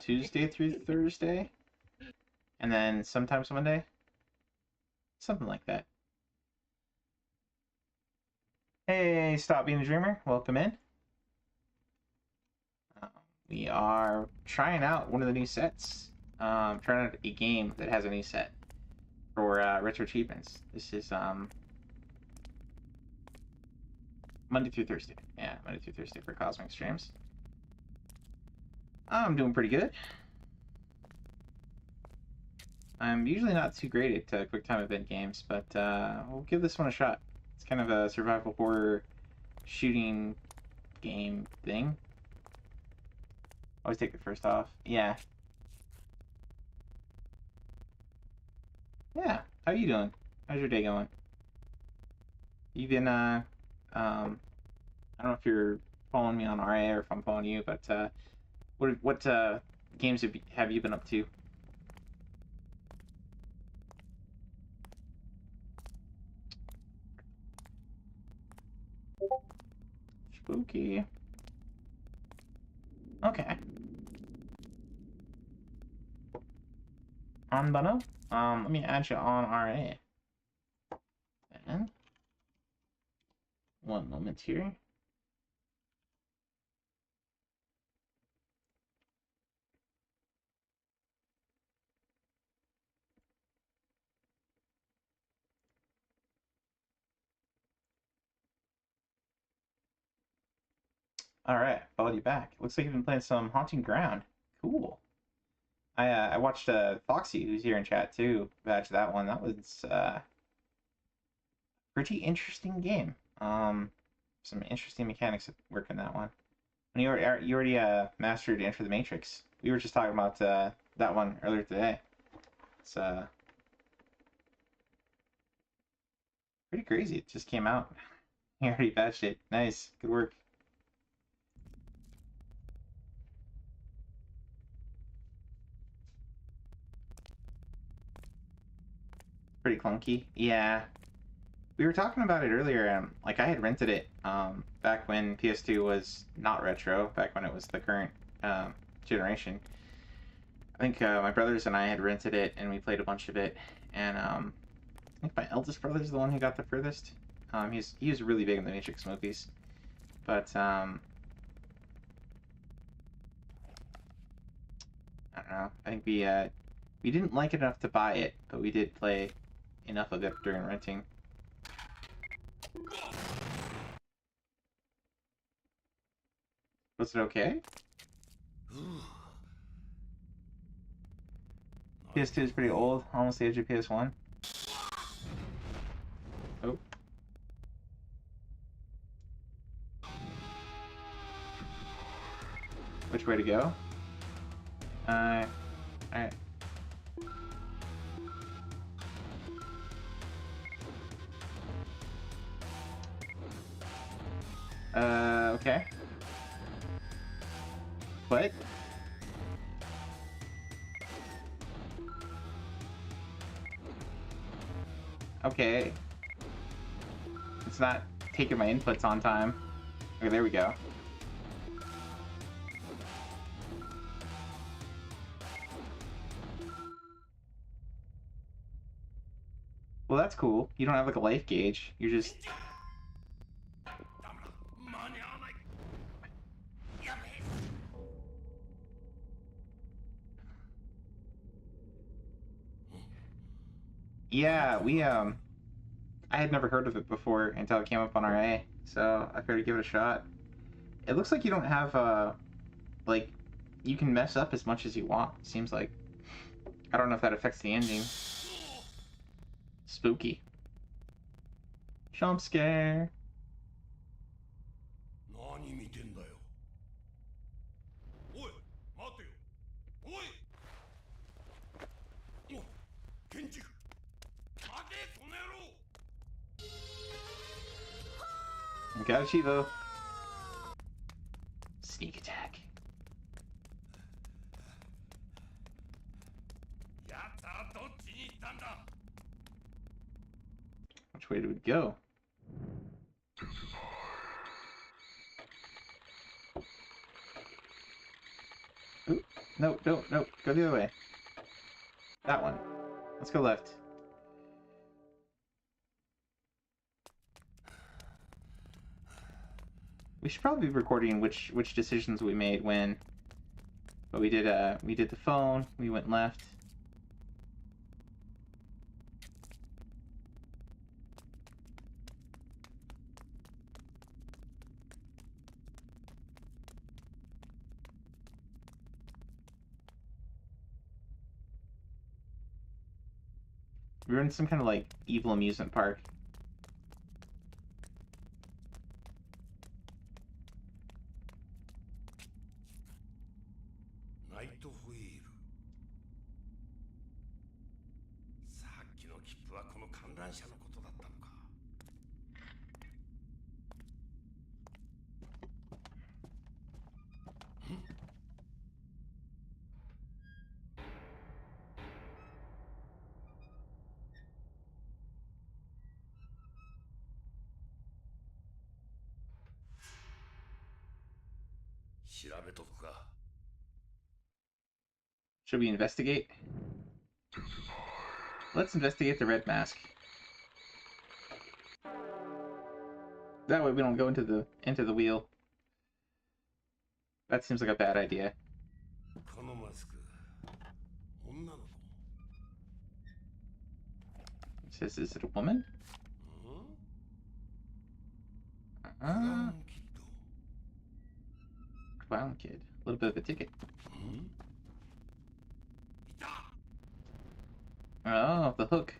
Tuesday through Thursday, and then sometimes Monday. Something like that. Hey, Stop Being a Dreamer. Welcome in. We are trying out one of the new sets. Trying out a game that has a new set for Retroachievements. This is Monday through Thursday. Yeah, Monday through Thursday for Cosmic Streams. I'm doing pretty good. I'm usually not too great at QuickTime event games, but we'll give this one a shot. It's kind of a survival horror shooting game thing. Always take the first off. Yeah. Yeah. How you doing? How's your day going? You've been I don't know if you're following me on RA or if I'm following you, but what games have you been up to? Spooky. Okay. On Bono? Let me add you on RA. And one moment here. Alright, followed you back. Looks like you've been playing some Haunting Ground. Cool. I watched Foxy, who's here in chat too, batch that one. That was pretty interesting game. Some interesting mechanics at work in that one. And you already mastered Enter the Matrix. We were just talking about that one earlier today. It's pretty crazy. It just came out. You already patched it. Nice. Good work. Pretty clunky. Yeah. We were talking about it earlier. Like I had rented it back when PS2 was not retro, back when it was the current generation. I think my brothers and I had rented it and we played a bunch of it. And I think my eldest brother's the one who got the furthest. He was really big in the Matrix movies, but I don't know. I think we didn't like it enough to buy it, but we did play enough of it during renting. Was it okay? PS2 is pretty old, almost the age of PS1. Oh. Which way to go? Alright. Okay. What? Okay. It's not taking my inputs on time. Okay, there we go. Well, that's cool. You don't have like a life gauge. You're just... Yeah, I had never heard of it before until it came up on RA, so I figured to give it a shot. It looks like you don't have, like, you can mess up as much as you want, seems like. I don't know if that affects the ending. Spooky. Jump scare. 何見てんだよ。おい、待てよ。おい。お、ケンジ。待て、この野郎。 Got Chivo. Sneak attack. やつはどっちに行ったんだ。 Which way do we go? Ooh, no, no, no. Go the other way. That one. Let's go left. We should probably be recording which decisions we made when. But we did the phone, we went left. We were in some kind of like evil amusement park. Should we investigate? Let's investigate the red mask. That way we don't go into the wheel. That seems like a bad idea. It says, is it a woman? Clown kid. A little bit of a ticket. Oh, the hook.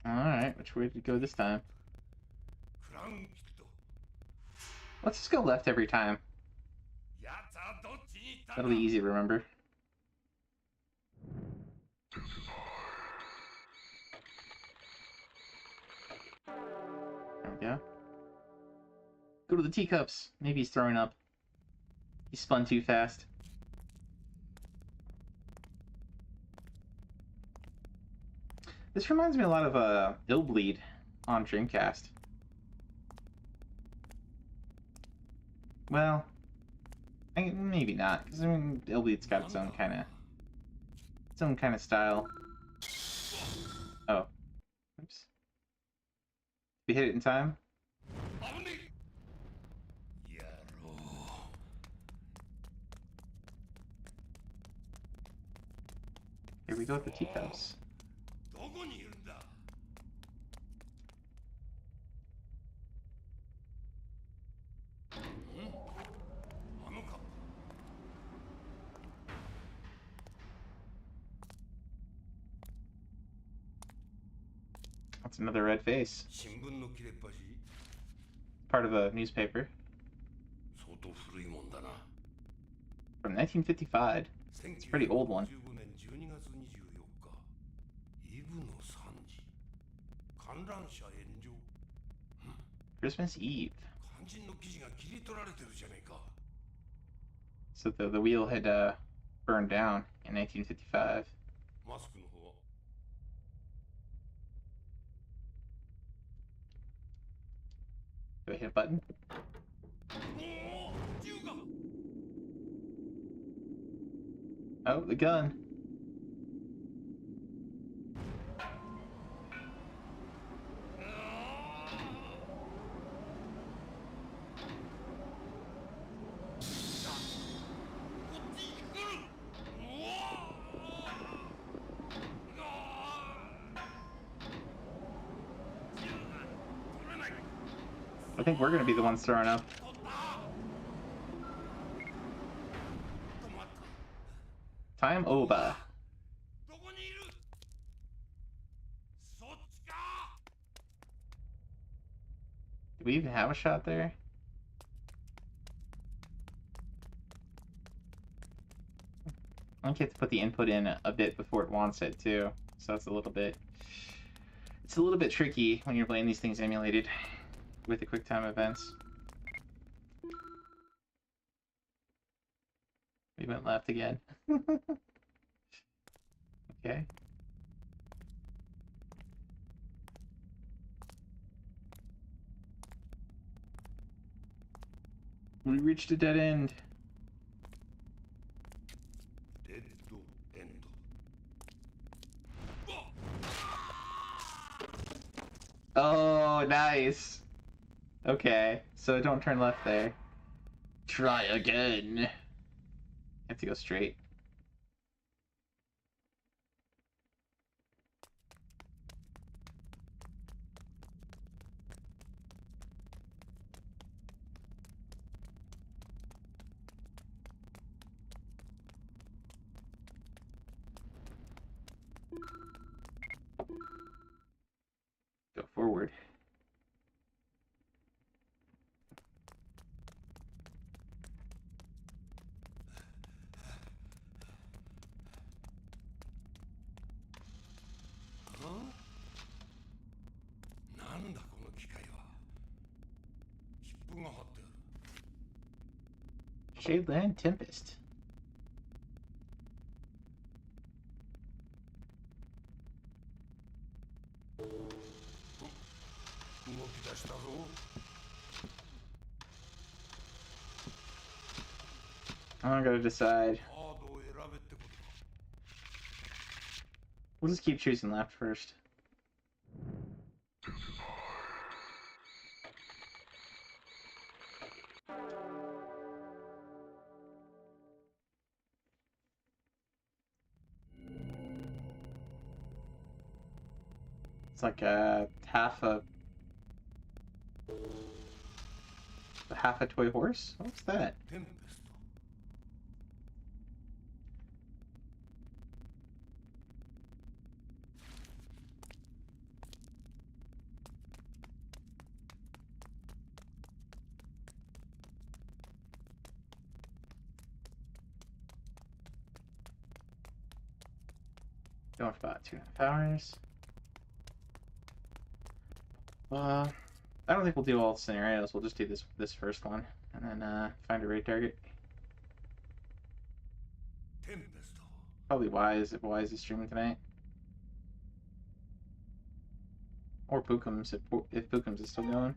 Alright, which way did we go this time? Let's just go left every time. That'll be easy to remember. There we go. Go to the teacups. Maybe he's throwing up. He spun too fast. This reminds me a lot of Illbleed on Dreamcast. Well, maybe not, because I mean, Illbleed's got its own kind of style. Oh, oops. We hit it in time. Here we go with the teacups. That's another red face. Part of a newspaper. From 1955. It's a pretty old one. Christmas Eve. So the wheel had burned down in 1955. Do I hit a button? Oh, the gun. I think we're gonna be the ones throwing up. Time over. Do we even have a shot there? I think you have to put the input in a bit before it wants it too, so it's a little bit tricky when you're playing these things emulated with the QuickTime events. We went left again. Okay. We reached a dead end. Oh, nice. Okay, so don't turn left there. Try again. You have to go straight. Go forward. Shadeland Tempest. I gotta decide. We'll just keep choosing left first. It's like a half a toy horse? What's that? Going for about 2.5 hours. I don't think we'll do all the scenarios. We'll just do this first one, and then find a raid target. Probably Wise if Wise is streaming tonight, or Pookums if Pookums is still going.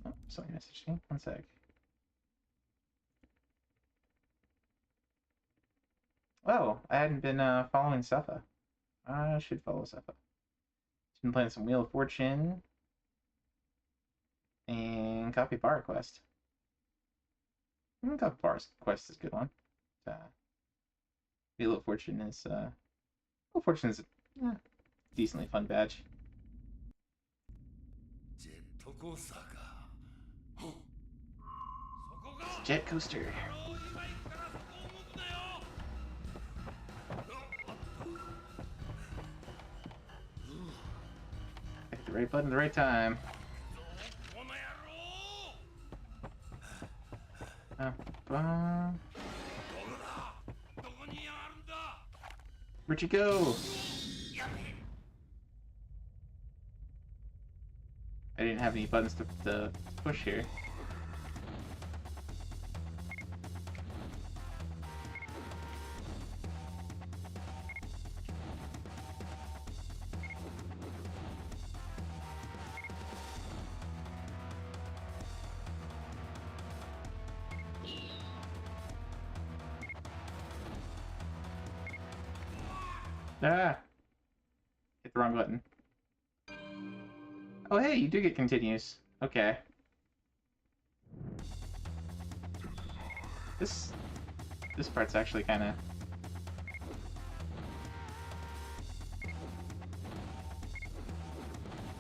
Oh, somebody messaged me. One sec. Oh, I hadn't been following Safa. I should follow Safa. She's been playing some Wheel of Fortune and Copy Bar Quest. Copy Bar Quest is a good one. Wheel of Fortune is Wheel of Fortune is a decently fun badge. Jet Coaster. Hit the right button at the right time. Where'd you go? I didn't have any buttons to push here. Ah! Hit the wrong button. Oh hey, you do get continues. Okay. This part's actually kinda...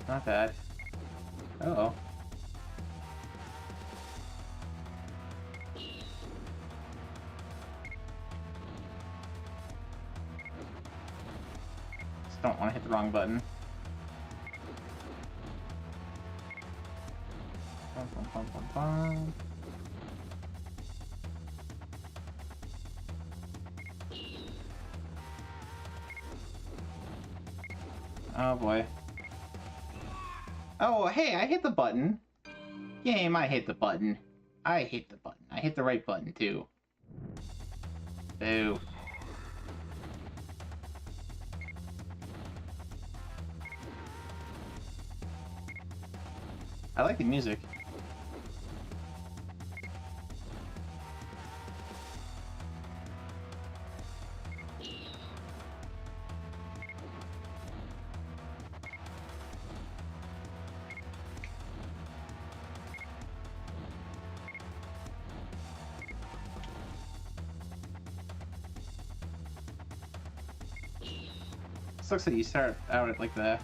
not bad. Uh-oh. Just don't want to hit the wrong button. Bum, bum, bum, bum, bum. Oh boy. Oh, hey, I hit the button. Game, I hit the button. I hit the button. I hit the right button, too. Boo. I like the music. Sucks that you start out at like the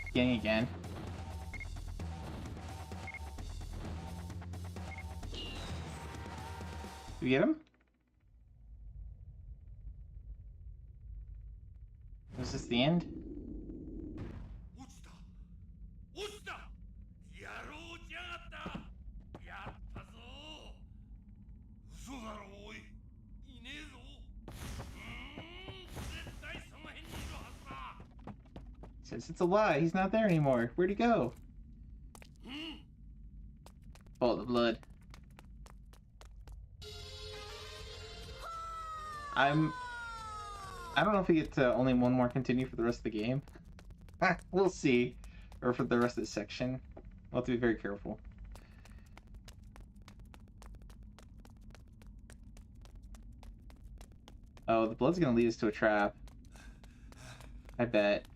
beginning again. Did we get him? Was this the end? Says it's a lie. He's not there anymore. Where'd he go? Oh, the blood. I don't know if we get to only one more continue for the rest of the game. We'll see. Or for the rest of this section. We'll have to be very careful. Oh, the blood's gonna lead us to a trap. I bet.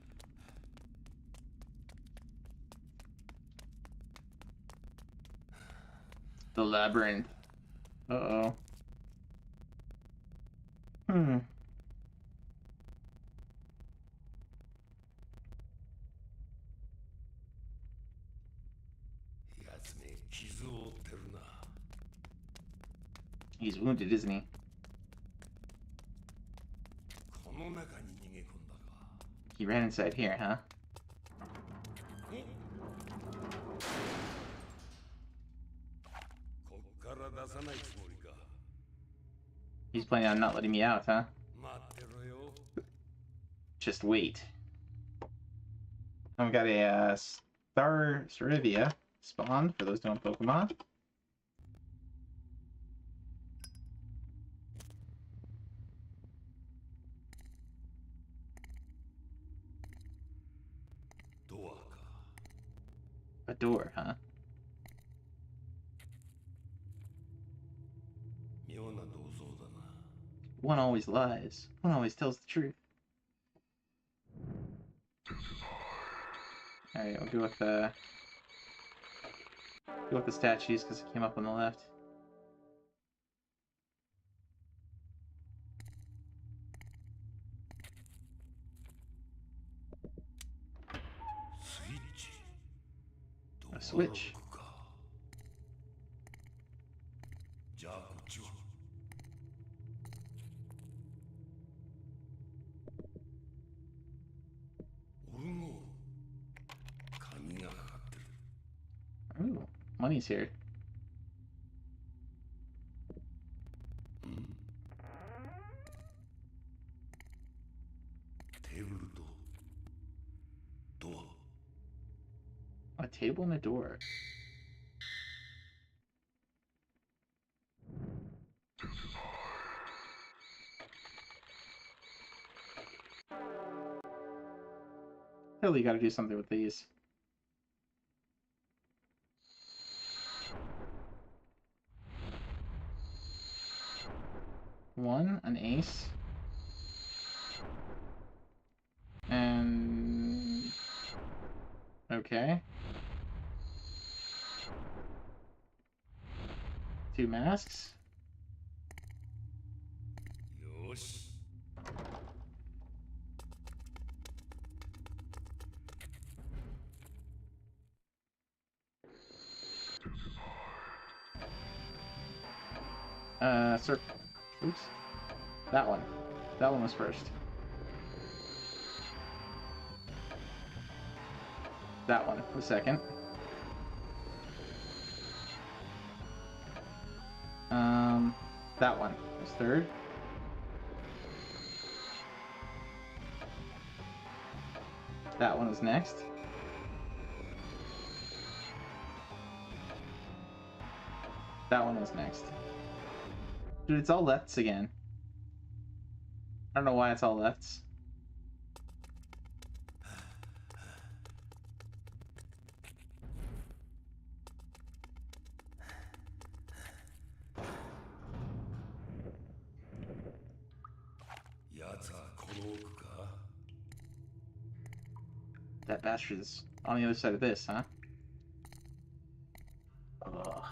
The labyrinth. Uh-oh. Hmm. He's wounded, isn't he? He ran inside here, huh? He's planning on not letting me out, huh? Just wait. And we got a Starivia spawn for those who don't Pokemon. A door, huh? One always lies. One always tells the truth. Alright, we'll go with the statues because it came up on the left. A switch. Ooh, money's here. A table and a door. Clearly you gotta do something with these. One, an ace. And... okay. Two masks. Oops. That one. That one was first. That one was second. That one was third. That one was next. That one was next. Dude, it's all lefts again. I don't know why it's all lefts. That bastard's on the other side of this, huh? Ugh.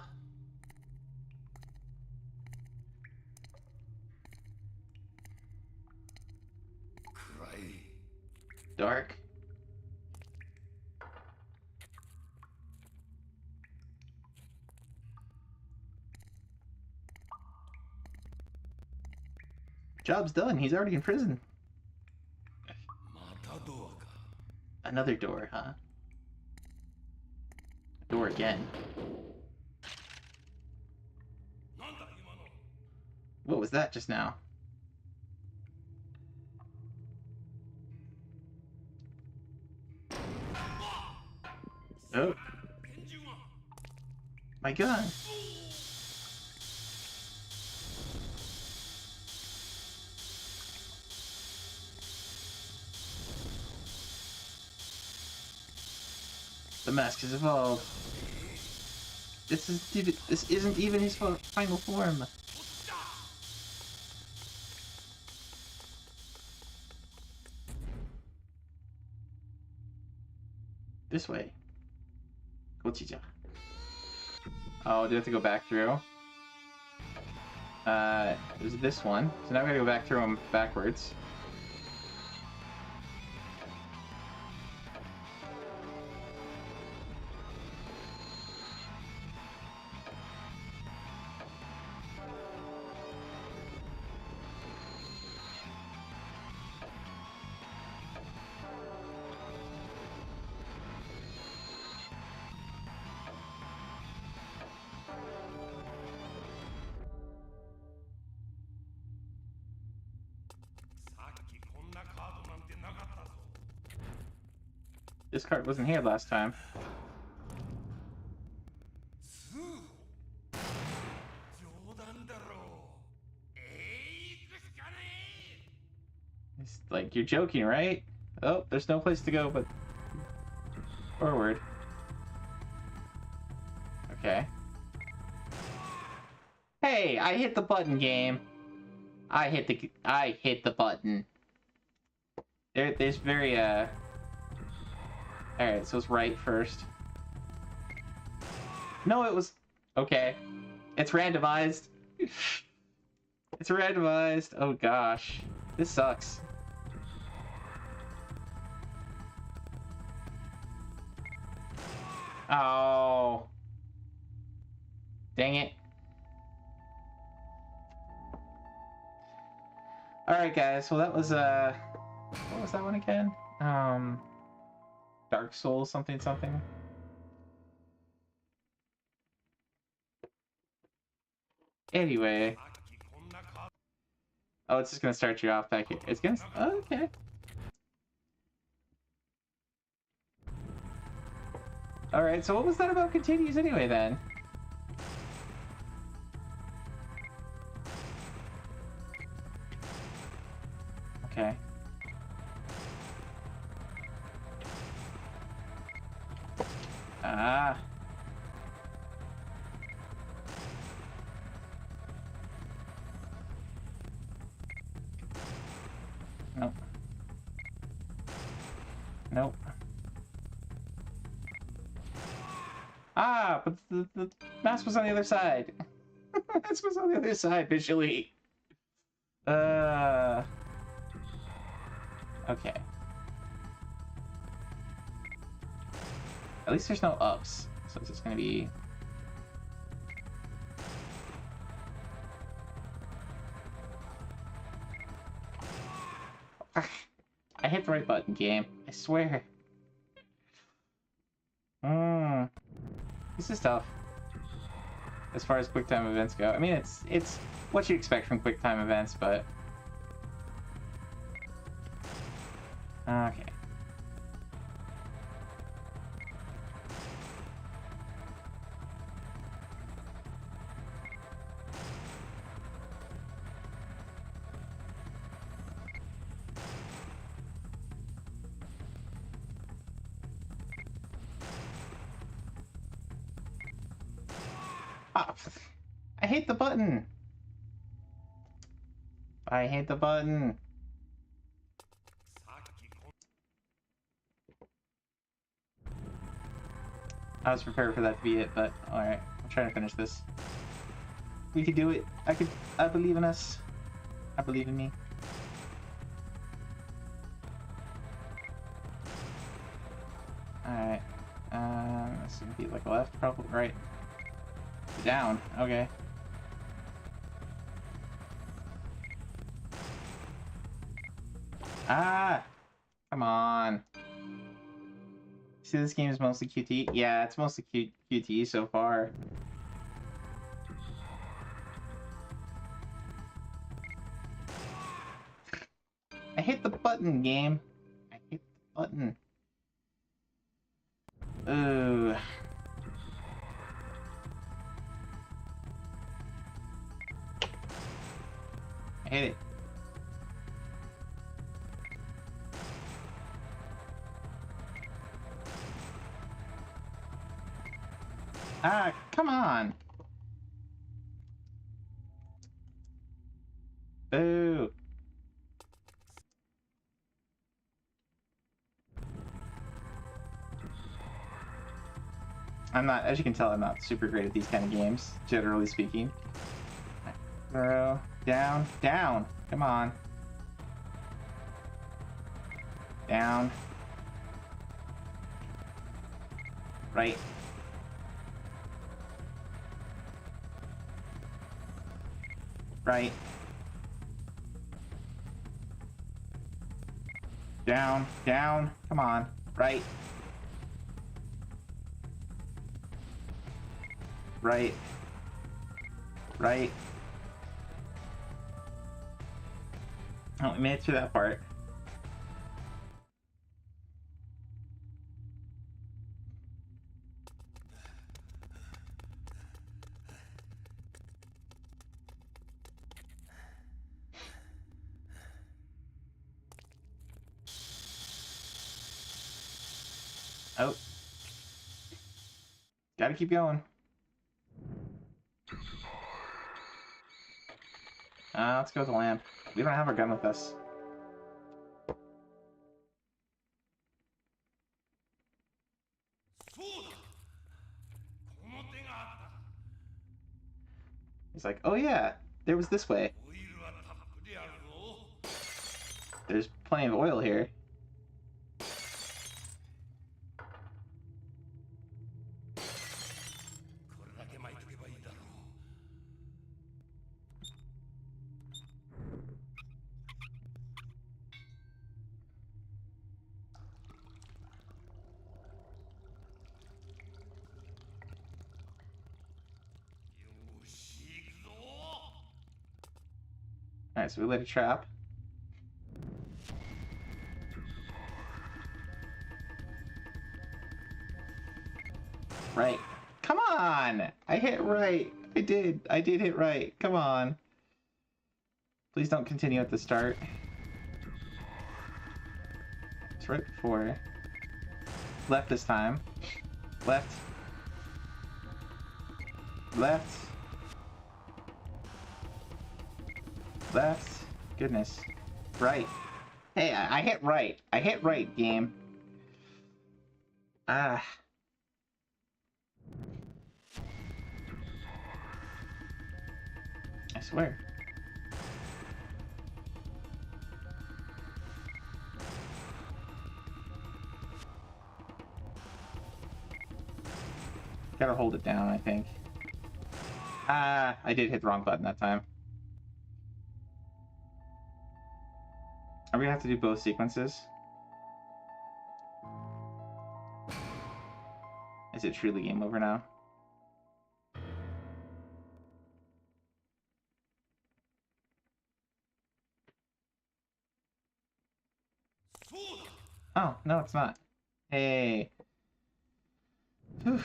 Dark. Job's done. He's already in prison. Another door, huh? Door again. What was that just now? Oh. My gun. The mask has evolved. This isn't even his final form. This way. Gochija. Oh, do I have to go back through? There's this one. So now we gotta go back through them backwards. This card wasn't here last time. It's like, you're joking, right? Oh, there's no place to go but forward. Okay. Hey, I hit the button, game. I hit the button. There's very Alright, so it's right first. No, it was... Okay. It's randomized. It's randomized. Oh gosh. This sucks. Oh. Dang it. Alright guys, well that was what was that one again? Dark Souls something something. Anyway. Oh, it's just gonna start you off back here. It's gonna... Oh, okay. Alright, so what was that about continues anyway then? Okay. Ah. Nope. Nope. Ah, but the mask was on the other side. The mask was on the other side visually. Okay. At least there's no ups, so it's just gonna be... hit the right button, game. I swear. This is tough. As far as QuickTime events go. I mean, it's what you expect from QuickTime events, but... Okay. Ah, I hate the button. I hate the button. I was prepared for that to be it, but alright. I'm trying to finish this. We could do it. I believe in us. I believe in me. Alright. This would be like left, probably right. Down. Okay. Ah! Come on. See, this game is mostly QT? Yeah, it's mostly QT so far. I hit the button, game. I hit the button. Ooh. I hit it. Ah, come on. Boo. I'm not, as you can tell, I'm not super great at these kind of games, generally speaking. Throw. Down. Down. Come on. Down. Right. Right. Down. Down. Come on. Right. Right. Right. Oh, we made it through that part. Oh. Gotta keep going. Let's go with the lamp. We don't have our gun with us. He's like, oh yeah, there was this way. There's plenty of oil here. Alright, so we lit a trap. Right. Come on! I hit right. I did hit right. Come on. Please don't continue at the start. It's right before. Left this time. Left. Left. Left. Goodness. Right. Hey, I hit right. I hit right, game. Ah. I swear. Gotta hold it down, I think. Ah, I did hit the wrong button that time. Are we gonna have to do both sequences? Is it truly game over now? Oh, no, it's not. Hey. Whew.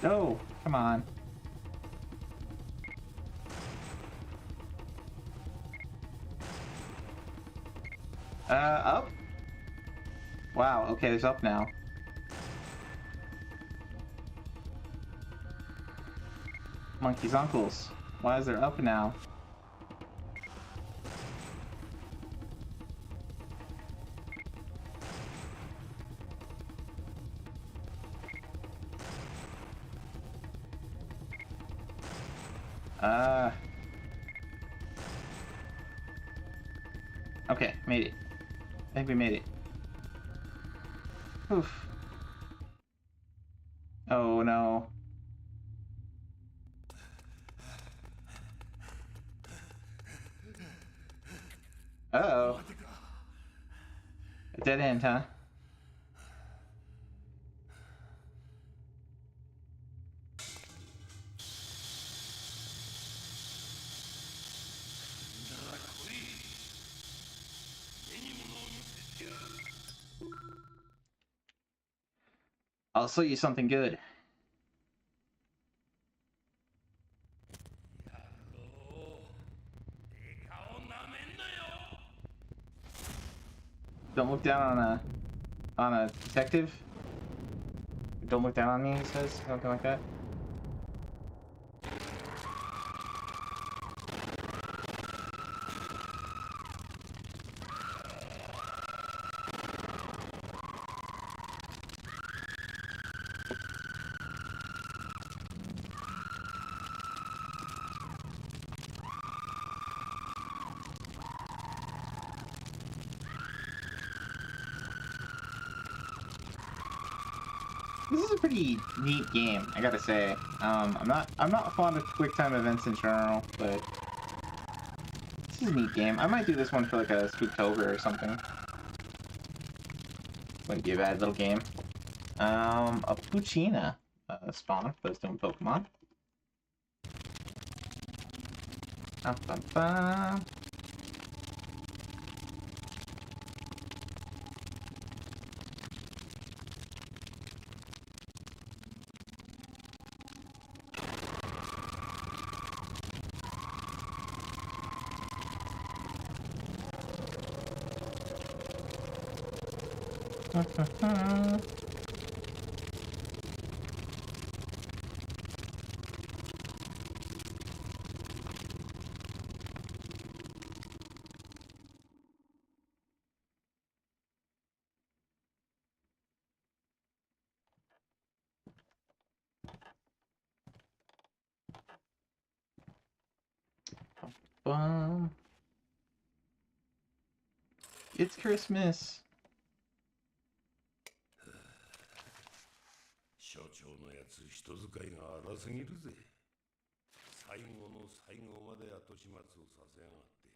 No, come on. Up? Wow, okay, there's up now. Monkey's uncles. Why is there up now? Okay, made it. I think we made it. Oof. Oh no. Uh-oh. A dead end, huh? I'll show you something good. Don't look down on a detective. Don't look down on me, he says, something like that. This is a pretty neat game, I gotta say. I'm not fond of quick time events in general, but this is a neat game. I might do this one for like a Spooktober or something. Wouldn't be a bad little game. A Puccina spawn for those doing Pokemon. It's Christmas. 所長のやつ人使いが荒すぎるぜ。最後の最後まで後始末をさせやがって。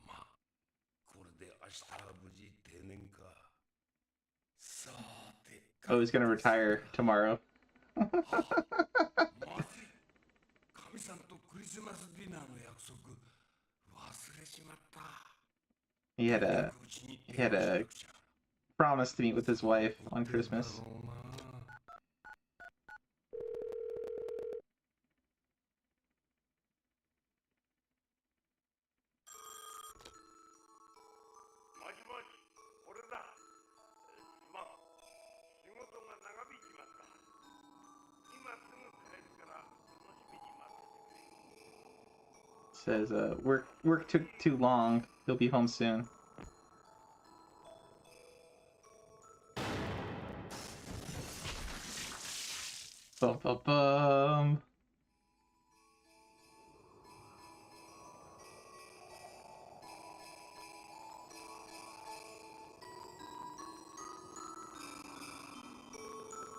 まあ、これで明日は無事定年か。さて。Oh, he's gonna retire tomorrow. マジ。神さんとクリスマスディナーの約束忘れちまった。He had a promise to meet with his wife on Christmas. Says, work took too long. He'll be home soon. Bum bum bum.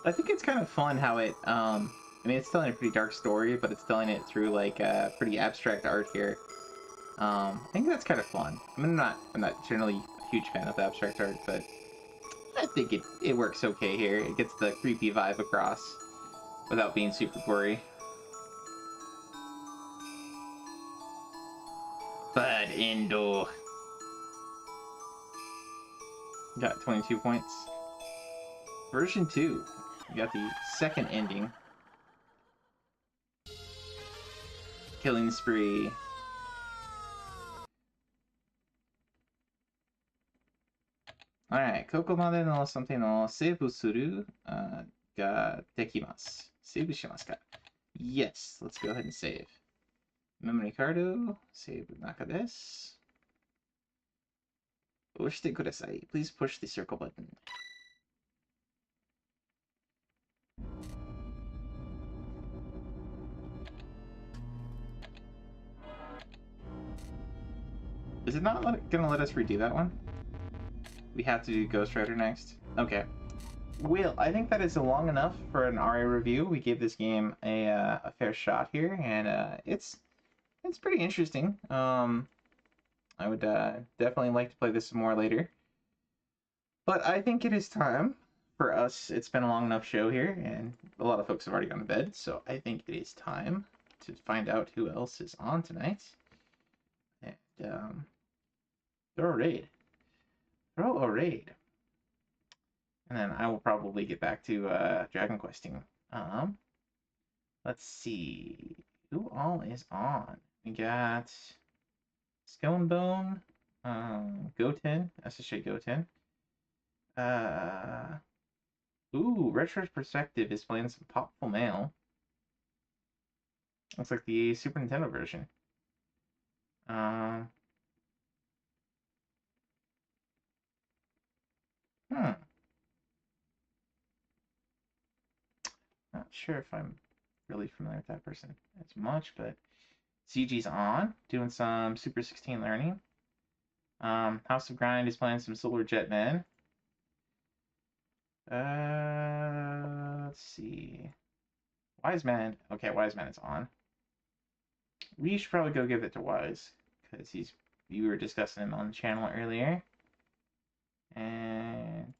I think it's kind of fun how it, I mean, it's telling a pretty dark story, but it's telling it through like pretty abstract art here. I think that's kind of fun. I mean, I'm not generally a huge fan of abstract art, but I think it works okay here. It gets the creepy vibe across without being super gory. But Indo got 22 points. Version 2, you got the second ending. Killing spree. Alright, ここまでのsomethingをセーブするができます。セーブしますか? Yes, let's go ahead and save. Memory card, セーブ中です。押してください. Please push the circle button. Is it not gonna let us redo that one? We have to do Ghost Rider next? Okay. Well, I think that is long enough for an RA review. We gave this game a fair shot here, and it's pretty interesting. I would definitely like to play this some more later. But I think it is time for us. It's been a long enough show here, and a lot of folks have already gone to bed, so I think it is time to find out who else is on tonight. And throw a raid. Throw a raid. And then I will probably get back to Dragon Questing. Let's see. Who all is on? We got Stonebone, Goten, SSJ Goten. Ooh, Retro Perspective is playing some Popful Mail. Looks like the Super Nintendo version. Not sure if I'm really familiar with that person as much, but CG's on, doing some Super 16 learning. House of Grind is playing some Solar Jetman. Let's see. Wiseman. Okay, Wiseman is on. We should probably go give it to Wise, because you were discussing him on the channel earlier. And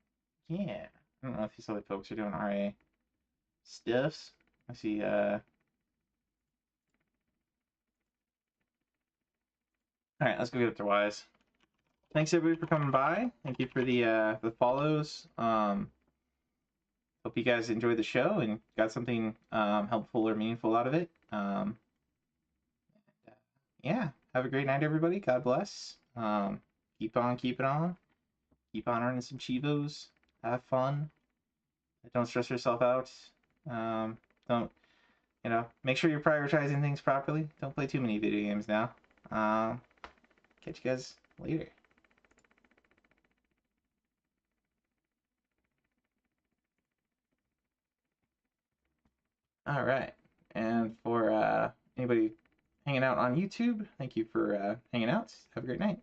yeah, I don't know if these other folks are doing RA stuffs. I see, Alright, let's go give it to Wise. Thanks everybody for coming by. Thank you for the follows. Hope you guys enjoyed the show and got something helpful or meaningful out of it. Yeah, have a great night, everybody. God bless. Keep on keeping on. Keep on earning some Chivos. Have fun. Don't stress yourself out. Don't, make sure you're prioritizing things properly. Don't play too many video games now. Catch you guys later. All right, and for anybody hanging out on YouTube, thank you for hanging out. Have a great night.